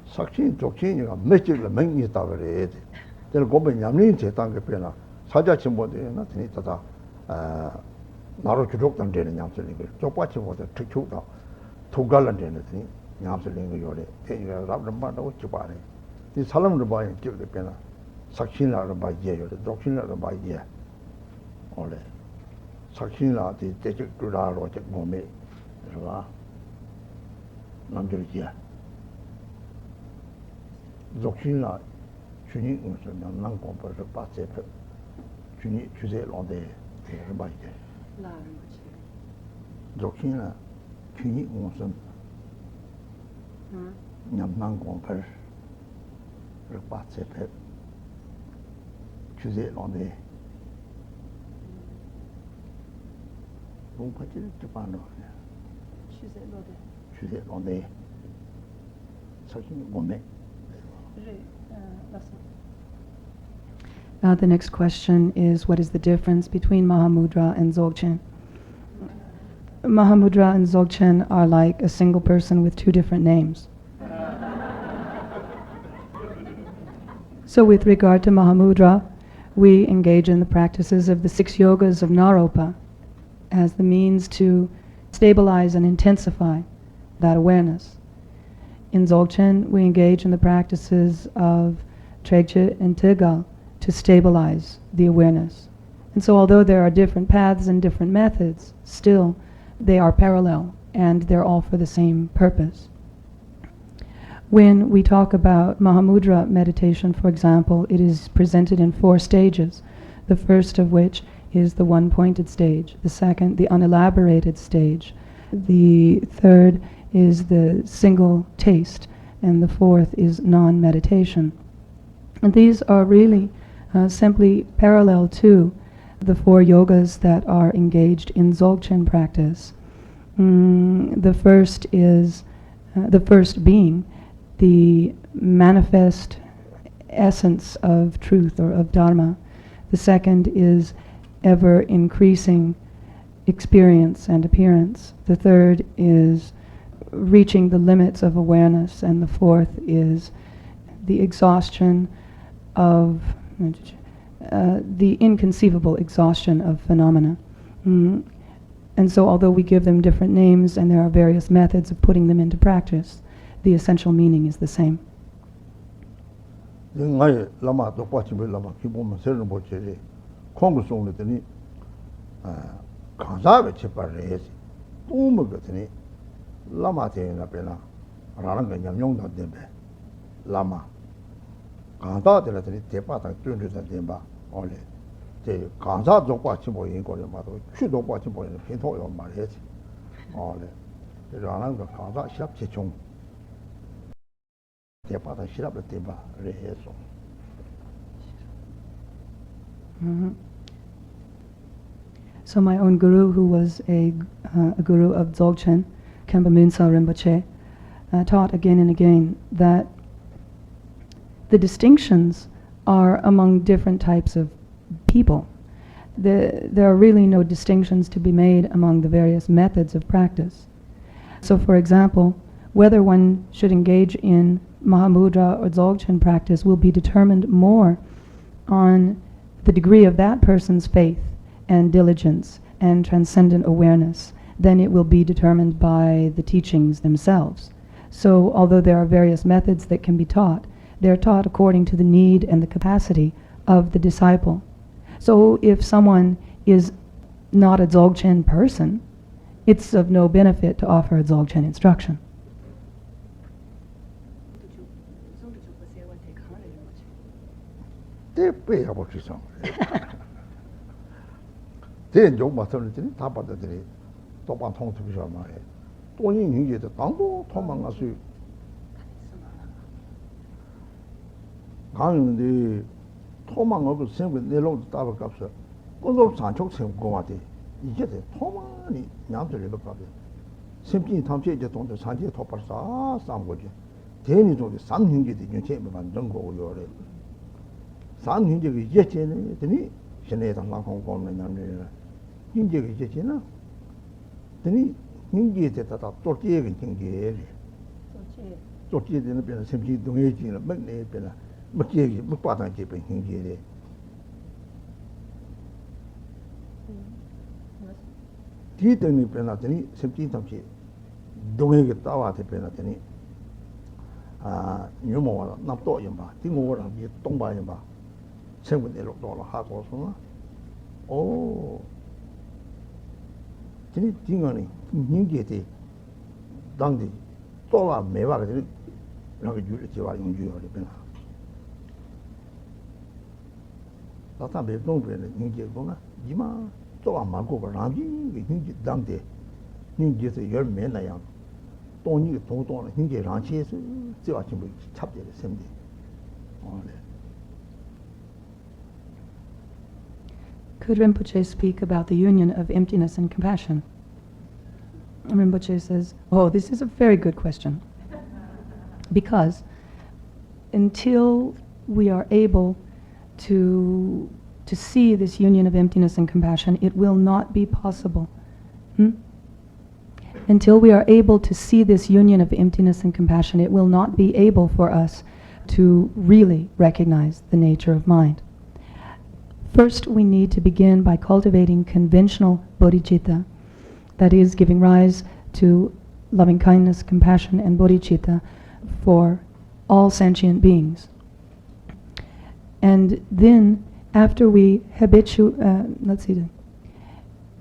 sakchin chokchin 가 며칠을 맹이 있다 그래. 내가 고백 냠린 제단 게 빼나 사자침보대 나타니 다다 나로 주족단 되는 냠슬링 쪽바침보대 특축다 두갈란 되는 냠슬링 요래 대가 랍름바도 지바네 이 사람들 봐야 찍게 되나 sakshina ba ye yo dokshina ba ye ole sakshina ti te tu da ro che mo me ba nam ju ji dokshina chuni un so nan ko pa pa se pe chuni chu se lo de ba ye La Rinpoche. dokshina chuni un so nan ko pa pa se pe 주제 londe 롱파지 주반로 주제 londe 사실 몸에 Now the next question is, what is the difference between Mahamudra and Dzogchen? Mahamudra and Dzogchen are like a single person with two different names. So with regard to Mahamudra, we engage in the practices of the 6 yogas of Naropa as the means to stabilize and intensify that awareness. In Dzogchen, we engage in the practices of Tregche and Tegal to stabilize the awareness. And so although there are different paths and different methods, still they are parallel and they're all for the same purpose. When we talk about Mahamudra meditation, for example, it is presented in 4 stages, the first of which is the one-pointed stage, the second, the unelaborated stage, the third is the single taste, and the fourth is non-meditation. And these are really simply parallel to the 4 yogas that are engaged in Dzogchen practice. The first being the manifest essence of truth or of Dharma. The second is ever increasing experience and appearance. The third is reaching the limits of awareness, and the fourth is the exhaustion of the inconceivable exhaustion of phenomena. And so although we give them different names and there are various methods of putting them into practice, the essential meaning is the same. lama to kwachi lama kibo ma ser no che kong song le tani kansa be che par re tu mo ge tani lama te na pe na ra ga nyam yong da de be lama kansa de la tani te pa ta tu de de ba ole te kansa zo kwachi bo yin ko le ma to chu do kwachi bo yin pin to yo ma re ole ra ga kansa shap che chung So my own guru, who was a guru of Dzogchen, Khenpa Munsa Rinpoche, taught again and again that the distinctions are among different types of people. There are really no distinctions to be made among the various methods of practice. So for example, whether one should engage in Mahamudra or Dzogchen practice will be determined more on the degree of that person's faith and diligence and transcendent awareness than it will be determined by the teachings themselves. So although there are various methods that can be taught, they're taught according to the need and the capacity of the disciple. So if someone is not a Dzogchen person, it's of no benefit to offer a Dzogchen instruction. Te pe ya bo chi sang. Te jo ma sa ni ta pa de ni to pa thong tu sha ma he. To yin yin ye de dang do to ma nga su. Gang de to ma nga ko sen ne lo ta ba ka sa. Ko lo san chok chen ko ma de. 이게 돼. 토마니 냠들이 그렇게. 심지 탐지 이제 돈도 산지 토벌사 싸운 거지. 대니 돈이 삼형제도 이제 만든 거고요. 삼형제가 이제 쟤네 되니 전에 당랑 공공는 남녀. 인제가 이제 쟤나. 되니 인제에 됐다 똘끼에 경계. 똘끼에 되는 변 심지 동해지는 맥내 변. 먹기에 못 받아 집에 경계에. Titani Penatini, 17th of Chi, doing it Tawa Penatini. You more not to Yamba, Tingo of the Tomba Yamba, $7 hard also. Oh, Tingani, Ningeti, Dandi, Tola, Meva, like a duty while you are the Pena. That time they don't really Ningegona, Jima, Tola Mago, Rangi, Ningi Dante, Ningi, your men I am. Don't you don't Ningi Ranches, they are chapter the same day. Could Rinpoche speak about the union of emptiness and compassion? Rinpoche says, oh, this is a very good question. Because until we are able to see this union of emptiness and compassion, it will not be possible. Until we are able to see this union of emptiness and compassion, it will not be able for us to really recognize the nature of mind. First, we need to begin by cultivating conventional bodhicitta, that is, giving rise to loving kindness, compassion, and bodhicitta for all sentient beings. And then, after we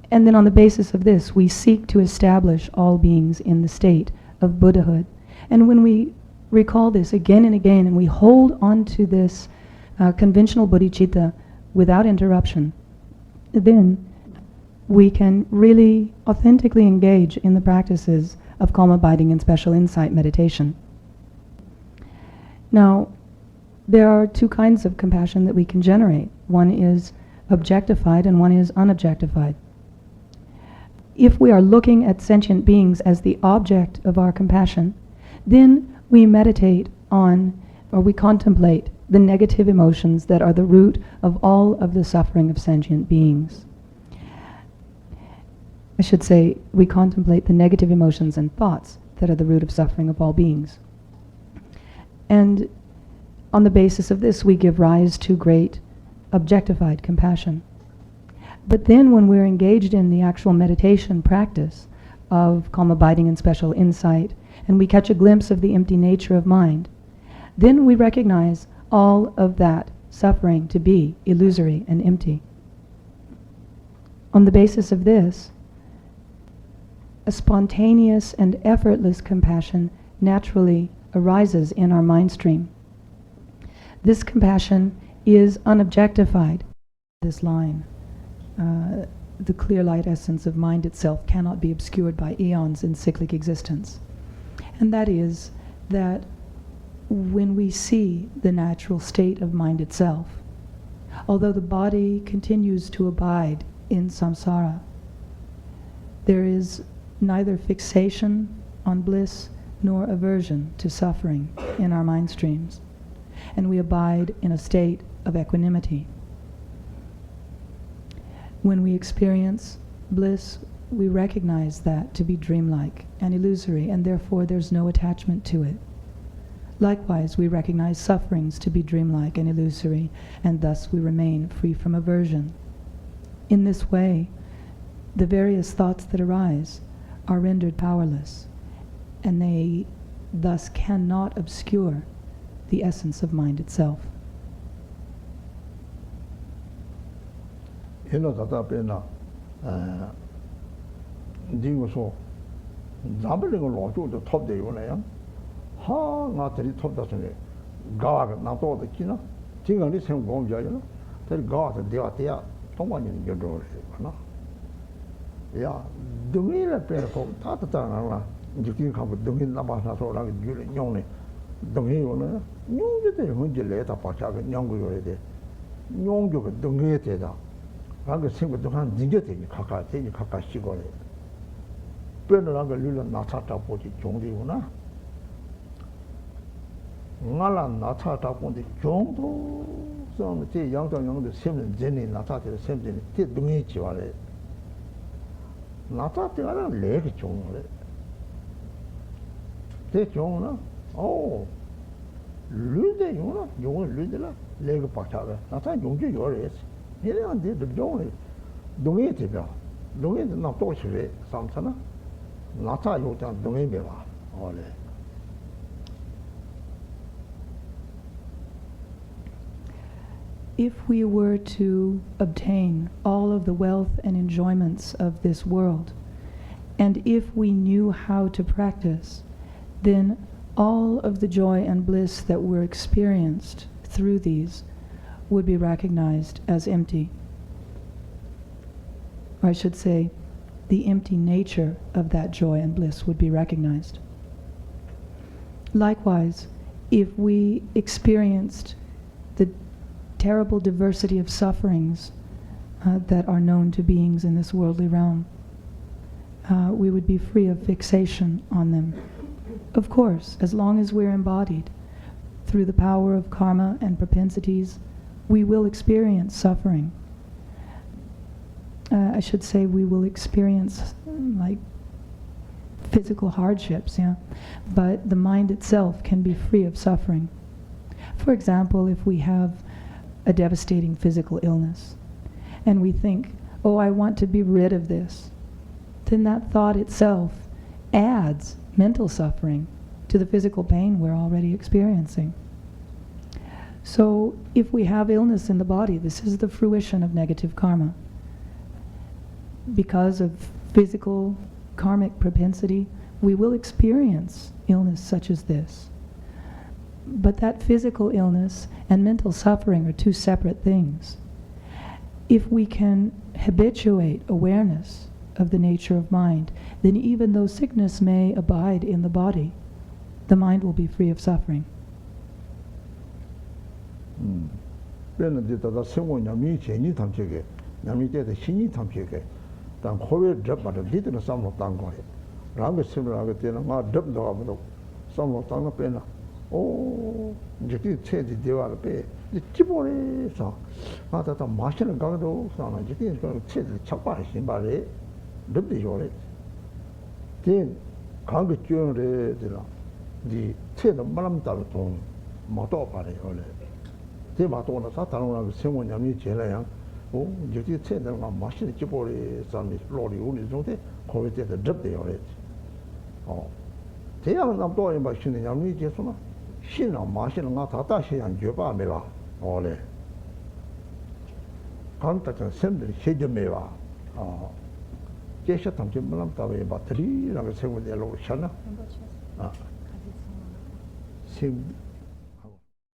and then on the basis of this, we seek to establish all beings in the state of Buddhahood. And when we recall this again and again, and we hold on to this conventional bodhicitta without interruption, then we can really authentically engage in the practices of calm abiding and special insight meditation. Now, there are two kinds of compassion that we can generate. One is objectified and one is unobjectified. If we are looking at sentient beings as the object of our compassion, then we meditate on, or we contemplate, the negative emotions that are the root of all of the suffering of sentient beings. I should say, we contemplate the negative emotions and thoughts that are the root of suffering of all beings. And on the basis of this, we give rise to great objectified compassion. But then when we're engaged in the actual meditation practice of calm abiding and special insight, and we catch a glimpse of the empty nature of mind, then we recognize all of that suffering to be illusory and empty. On the basis of this, a spontaneous and effortless compassion naturally arises in our mind stream. This compassion is unobjectified. This line, the clear light essence of mind itself cannot be obscured by eons in cyclic existence. And that is that when we see the natural state of mind itself, although the body continues to abide in samsara, there is neither fixation on bliss nor aversion to suffering in our mind streams, and we abide in a state of equanimity. When we experience bliss, we recognize that to be dreamlike and illusory, and therefore there's no attachment to it. Likewise, we recognize sufferings to be dreamlike and illusory, and thus we remain free from aversion. In this way, the various thoughts that arise are rendered powerless, and they thus cannot obscure the essence of mind itself. 하, 나 들이 톱다서네. 가가 나도 듣기나. 지금이 생 공자잖아. 들 가가 되어야 동반이 여도를 하나. 야, 등이를 빼고 타타타나. 이제 가고 등이 나봐서라고 줄이 뇽네. 등이 오네. 뇽게대 혼질래다 빠차가 뇽고요래 돼. 뇽교가 등에 되다. 방금 생각도 한 닌게 되니 가까 시고래. 빼는 거 룰로 나타다 보지 종리구나. ngala nata ta ponde jongdo so te yang dong yang de sem jeni nata de sem jeni te dungi chi wa le nata te ala le ge jong le te jong na oh lu de yong na yong lu de la le ge pa cha ga nata yong ju yo le ni le an de jong le dungi te ba 동에 나 도시에 삼사나 나차 요장 동에 배와 올해 If we were to obtain all of the wealth and enjoyments of this world, and if we knew how to practice, then all of the joy and bliss that were experienced through these would be recognized as empty. Or I should say, the empty nature of that joy and bliss would be recognized. Likewise, if we experienced the terrible diversity of sufferings that are known to beings in this worldly realm, we would be free of fixation on them. Of course, as long as we're embodied, through the power of karma and propensities, we will experience suffering. I should say we will experience like physical hardships, yeah, but the mind itself can be free of suffering. For example, if we have a devastating physical illness and we think, oh, I want to be rid of this, then that thought itself adds mental suffering to the physical pain we're already experiencing. So if we have illness in the body, this is the fruition of negative karma. Because of physical karmic propensity, we will experience illness such as this. But that physical illness and mental suffering are two separate things. If we can habituate awareness of the nature of mind, then even though sickness may abide in the body, the mind will be free of suffering.